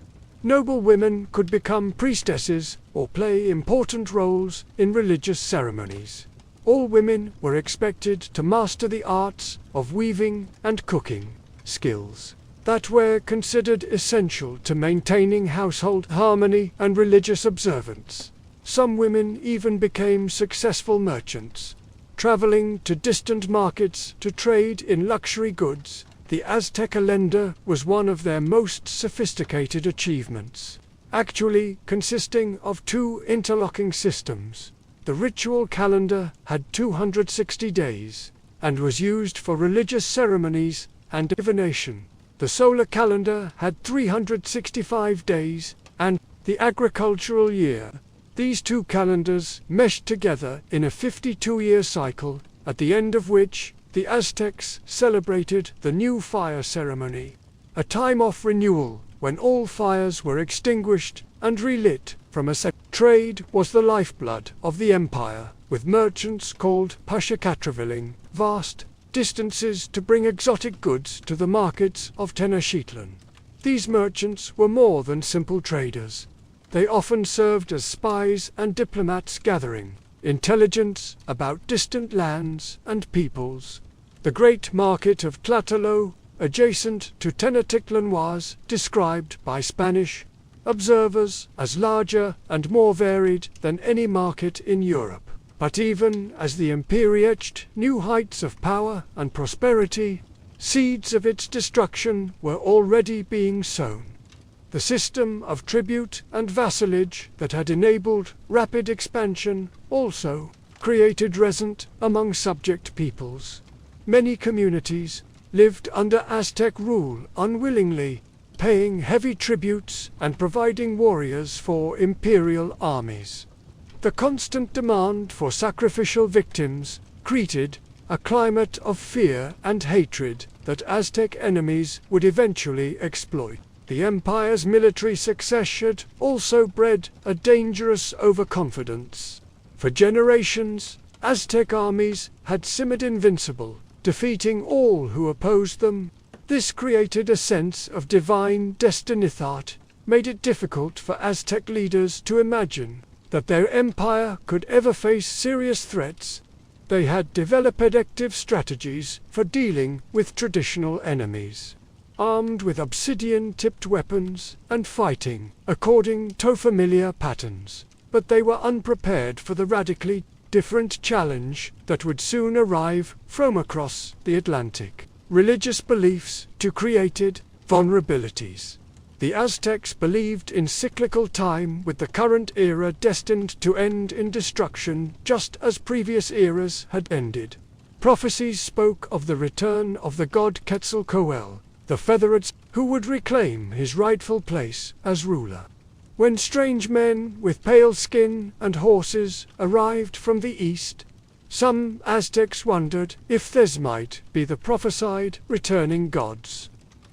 A: Noble women could become priestesses or play important roles in religious ceremonies. All women were expected to master the arts of weaving and cooking, skills that were considered essential to maintaining household harmony and religious observance. Some women even became successful merchants, traveling to distant markets to trade in luxury goods. The Aztec calendar was one of their most sophisticated achievements, actually consisting of 2 interlocking systems. The ritual calendar had 260 days, and was used for religious ceremonies and divination. The solar calendar had 365 days, and the agricultural year. These 2 calendars meshed together in a 52-year cycle, at the end of which the Aztecs celebrated the new fire ceremony, a time of renewal when all fires were extinguished and relit from a set. Trade was the lifeblood of the empire, with merchants called pasha traveling vast distances to bring exotic goods to the markets of Tenochtitlan. These merchants were more than simple traders. They often served as spies and diplomats gathering intelligence about distant lands and peoples. The great market of Tlatelolco, adjacent to Tenochtitlan, was described by Spanish observers as larger and more varied than any market in Europe. But even as the empire reached new heights of power and prosperity, seeds of its destruction were already being sown. The system of tribute and vassalage that had enabled rapid expansion also created resentment among subject peoples. Many communities lived under Aztec rule unwillingly, paying heavy tributes and providing warriors for imperial armies. The constant demand for sacrificial victims created a climate of fear and hatred that Aztec enemies would eventually exploit. The empire's military success had also bred a dangerous overconfidence. For generations, Aztec armies had simmered invincible, defeating all who opposed them. This created a sense of divine destiny that made it difficult for Aztec leaders to imagine that their empire could ever face serious threats. They had developed effective strategies for dealing with traditional enemies, armed with obsidian-tipped weapons and fighting according to familiar patterns. But they were unprepared for the radically different challenge that would soon arrive from across the Atlantic. Religious beliefs too created vulnerabilities. The Aztecs believed in cyclical time, with the current era destined to end in destruction just as previous eras had ended. Prophecies spoke of the return of the god Quetzalcoatl, the feathered, who would reclaim his rightful place as ruler. When strange men with pale skin and horses arrived from the east, some Aztecs wondered if these might be the prophesied returning gods.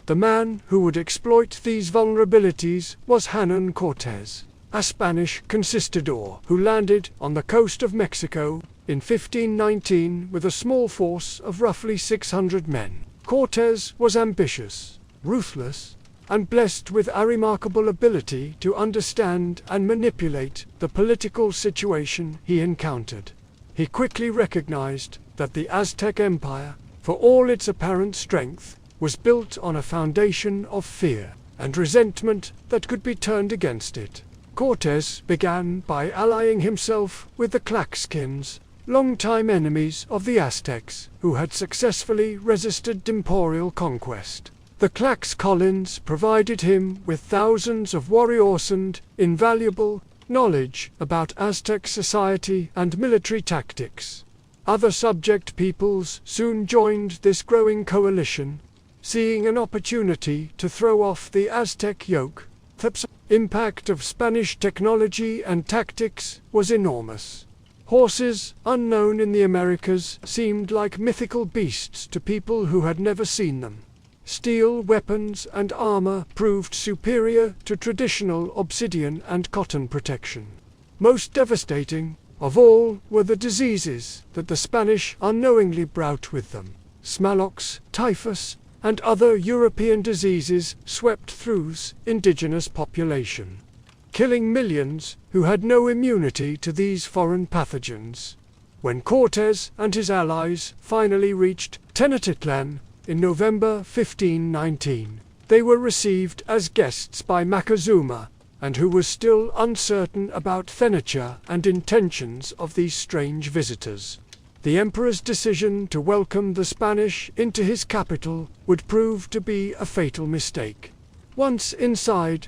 A: The man who would exploit these vulnerabilities was Hernán Cortés, a Spanish conquistador who landed on the coast of Mexico in 1519 with a small force of roughly 600 men. Cortés was ambitious, ruthless, and blessed with a remarkable ability to understand and manipulate the political situation he encountered. He quickly recognized that the Aztec Empire, for all its apparent strength, was built on a foundation of fear and resentment that could be turned against it. Cortés began by allying himself with the Tlaxcalans, longtime enemies of the Aztecs, who had successfully resisted imperial conquest. The Tlaxcalans provided him with thousands of warriors and invaluable knowledge about Aztec society and military tactics. Other subject peoples soon joined this growing coalition, seeing an opportunity to throw off the Aztec yoke. The impact of Spanish technology and tactics was enormous. Horses, unknown in the Americas, seemed like mythical beasts to people who had never seen them. Steel weapons and armor proved superior to traditional obsidian and cotton protection. Most devastating of all were the diseases that the Spanish unknowingly brought with them. Smallpox, typhus, and other European diseases swept through indigenous population, killing millions who had no immunity to these foreign pathogens. When Cortés and his allies finally reached Tenochtitlan in November 1519, they were received as guests by Moctezuma, and who was still uncertain about the nature and intentions of these strange visitors. The emperor's decision to welcome the Spanish into his capital would prove to be a fatal mistake. Once inside,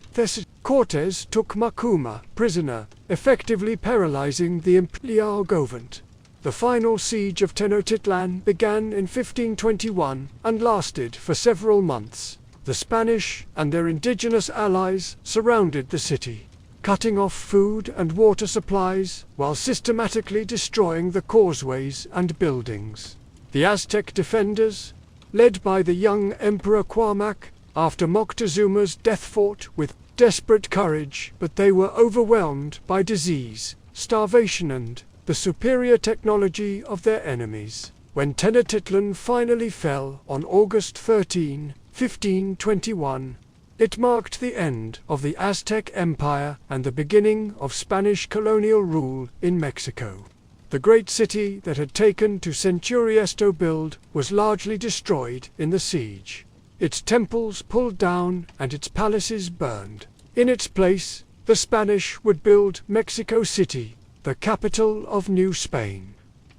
A: Cortés took Moctezuma prisoner, effectively paralyzing the imperial government. The final siege of Tenochtitlan began in 1521 and lasted for several months. The Spanish and their indigenous allies surrounded the city, cutting off food and water supplies while systematically destroying the causeways and buildings. The Aztec defenders, led by the young Emperor Cuauhtémoc, after Moctezuma's death, fought with desperate courage, but they were overwhelmed by disease, starvation, and the superior technology of their enemies. When Tenochtitlan finally fell on August 13, 1521, it marked the end of the Aztec Empire and the beginning of Spanish colonial rule in Mexico. The great city that had taken to centuries to build was largely destroyed in the siege. Its temples pulled down and its palaces burned. In its place, the Spanish would build Mexico City, the capital of New Spain.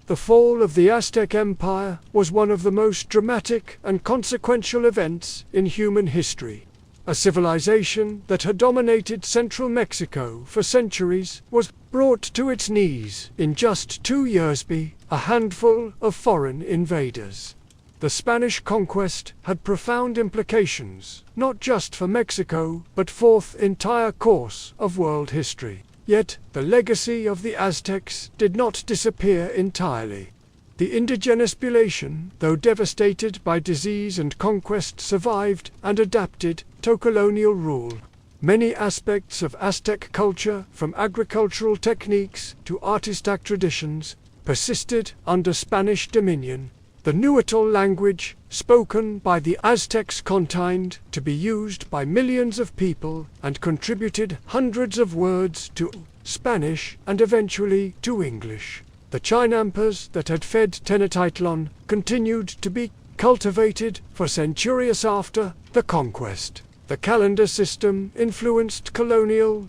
A: The fall of the Aztec Empire was one of the most dramatic and consequential events in human history. A civilization that had dominated central Mexico for centuries was brought to its knees in just 2 years by a handful of foreign invaders. The Spanish conquest had profound implications, not just for Mexico, but for the entire course of world history. Yet, the legacy of the Aztecs did not disappear entirely. The indigenous population, though devastated by disease and conquest, survived and adapted to colonial rule. Many aspects of Aztec culture, from agricultural techniques to artistic traditions, persisted under Spanish dominion. The Nahuatl language, spoken by the Aztecs, continued to be used by millions of people and contributed hundreds of words to Spanish and eventually to English. The Chinampas that had fed Tenochtitlan continued to be cultivated for centuries after the conquest. The calendar system influenced colonial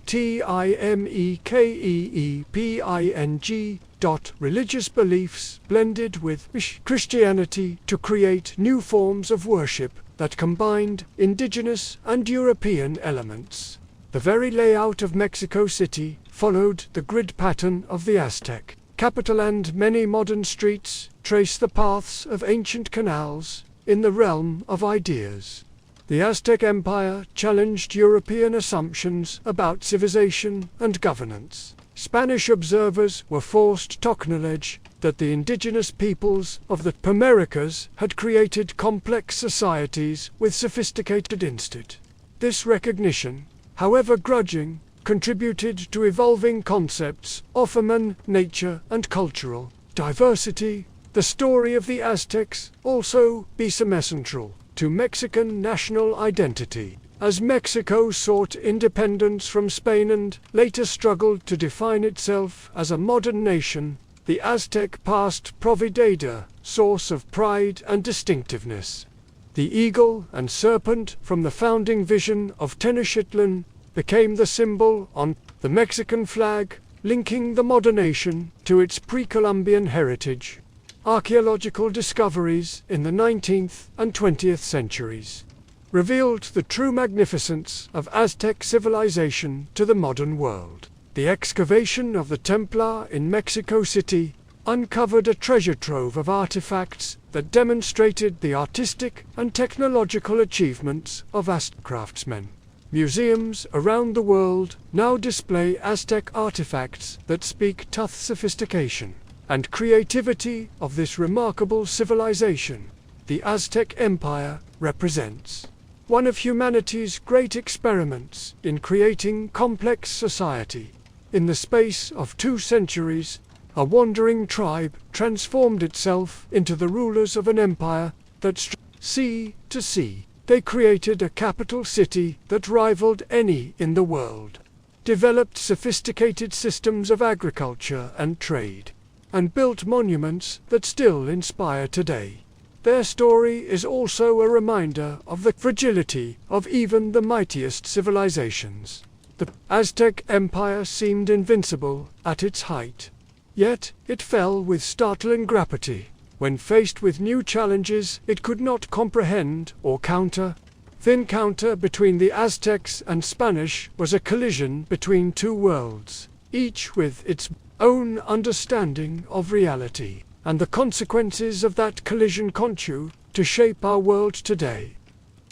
A: religious beliefs blended with Christianity to create new forms of worship that combined indigenous and European elements. The very layout of Mexico City followed the grid pattern of the Aztec capital, and many modern streets trace the paths of ancient canals in the realm of ideas. The Aztec Empire challenged European assumptions about civilization and governance. Spanish observers were forced to acknowledge that the indigenous peoples of the Americas had created complex societies with sophisticated instinct. This recognition, however grudging, contributed to evolving concepts of human nature and cultural diversity. The story of the Aztecs also became central to Mexican national identity. As Mexico sought independence from Spain and later struggled to define itself as a modern nation, the Aztec past provided a source of pride and distinctiveness. The eagle and serpent from the founding vision of Tenochtitlan became the symbol on the Mexican flag, linking the modern nation to its pre-Columbian heritage. Archaeological discoveries in the 19th and 20th centuries revealed the true magnificence of Aztec civilization to the modern world. The excavation of the Templar in Mexico City uncovered a treasure trove of artifacts that demonstrated the artistic and technological achievements of Aztec craftsmen. Museums around the world now display Aztec artifacts that speak to the sophistication and creativity of this remarkable civilization. The Aztec Empire represents one of humanity's great experiments in creating complex society. In the space of 2 centuries, a wandering tribe transformed itself into the rulers of an empire that stretched sea to sea. They created a capital city that rivaled any in the world, developed sophisticated systems of agriculture and trade, and built monuments that still inspire today. Their story is also a reminder of the fragility of even the mightiest civilizations. The Aztec Empire seemed invincible at its height, yet it fell with startling rapidity. When faced with new challenges it could not comprehend or counter. The encounter between the Aztecs and Spanish was a collision between 2 worlds, each with its own understanding of reality, and the consequences of that collision continue to shape our world today.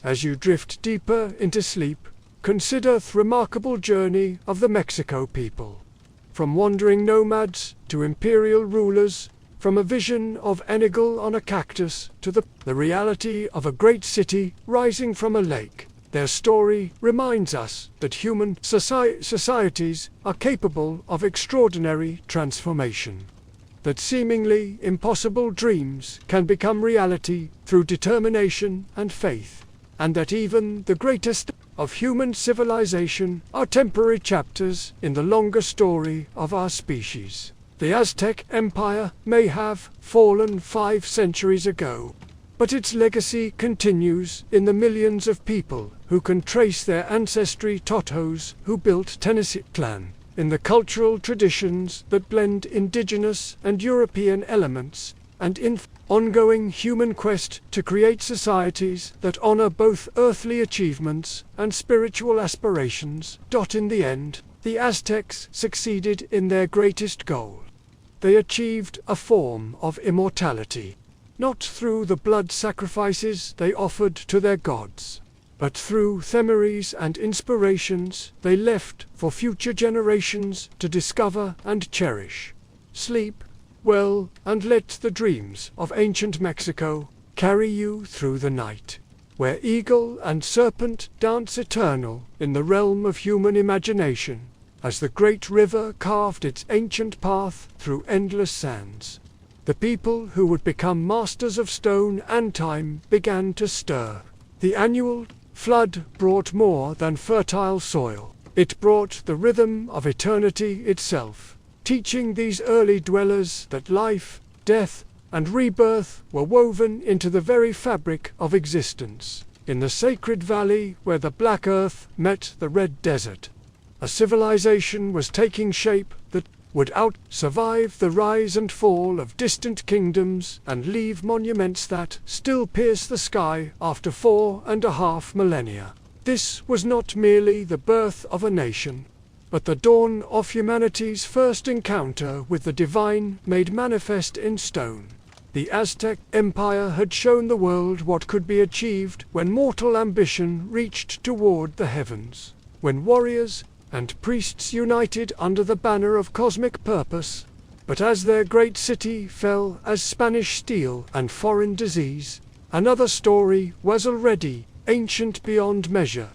A: As you drift deeper into sleep, consider the remarkable journey of the Mexico people. From wandering nomads to imperial rulers, from a vision of an eagle on a cactus to the reality of a great city rising from a lake, their story reminds us that human societies are capable of extraordinary transformation. that seemingly impossible dreams can become reality through determination and faith, and that even the greatest of human civilization are temporary chapters in the longer story of our species. The Aztec Empire may have fallen 5 centuries ago, but its legacy continues in the millions of people who can trace their ancestry, Totos who built Tenochtitlan, in the cultural traditions that blend indigenous and European elements, and in ongoing human quest to create societies that honor both earthly achievements and spiritual aspirations. In the end, the Aztecs succeeded in their greatest goal. They achieved a form of immortality, not through the blood sacrifices they offered to their gods, but through memories and inspirations they left for future generations to discover and cherish. Sleep well, and let the dreams of ancient Mexico carry you through the night, where eagle and serpent dance eternal in the realm of human imagination, as the great river carved its ancient path through endless sands. The people who would become masters of stone and time began to stir. The annual flood brought more than fertile soil. It brought the rhythm of eternity itself, teaching these early dwellers that life, death, and rebirth were woven into the very fabric of existence. In the sacred valley where the black earth met the red desert, a civilization was taking shape that would survive the rise and fall of distant kingdoms and leave monuments that still pierce the sky after 4.5 millennia. This was not merely the birth of a nation, but the dawn of humanity's first encounter with the divine made manifest in stone. The Aztec Empire had shown the world what could be achieved when mortal ambition reached toward the heavens, when warriors and priests united under the banner of cosmic purpose. But as their great city fell as Spanish steel and foreign disease, another story was already ancient beyond measure.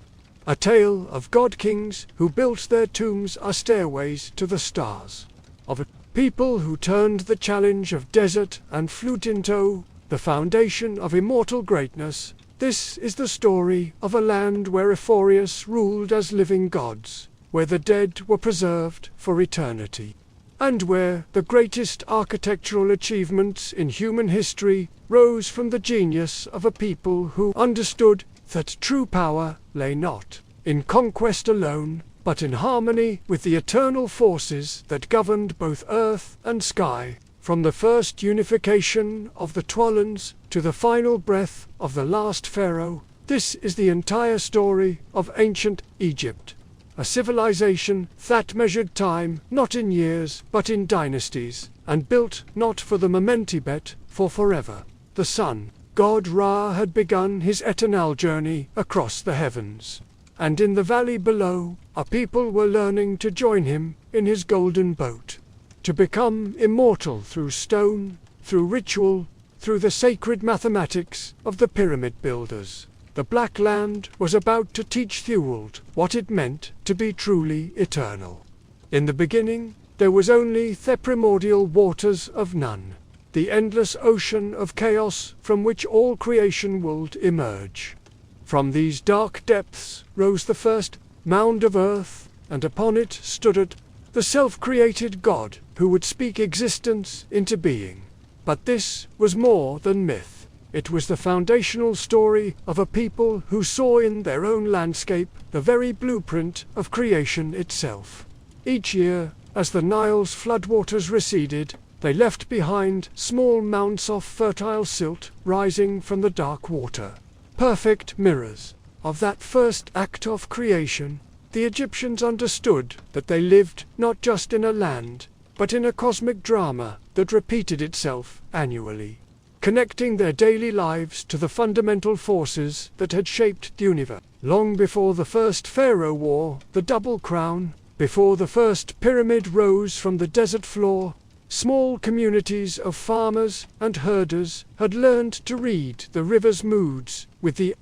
A: A tale of god-kings who built their tombs as stairways to the stars, of a people who turned the challenge of desert and flute into the foundation of immortal greatness. This is the story of a land where Euphorius ruled as living gods, where the dead were preserved for eternity, and where the greatest architectural achievements in human history rose from the genius of a people who understood that true power lay not in conquest alone, but in harmony with the eternal forces that governed both earth and sky, from the first unification of the Tolans to the final breath of the last pharaoh. This is the entire story of ancient Egypt, a civilization that measured time not in years but in dynasties, and built not for the momenti but for forever. The sun god Ra had begun his eternal journey across the heavens, and in the valley below, a people were learning to join him in his golden boat, to become immortal through stone, through ritual, through the sacred mathematics of the pyramid builders. The Black Land was about to teach Thewald what it meant to be truly eternal. In the beginning, there was only the primordial waters of none, the endless ocean of chaos from which all creation would emerge. From these dark depths rose the first mound of earth, and upon it stood the self-created God who would speak existence into being. But this was more than myth. It was the foundational story of a people who saw in their own landscape the very blueprint of creation itself. Each year, as the Nile's floodwaters receded, they left behind small mounds of fertile silt rising from the dark water, perfect mirrors of that first act of creation. The Egyptians understood that they lived not just in a land, but in a cosmic drama that repeated itself annually, connecting their daily lives to the fundamental forces that had shaped the universe. Long before the first pharaoh wore the double crown, before the first pyramid rose from the desert floor, small communities of farmers and herders had learned to read the river's moods with the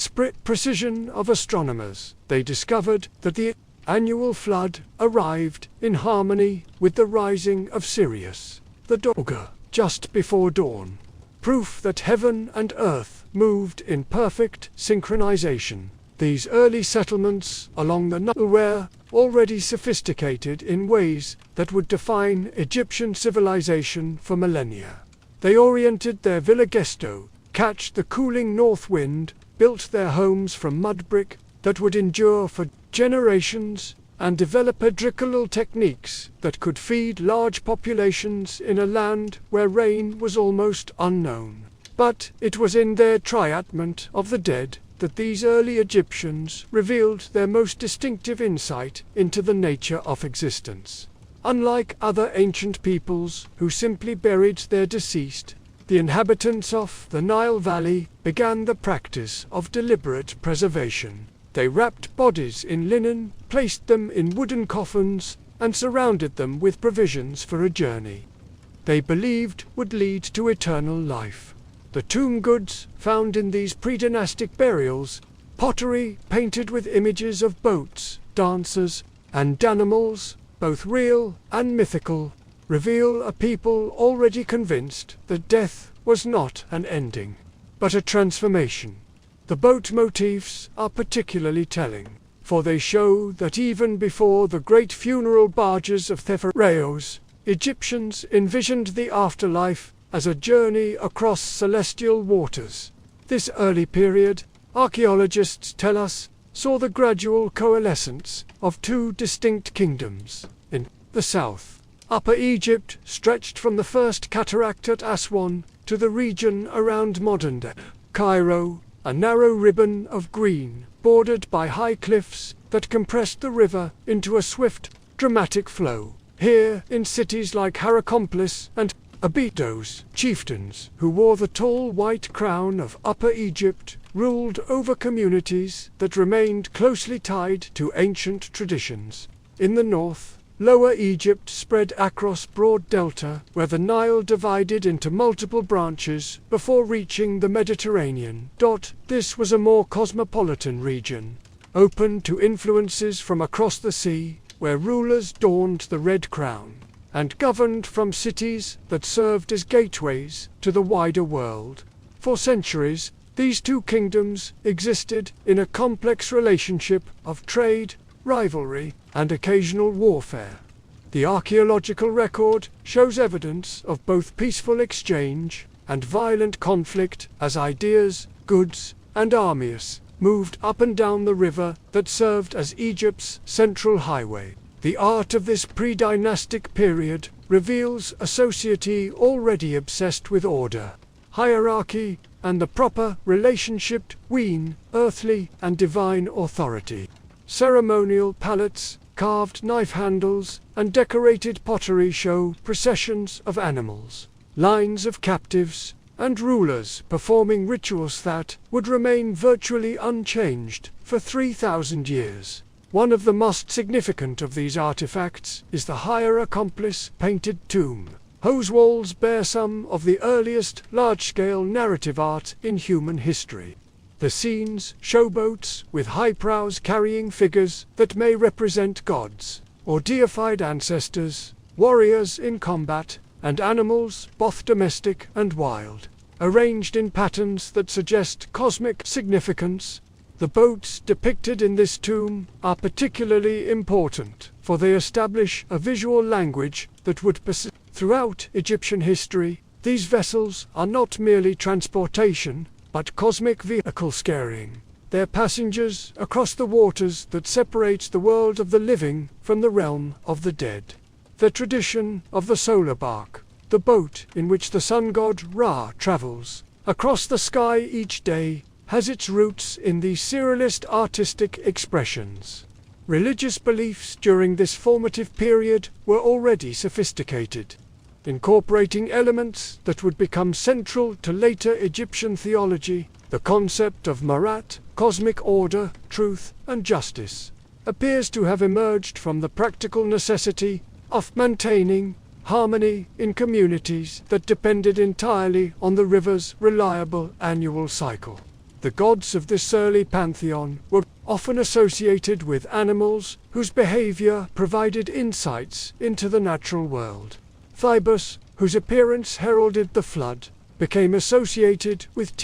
A: precision of astronomers. They discovered that the annual flood arrived in harmony with the rising of Sirius, the Doga, just before dawn. Proof that heaven and earth moved in perfect synchronization. These early settlements along the Nile were already sophisticated in ways that would define Egyptian civilization for millennia. They oriented their villagesto, catch the cooling north wind, built their homes from mud brick that would endure for generations, and develop agricultural techniques that could feed large populations in a land where rain was almost unknown. But it was in their triatment of the dead that these early Egyptians revealed their most distinctive insight into the nature of existence. Unlike other ancient peoples who simply buried their deceased, the inhabitants of the Nile Valley began the practice of deliberate preservation. They wrapped bodies in linen, placed them in wooden coffins, and surrounded them with provisions for a journey they believed would lead to eternal life. The tomb goods found in these pre-dynastic burials, pottery painted with images of boats, dancers, and animals, both real and mythical, reveal a people already convinced that death was not an ending, but a transformation. The boat motifs are particularly telling, for they show that even before the great funeral barges of the pharaohs, Egyptians envisioned the afterlife as a journey across celestial waters. This early period, archaeologists tell us, saw the gradual coalescence of two distinct kingdoms. In the south, Upper Egypt stretched from the first cataract at Aswan to the region around modern-day Cairo, a narrow ribbon of green, bordered by high cliffs that compressed the river into a swift, dramatic flow. Here, in cities like Heracompolis and Abydos, chieftains who wore the tall white crown of Upper Egypt ruled over communities that remained closely tied to ancient traditions. In the north, Lower Egypt spread across broad delta where the Nile divided into multiple branches before reaching the Mediterranean. This was a more cosmopolitan region, open to influences from across the sea, where rulers donned the red crown, and governed from cities that served as gateways to the wider world. For centuries, these two kingdoms existed in a complex relationship of trade, rivalry, and occasional warfare. The archaeological record shows evidence of both peaceful exchange and violent conflict as ideas, goods, and armies moved up and down the river that served as Egypt's central highway. The art of this pre-dynastic period reveals a society already obsessed with order, hierarchy, and the proper relationship between earthly and divine authority. Ceremonial palettes, carved knife handles, and decorated pottery show processions of animals, lines of captives, and rulers performing rituals that would remain virtually unchanged for 3,000 years. One of the most significant of these artifacts is the Hierakonpolis painted tomb, whose walls bear some of the earliest large-scale narrative art in human history. The scenes show boats with high prows carrying figures that may represent gods or deified ancestors, warriors in combat, and animals, both domestic and wild, arranged in patterns that suggest cosmic significance. The boats depicted in this tomb are particularly important, for they establish a visual language that would persist throughout Egyptian history. These vessels are not merely transportation, but cosmic vehicles carrying their passengers across the waters that separates the world of the living from the realm of the dead. The tradition of the solar bark, the boat in which the sun god Ra travels across the sky each day, has its roots in these surrealist artistic expressions. Religious beliefs during this formative period were already sophisticated, incorporating elements that would become central to later Egyptian theology. The concept of Marat, cosmic order, truth, and justice, appears to have emerged from the practical necessity of maintaining harmony in communities that depended entirely on the river's reliable annual cycle. The gods of this early pantheon were often associated with animals whose behavior provided insights into the natural world. Thybus, whose appearance heralded the flood, became associated with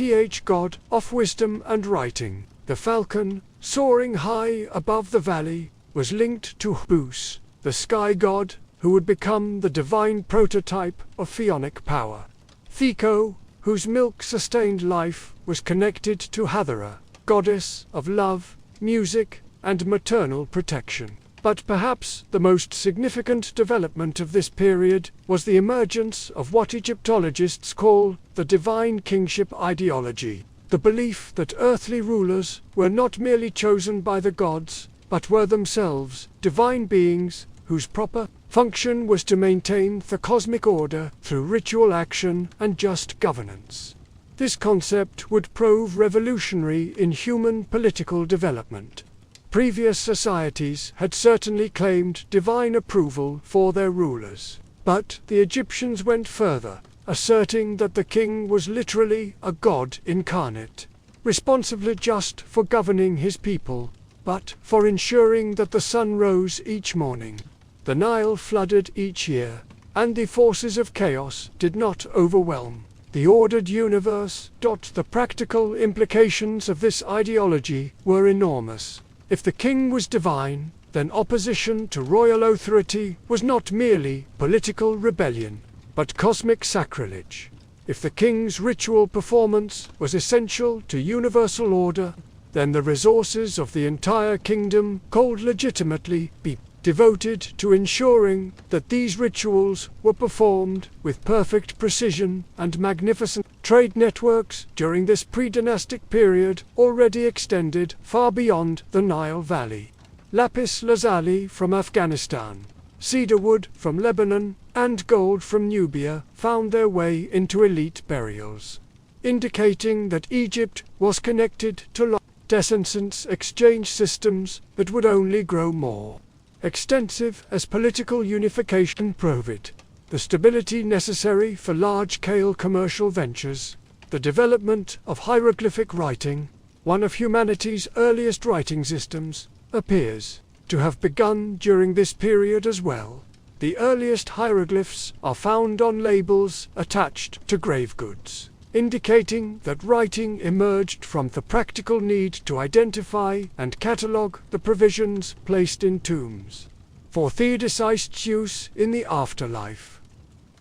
A: god of wisdom and writing. The falcon, soaring high above the valley, was linked to Bus, the sky god, who would become the divine prototype of Phaonic power. Theco, whose milk-sustained life was connected to Hathara, goddess of love, music, and maternal protection. But perhaps the most significant development of this period was the emergence of what Egyptologists call the divine kingship ideology, the belief that earthly rulers were not merely chosen by the gods, but were themselves divine beings whose proper function was to maintain the cosmic order through ritual action and just governance. This concept would prove revolutionary in human political development. Previous societies had certainly claimed divine approval for their rulers, but the Egyptians went further, asserting that the king was literally a god incarnate, responsible just for governing his people, but for ensuring that the sun rose each morning, the Nile flooded each year, and the forces of chaos did not overwhelm the ordered universe. The practical implications of this ideology were enormous. If the king was divine, then opposition to royal authority was not merely political rebellion, but cosmic sacrilege. If the king's ritual performance was essential to universal order, then the resources of the entire kingdom could legitimately be devoted to ensuring that these rituals were performed with perfect precision and magnificent. Trade networks during this pre-dynastic period already extended far beyond the Nile Valley. Lapis lazuli from Afghanistan, cedarwood from Lebanon, and gold from Nubia found their way into elite burials, indicating that Egypt was connected to long-distance exchange systems that would only grow more extensive as political unification proved. The stability necessary for large-scale commercial ventures, the development of hieroglyphic writing, one of humanity's earliest writing systems, appears to have begun during this period as well. The earliest hieroglyphs are found on labels attached to grave goods, indicating that writing emerged from the practical need to identify and catalogue the provisions placed in tombs for theodicist use in the afterlife.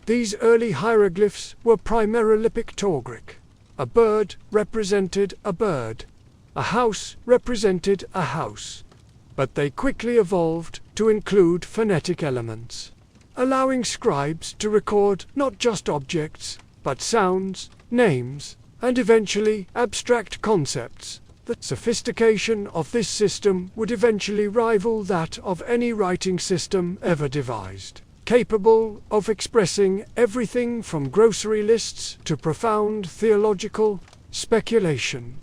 A: These early hieroglyphs were primarily pictogric. A bird represented a bird, a house represented a house, but they quickly evolved to include phonetic elements, allowing scribes to record not just objects, but sounds, names, and eventually abstract concepts. The sophistication of this system would eventually rival that of any writing system ever devised, capable of expressing everything from grocery lists to profound theological speculation.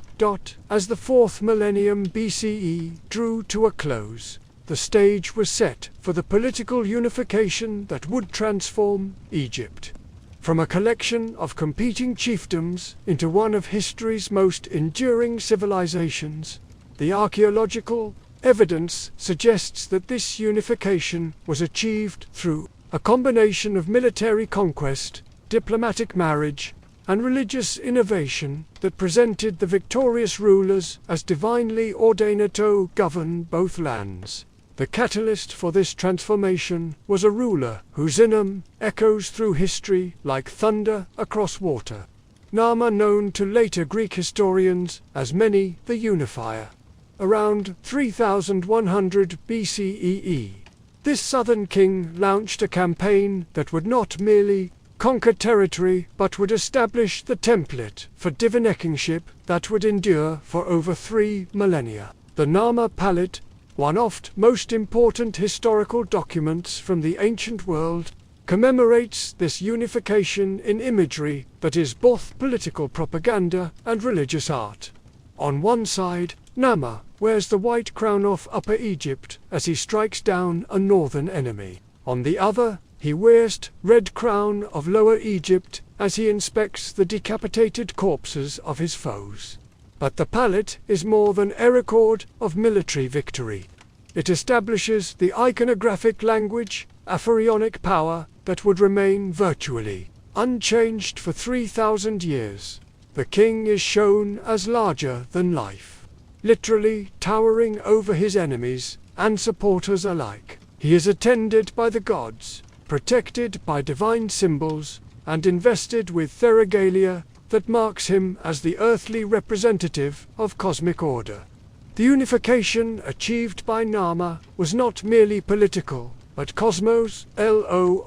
A: As the 4th millennium BCE drew to a close, the stage was set for the political unification that would transform Egypt from a collection of competing chiefdoms into one of history's most enduring civilizations. The archaeological evidence suggests that this unification was achieved through a combination of military conquest, diplomatic marriage, and religious innovation that presented the victorious rulers as divinely ordained to govern both lands. The catalyst for this transformation was a ruler whose name echoes through history like thunder across water. Nama, known to later Greek historians as Mene the Unifier. Around 3100 BCE, this southern king launched a campaign that would not merely conquer territory but would establish the template for divine kingship that would endure for over 3 millennia. The Nama Palette, one of the most important historical documents from the ancient world, commemorates this unification in imagery that is both political propaganda and religious art. On one side, Nama wears the white crown of Upper Egypt as he strikes down a northern enemy. On the other, he wears the red crown of Lower Egypt as he inspects the decapitated corpses of his foes. But the palette is more than a record of military victory. It establishes the iconographic language a pharaonic power that would remain virtually unchanged for 3,000 years. The king is shown as larger than life, literally towering over his enemies and supporters alike. He is attended by the gods, protected by divine symbols, and invested with the regalia that marks him as the earthly representative of cosmic order. The unification achieved by Narmer was not merely political, but cosmos, Lorgical.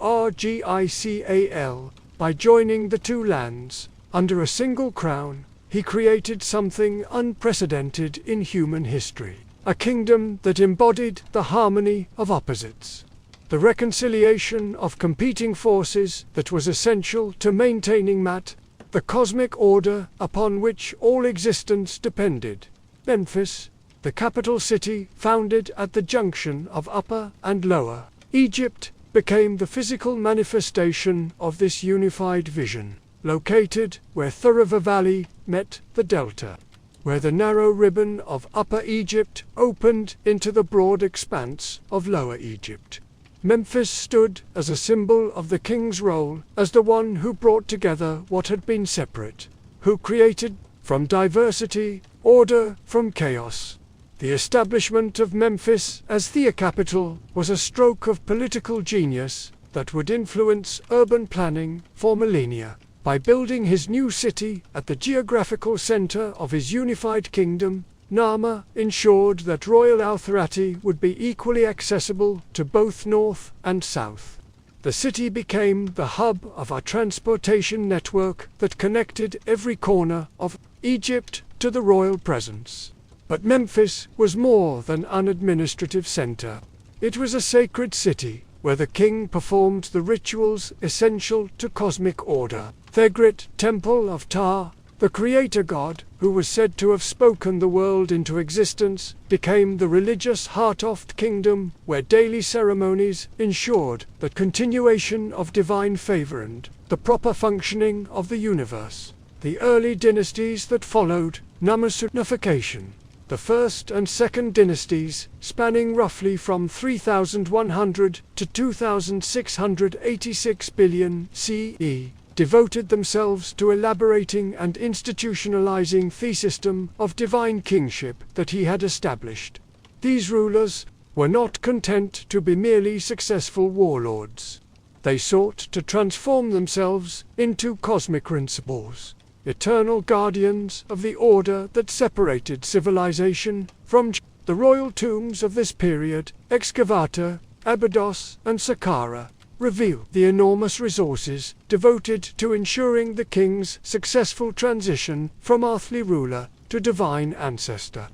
A: By joining the two lands under a single crown, he created something unprecedented in human history, a kingdom that embodied the harmony of opposites, the reconciliation of competing forces that was essential to maintaining the cosmic order upon which all existence depended. Memphis, the capital city founded at the junction of Upper and Lower Egypt, became the physical manifestation of this unified vision, located where the River Valley met the Delta, where the narrow ribbon of Upper Egypt opened into the broad expanse of Lower Egypt. Memphis stood as a symbol of the king's role as the one who brought together what had been separate, who created from diversity order from chaos. The establishment of Memphis as the capital was a stroke of political genius that would influence urban planning for millennia. By building his new city at the geographical center of his unified kingdom, Narmer ensured that royal authority would be equally accessible to both north and south. The city became the hub of a transportation network that connected every corner of Egypt to the royal presence. But Memphis was more than an administrative center. It was a sacred city where the king performed the rituals essential to cosmic order. The great Temple of Ptah, the creator god, who was said to have spoken the world into existence, became the religious heart of the kingdom, where daily ceremonies ensured the continuation of divine favor and the proper functioning of the universe. The early dynasties that followed, mummification, the first and second dynasties, spanning roughly from 3100 to 2686 billion CE, devoted themselves to elaborating and institutionalizing the system of divine kingship that he had established. These rulers were not content to be merely successful warlords. They sought to transform themselves into cosmic principles, eternal guardians of the order that separated civilization from the royal tombs of this period. Excavator, Abydos, and Saqqara reveal the enormous resources devoted to ensuring the king's successful transition from earthly ruler to divine ancestor.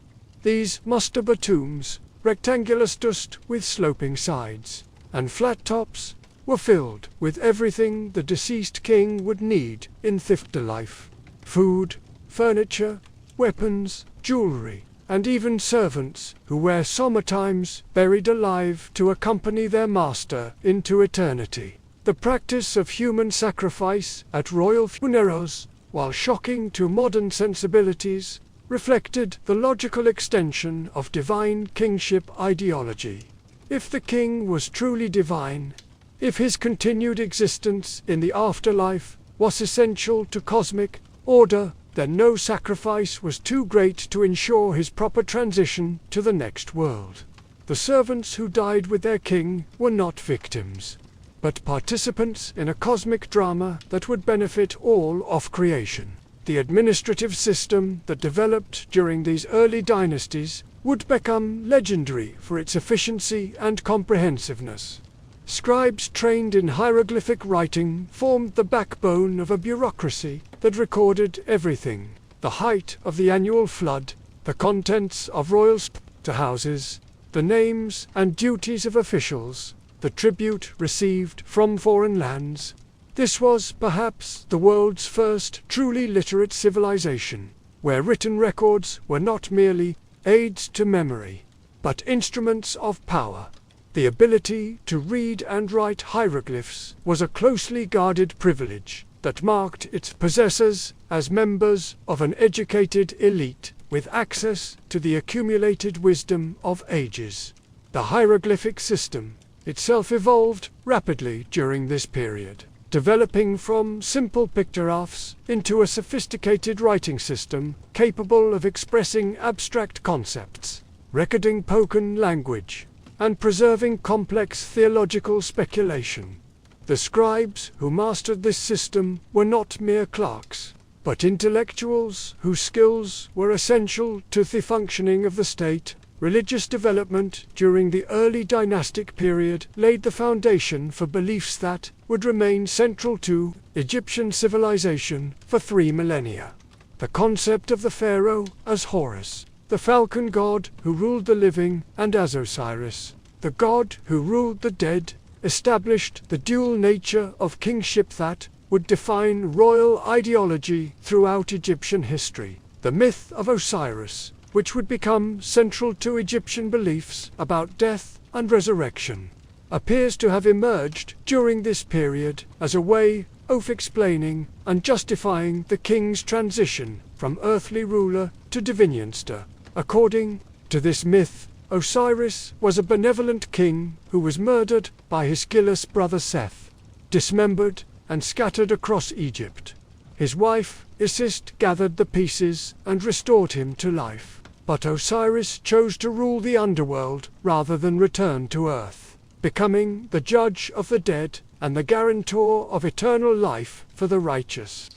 A: These mastaba tombs, rectangular dust with sloping sides and flat tops, were filled with everything the deceased king would need in afterlife: food, furniture, weapons, jewelry, and even servants who were sometimes buried alive to accompany their master into eternity. The practice of human sacrifice at royal funerals, while shocking to modern sensibilities, reflected the logical extension of divine kingship ideology. If the king was truly divine, if his continued existence in the afterlife was essential to cosmic order, then no sacrifice was too great to ensure his proper transition to the next world. The servants who died with their king were not victims, but participants in a cosmic drama that would benefit all of creation. The administrative system that developed during these early dynasties would become legendary for its efficiency and comprehensiveness. Scribes trained in hieroglyphic writing formed the backbone of a bureaucracy that recorded everything: the height of the annual flood, the contents of royal storehouses, the names and duties of officials, the tribute received from foreign lands. This was perhaps the world's first truly literate civilization, where written records were not merely aids to memory, but instruments of power. The ability to read and write hieroglyphs was a closely guarded privilege that marked its possessors as members of an educated elite with access to the accumulated wisdom of ages. The hieroglyphic system, itself evolved rapidly during this period, developing from simple pictographs into a sophisticated writing system capable of expressing abstract concepts, recording spoken language, and preserving complex theological speculation. The scribes who mastered this system were not mere clerks, but intellectuals whose skills were essential to the functioning of the state. Religious development during the early dynastic period laid the foundation for beliefs that would remain central to Egyptian civilization for 3 millennia. The concept of the pharaoh as Horus, the falcon god who ruled the living, and as Osiris, the god who ruled the dead, established the dual nature of kingship that would define royal ideology throughout Egyptian history. The myth of Osiris, which would become central to Egyptian beliefs about death and resurrection, appears to have emerged during this period as a way of explaining and justifying the king's transition from earthly ruler to divinionster. According to this myth, Osiris was a benevolent king who was murdered by his jealous brother Seth, dismembered and scattered across Egypt. His wife, Isis, gathered the pieces and restored him to life. But Osiris chose to rule the underworld rather than return to earth, becoming the judge of the dead and the guarantor of eternal life for the righteous.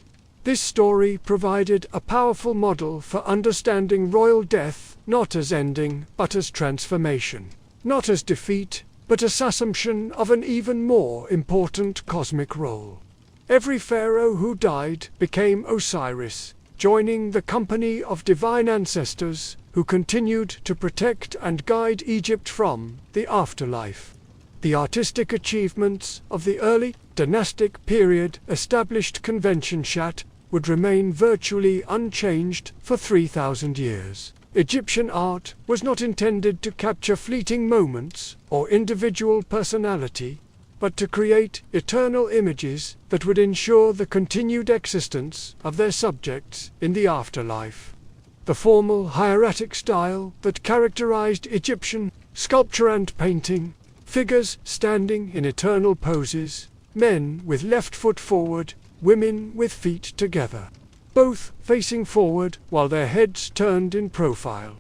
A: This story provided a powerful model for understanding royal death not as ending but as transformation, not as defeat but as assumption of an even more important cosmic role. Every pharaoh who died became Osiris, joining the company of divine ancestors who continued to protect and guide Egypt from the afterlife. The artistic achievements of the early dynastic period established convention that would remain virtually unchanged for 3,000 years. Egyptian art was not intended to capture fleeting moments or individual personality, but to create eternal images that would ensure the continued existence of their subjects in the afterlife. The formal hieratic style that characterized Egyptian sculpture and painting, figures standing in eternal poses, men with left foot forward, women with feet together, both facing forward while their heads turned in profile,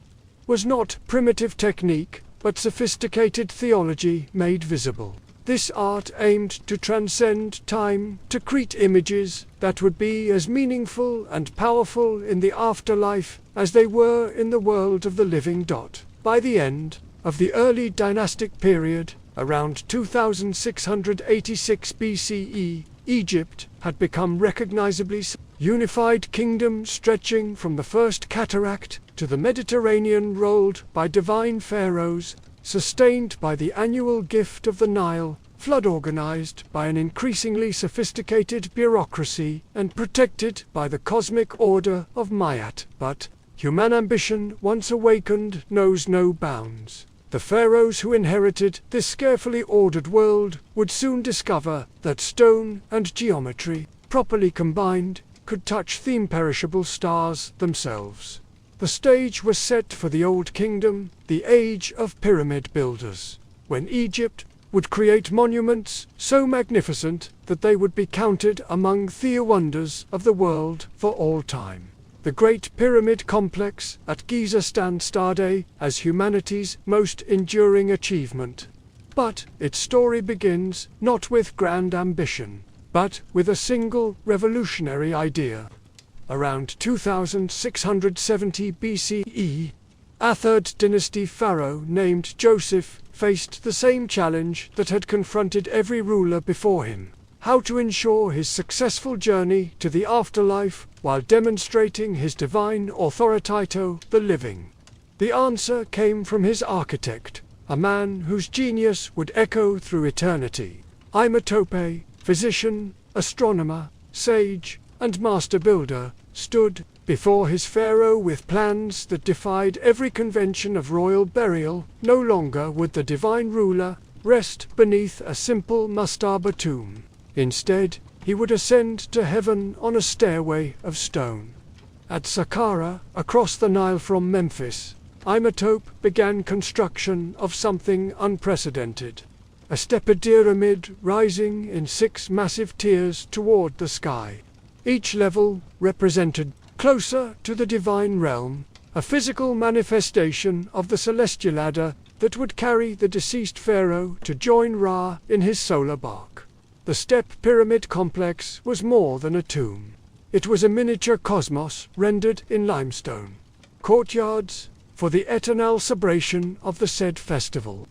A: was not primitive technique but sophisticated theology made visible. This art aimed to transcend time, to create images that would be as meaningful and powerful in the afterlife as they were in the world of the living. By the end of the early dynastic period, around 2686 BCE, Egypt had become recognizably unified kingdom stretching from the first cataract to the Mediterranean, ruled by divine pharaohs, sustained by the annual gift of the Nile, flood organized by an increasingly sophisticated bureaucracy, and protected by the cosmic order of Mayat. But human ambition, once awakened, knows no bounds. The pharaohs who inherited this carefully ordered world would soon discover that stone and geometry, properly combined, could touch the imperishable stars themselves. The stage was set for the Old Kingdom, the age of pyramid builders, when Egypt would create monuments so magnificent that they would be counted among the wonders of the world for all time. The Great Pyramid Complex at Giza stands today as humanity's most enduring achievement. But its story begins not with grand ambition, but with a single revolutionary idea. Around 2670 BCE, a third dynasty pharaoh named Joseph faced the same challenge that had confronted every ruler before him: how to ensure his successful journey to the afterlife while demonstrating his divine authority to the living. The answer came from his architect, a man whose genius would echo through eternity. Imhotep, physician, astronomer, sage, and master builder, stood before his pharaoh with plans that defied every convention of royal burial. No longer would the divine ruler rest beneath a simple mastaba tomb. Instead, he would ascend to heaven on a stairway of stone. At Saqqara, across the Nile from Memphis, Imhotep began construction of something unprecedented: a steppyramid rising in 6 massive tiers toward the sky. Each level represented, closer to the divine realm, a physical manifestation of the celestial ladder that would carry the deceased pharaoh to join Ra in his solar bark. The step pyramid complex was more than a tomb. It was a miniature cosmos rendered in limestone. Courtyards for the eternal celebration of the said festival.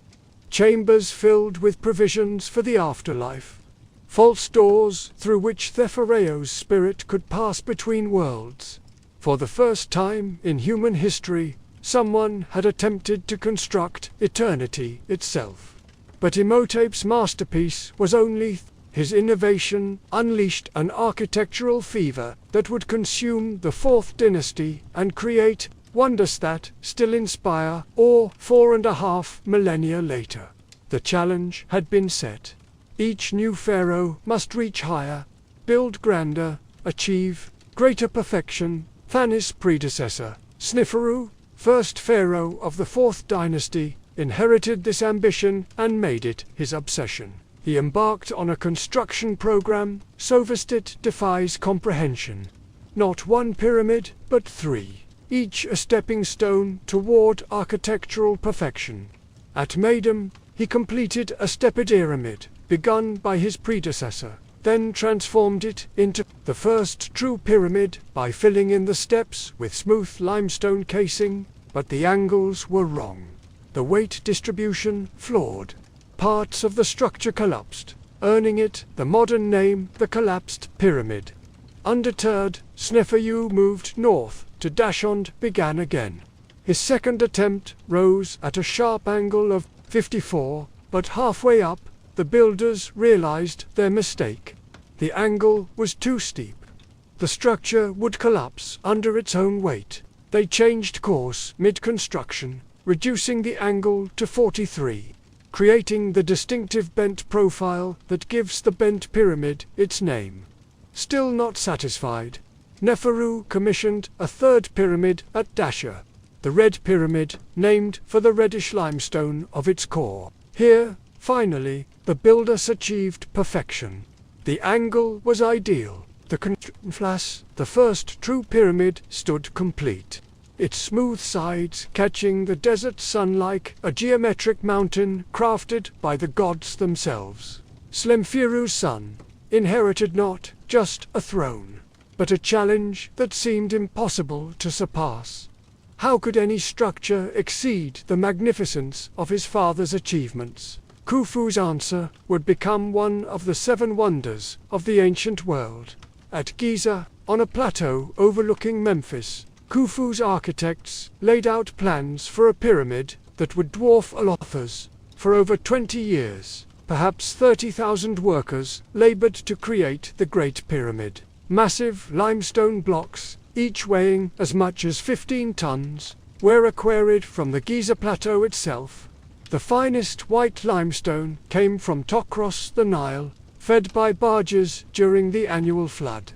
A: Chambers filled with provisions for the afterlife. False doors through which the pharaoh's spirit could pass between worlds. For the first time in human history, someone had attempted to construct eternity itself. But Imhotep's masterpiece was only his innovation unleashed an architectural fever that would consume the 4th dynasty and create wonders that still inspire awe 4.5 millennia later. The challenge had been set. Each new pharaoh must reach higher, build grander, achieve greater perfection than his predecessor. Sneferu, first pharaoh of the 4th dynasty, inherited this ambition and made it his obsession. He embarked on a construction program so vast it defies comprehension. Not 1 pyramid, but 3, each a stepping stone toward architectural perfection. At Maidum, he completed a steppyramid, begun by his predecessor, then transformed it into the first true pyramid by filling in the steps with smooth limestone casing, but the angles were wrong. The weight distribution flawed. Parts of the structure collapsed, earning it the modern name the Collapsed Pyramid. Undeterred, Sneferu moved north to Dachshund began again. His second attempt rose at a sharp angle of 54, but halfway up, the builders realized their mistake. The angle was too steep. The structure would collapse under its own weight. They changed course mid-construction, reducing the angle to 43. Creating the distinctive bent profile that gives the bent pyramid its name. Still not satisfied, Neferu commissioned a 3rd pyramid at Dasha, the Red Pyramid, named for the reddish limestone of its core. Here, finally, the builders achieved perfection. The angle was ideal. The first true pyramid stood complete. Its smooth sides catching the desert sun like a geometric mountain crafted by the gods themselves. Sneferu's son inherited not just a throne, but a challenge that seemed impossible to surpass. How could any structure exceed the magnificence of his father's achievements? Khufu's answer would become one of the 7 wonders of the ancient world. At Giza, on a plateau overlooking Memphis, Khufu's architects laid out plans for a pyramid that would dwarf Alotha's. For over 20 years, perhaps 30,000 workers labored to create the Great Pyramid. Massive limestone blocks, each weighing as much as 15 tons, were quarried from the Giza Plateau itself. The finest white limestone came from across the Nile, fed by barges during the annual flood.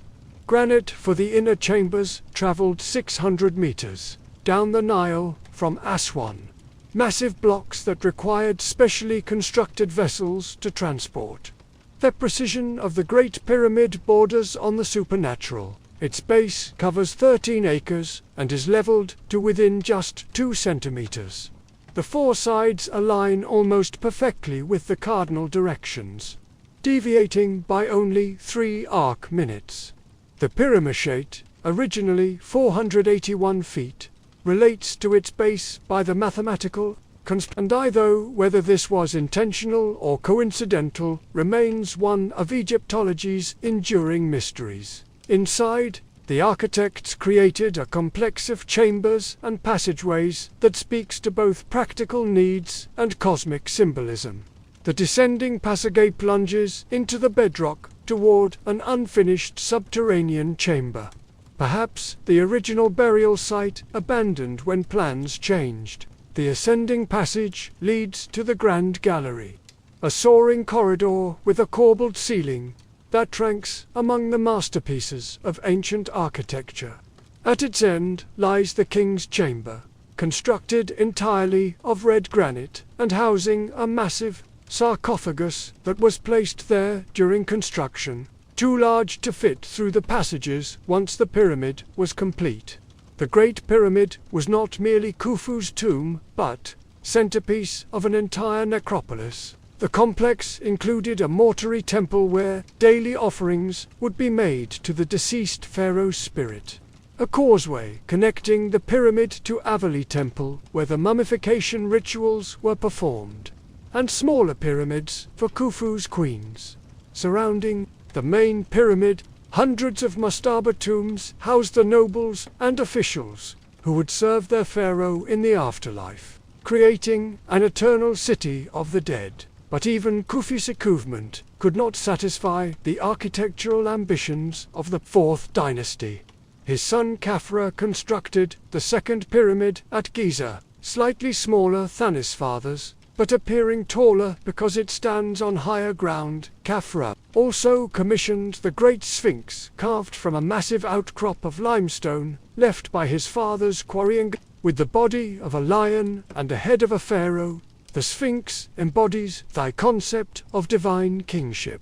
A: Granite for the inner chambers traveled 600 meters down the Nile from Aswan. Massive blocks that required specially constructed vessels to transport. The precision of the Great Pyramid borders on the supernatural. Its base covers 13 acres and is leveled to within just 2 centimeters. The 4 sides align almost perfectly with the cardinal directions, deviating by only 3 arc minutes. The pyramid, originally 481 feet, relates to its base by the mathematical constant, though whether this was intentional or coincidental remains one of Egyptology's enduring mysteries. Inside, the architects created a complex of chambers and passageways that speaks to both practical needs and cosmic symbolism. The descending passageway plunges into the bedrock toward an unfinished subterranean chamber. Perhaps the original burial site abandoned when plans changed. The ascending passage leads to the Grand Gallery, a soaring corridor with a corbelled ceiling that ranks among the masterpieces of ancient architecture. At its end lies the King's Chamber, constructed entirely of red granite and housing a massive sarcophagus that was placed there during construction, too large to fit through the passages once the pyramid was complete. The Great Pyramid was not merely Khufu's tomb, but centerpiece of an entire necropolis. The complex included a mortuary temple where daily offerings would be made to the deceased pharaoh's spirit, a causeway connecting the pyramid to Avali Temple where the mummification rituals were performed, and smaller pyramids for Khufu's queens. Surrounding the main pyramid, hundreds of mastaba tombs housed the nobles and officials who would serve their pharaoh in the afterlife, creating an eternal city of the dead. But even Khufu's movement could not satisfy the architectural ambitions of the Fourth Dynasty. His son Khafra constructed the second pyramid at Giza, slightly smaller than his father's, but appearing taller because it stands on higher ground. Khafra also commissioned the Great Sphinx, carved from a massive outcrop of limestone left by his father's quarrying. With the body of a lion and the head of a pharaoh, the Sphinx embodies the concept of divine kingship.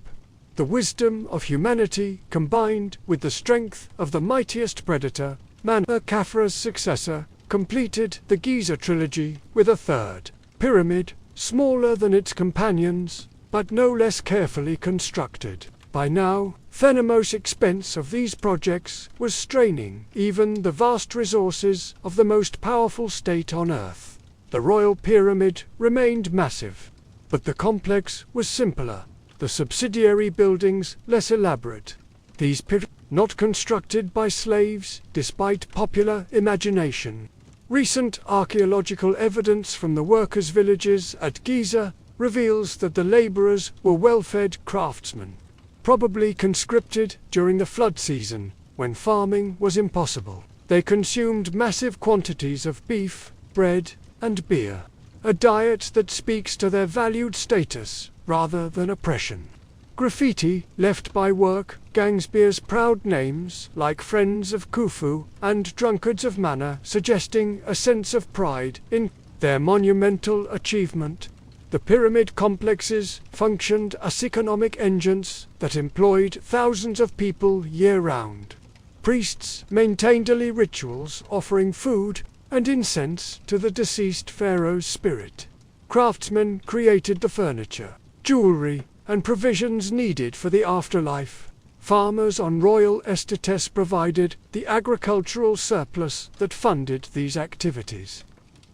A: The wisdom of humanity combined with the strength of the mightiest predator, Khafra's successor, completed the Giza trilogy with a third pyramid, smaller than its companions, but no less carefully constructed. By now, the enormous expense of these projects was straining even the vast resources of the most powerful state on earth. The royal pyramid remained massive, but the complex was simpler, the subsidiary buildings less elaborate. These pyramids, not constructed by slaves, despite popular imagination. Recent archaeological evidence from the workers' villages at Giza reveals that the laborers were well-fed craftsmen, probably conscripted during the flood season, when farming was impossible. They consumed massive quantities of beef, bread, and beer, a diet that speaks to their valued status rather than oppression. Graffiti left by work gangs bears proud names like Friends of Khufu and Drunkards of Mana, suggesting a sense of pride in their monumental achievement. The pyramid complexes functioned as economic engines that employed thousands of people year-round. Priests maintained daily rituals offering food and incense to the deceased pharaoh's spirit. Craftsmen created the furniture, jewelry, and provisions needed for the afterlife. Farmers on royal estates provided the agricultural surplus that funded these activities.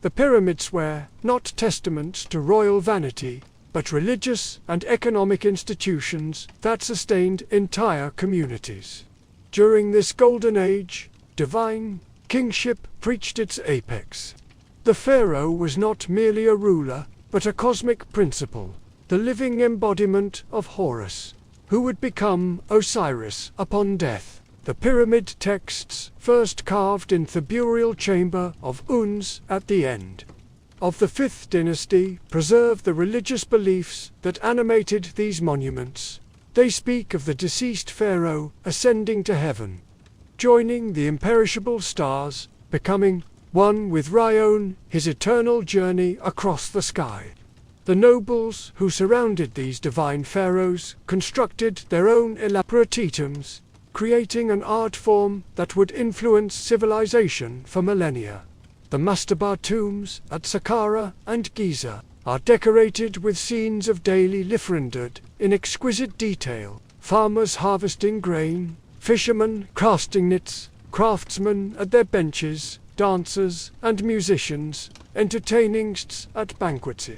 A: The pyramids were not testaments to royal vanity, but religious and economic institutions that sustained entire communities. During this golden age, divine kingship reached its apex. The pharaoh was not merely a ruler, but a cosmic principle, the living embodiment of Horus, who would become Osiris upon death. The pyramid texts, first carved in the burial chamber of Uns at the end of the Fifth Dynasty, preserve the religious beliefs that animated these monuments. They speak of the deceased pharaoh ascending to heaven, joining the imperishable stars, becoming one with Rion, his eternal journey across the sky. The nobles who surrounded these divine pharaohs constructed their own elaborate totems, creating an art form that would influence civilization for millennia. The mastaba tombs at Saqqara and Giza are decorated with scenes of daily life rendered in exquisite detail. Farmers harvesting grain, fishermen casting nets, craftsmen at their benches, dancers and musicians entertaining at banquets.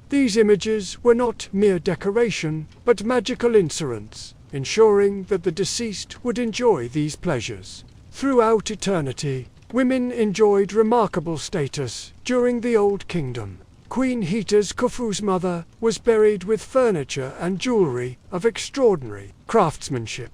A: These images were not mere decoration, but magical inserents, ensuring that the deceased would enjoy these pleasures. Throughout eternity, women enjoyed remarkable status during the Old Kingdom. Queen Heta's Khufu's mother was buried with furniture and jewelry of extraordinary craftsmanship.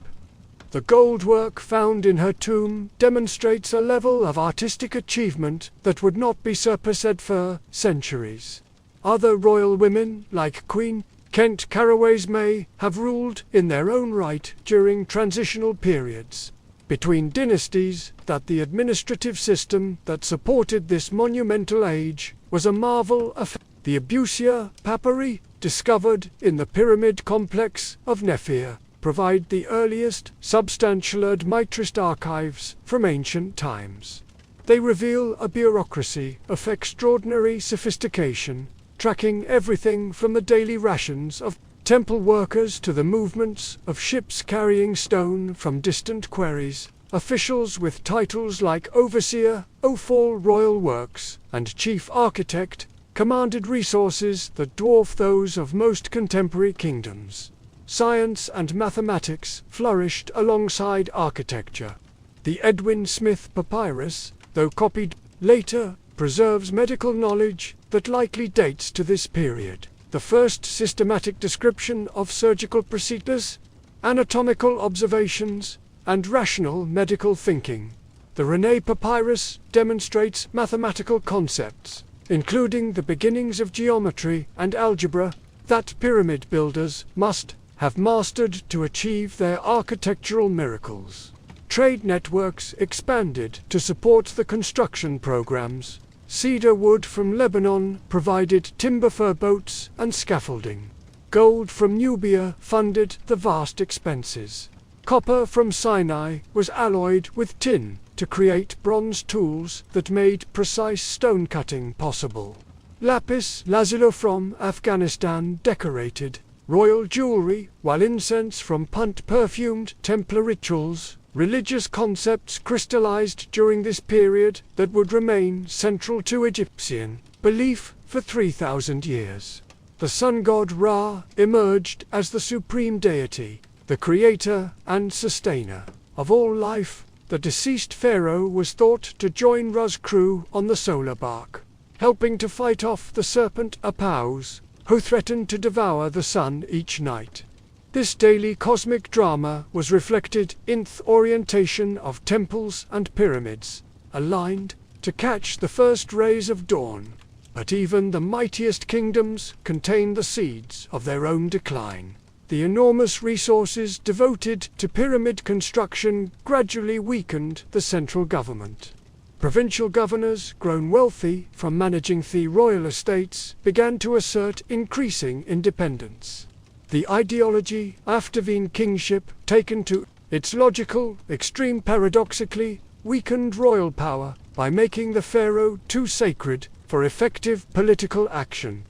A: The goldwork found in her tomb demonstrates a level of artistic achievement that would not be surpassed for centuries. Other royal women, like Queen Kent Caraway's may have ruled in their own right during transitional periods between dynasties. That the administrative system that supported this monumental age was a marvel of The Abusia papyri, discovered in the pyramid complex of Nephir, provide the earliest substantial Admitrist archives from ancient times. They reveal a bureaucracy of extraordinary sophistication, tracking everything from the daily rations of temple workers to the movements of ships carrying stone from distant quarries. Officials with titles like Overseer, Ophal Royal Works, and Chief Architect commanded resources that dwarf those of most contemporary kingdoms. Science and mathematics flourished alongside architecture. The Edwin Smith Papyrus, though copied later, preserves medical knowledge that likely dates to this period. The first systematic description of surgical procedures, anatomical observations, and rational medical thinking. The Rene Papyrus demonstrates mathematical concepts, including the beginnings of geometry and algebra, that pyramid builders must have mastered to achieve their architectural miracles. Trade networks expanded to support the construction programs. Cedar wood from Lebanon provided timber for boats and scaffolding. Gold from Nubia funded the vast expenses. Copper from Sinai was alloyed with tin to create bronze tools that made precise stone cutting possible. Lapis lazuli from Afghanistan decorated royal jewelry, while incense from Punt perfumed Templar rituals. Religious concepts crystallized during this period that would remain central to Egyptian belief for 3,000 years. The sun god Ra emerged as the supreme deity, the creator and sustainer of all life. The deceased pharaoh was thought to join Ra's crew on the solar bark, helping to fight off the serpent Pharaohs, who threatened to devour the sun each night. This daily cosmic drama was reflected in the orientation of temples and pyramids, aligned to catch the first rays of dawn. But even the mightiest kingdoms contain the seeds of their own decline. The enormous resources devoted to pyramid construction gradually weakened the central government. Provincial governors, grown wealthy from managing the royal estates, began to assert increasing independence. The ideology after the kingship, taken to its logical extreme paradoxically, weakened royal power by making the pharaoh too sacred for effective political action.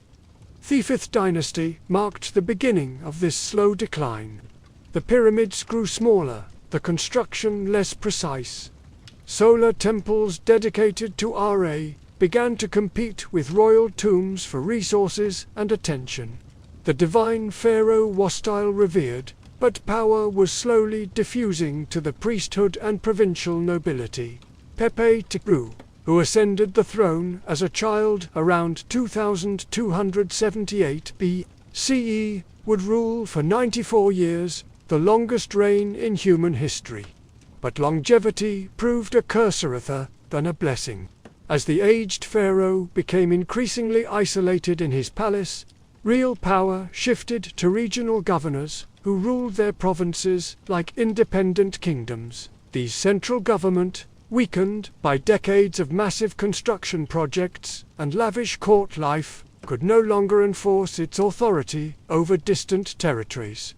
A: The Fifth Dynasty marked the beginning of this slow decline. The pyramids grew smaller, the construction less precise. Solar temples dedicated to Ra began to compete with royal tombs for resources and attention. The divine pharaoh was still revered, but power was slowly diffusing to the priesthood and provincial nobility. Pepe Tikru, who ascended the throne as a child around 2278 BCE, would rule for 94 years, the longest reign in human history. But longevity proved a curse rather than a blessing. As the aged pharaoh became increasingly isolated in his palace, real power shifted to regional governors who ruled their provinces like independent kingdoms. The central government, weakened by decades of massive construction projects and lavish court life, could no longer enforce its authority over distant territories.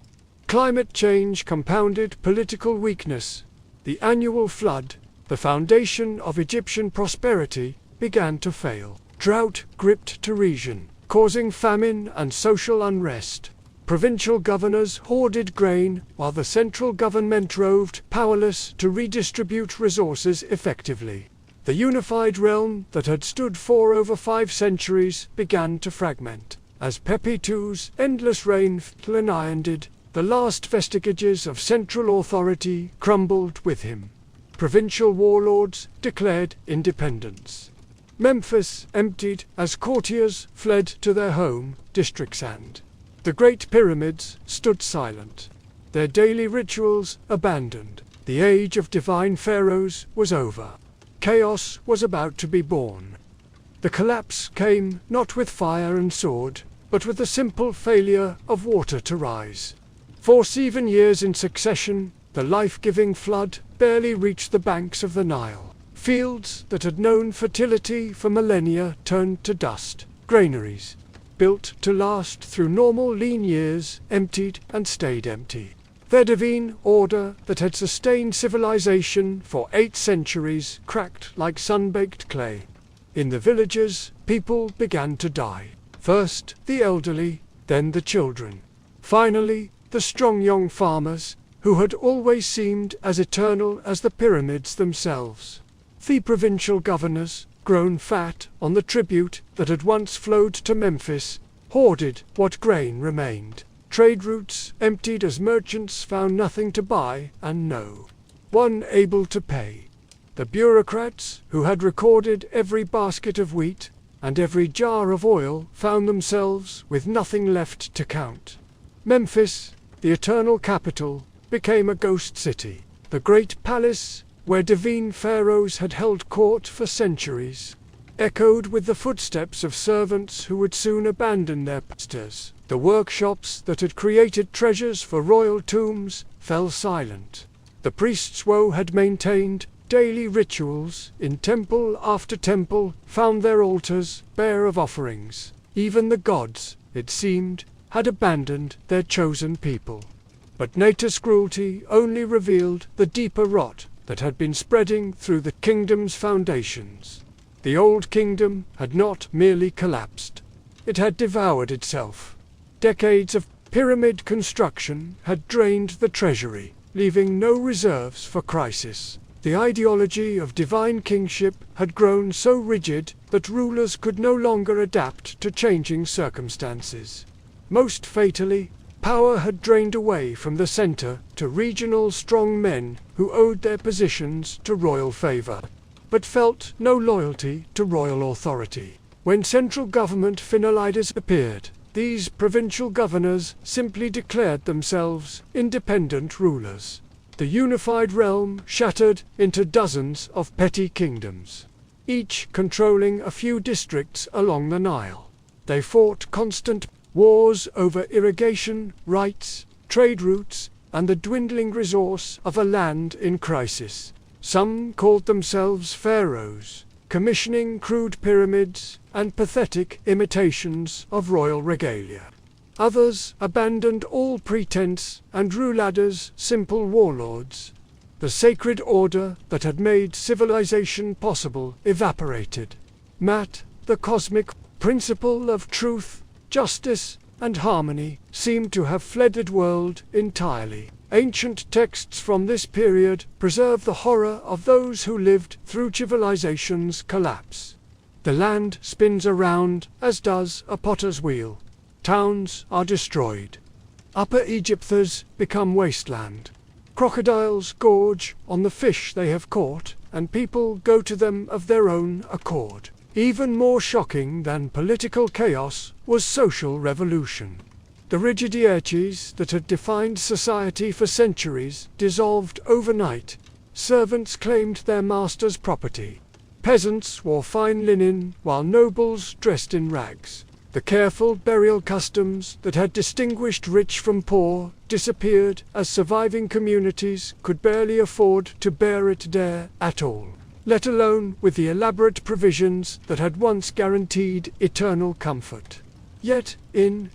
A: Climate change compounded political weakness. The annual flood, the foundation of Egyptian prosperity, began to fail. Drought gripped the region, causing famine and social unrest. Provincial governors hoarded grain, while the central government roved powerless to redistribute resources effectively. The unified realm that had stood for over 5 centuries began to fragment. As Pepi II's endless reign ended, the last vestiges of central authority crumbled with him. Provincial warlords declared independence. Memphis emptied as courtiers fled to their home districts, and the Great Pyramids stood silent, their daily rituals abandoned. The age of divine pharaohs was over. Chaos was about to be born. The collapse came not with fire and sword, but with the simple failure of water to rise. For 7 years in succession, the life-giving flood barely reached the banks of the Nile. Fields that had known fertility for millennia turned to dust. Granaries built to last through normal lean years, emptied and stayed empty. Their divine order that had sustained civilization for 8 centuries cracked like sun-baked clay. In the villages, people began to die. First the elderly, then the children. Finally, the strong young farmers, who had always seemed as eternal as the pyramids themselves. The provincial governors, grown fat on the tribute that had once flowed to Memphis, hoarded what grain remained. Trade routes emptied as merchants found nothing to buy and no one able to pay. The bureaucrats, who had recorded every basket of wheat and every jar of oil, found themselves with nothing left to count. Memphis, the eternal capital, became a ghost city. The great palace, where divine pharaohs had held court for centuries, echoed with the footsteps of servants who would soon abandon their masters. The workshops that had created treasures for royal tombs fell silent. The priests who had maintained daily rituals in temple after temple found their altars bare of offerings. Even the gods, it seemed, had abandoned their chosen people. But nature's cruelty only revealed the deeper rot that had been spreading through the kingdom's foundations. The old kingdom had not merely collapsed. It had devoured itself. Decades of pyramid construction had drained the treasury, leaving no reserves for crisis. The ideology of divine kingship had grown so rigid that rulers could no longer adapt to changing circumstances. Most fatally, power had drained away from the center to regional strong men who owed their positions to royal favor, but felt no loyalty to royal authority. When central government finalizers appeared, these provincial governors simply declared themselves independent rulers. The unified realm shattered into dozens of petty kingdoms, each controlling a few districts along the Nile. They fought constant wars over irrigation rights, trade routes, and the dwindling resource of a land in crisis. Some called themselves pharaohs, commissioning crude pyramids and pathetic imitations of royal regalia. Others abandoned all pretense and ruled as simple warlords. The sacred order that had made civilization possible evaporated. Mat, the cosmic principle of truth, justice, and harmony, seemed to have fled the world entirely. Ancient texts from this period preserve the horror of those who lived through civilization's collapse. The land spins around, as does a potter's wheel. Towns are destroyed. Upper Egypt's become wasteland. Crocodiles gorge on the fish they have caught, and people go to them of their own accord. Even more shocking than political chaos was social revolution. The rigid hierarchies that had defined society for centuries dissolved overnight. Servants claimed their master's property. Peasants wore fine linen, while nobles dressed in rags. The careful burial customs that had distinguished rich from poor disappeared as surviving communities could barely afford to bear it there at all, let alone with the elaborate provisions that had once guaranteed eternal comfort. Yet,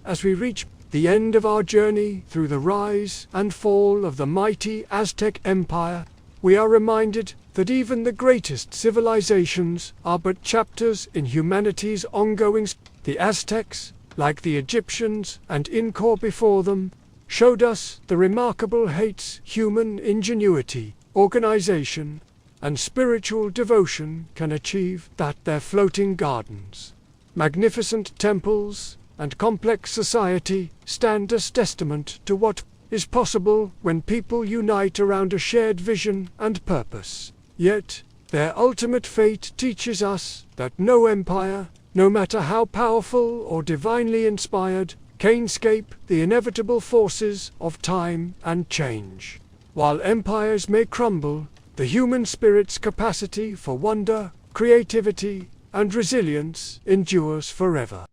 A: as we reach the end of our journey through the rise and fall of the mighty Aztec Empire, we are reminded that even the greatest civilizations are but chapters in humanity's ongoing. The Aztecs, like the Egyptians and Inca before them, showed us the remarkable heights human ingenuity, organization, and spiritual devotion can achieve. That their floating gardens, magnificent temples, and complex society stand as testament to what is possible when people unite around a shared vision and purpose. Yet, their ultimate fate teaches us that no empire, no matter how powerful or divinely inspired, can escape the inevitable forces of time and change. While empires may crumble, the human spirit's capacity for wonder, creativity, and resilience endures forever.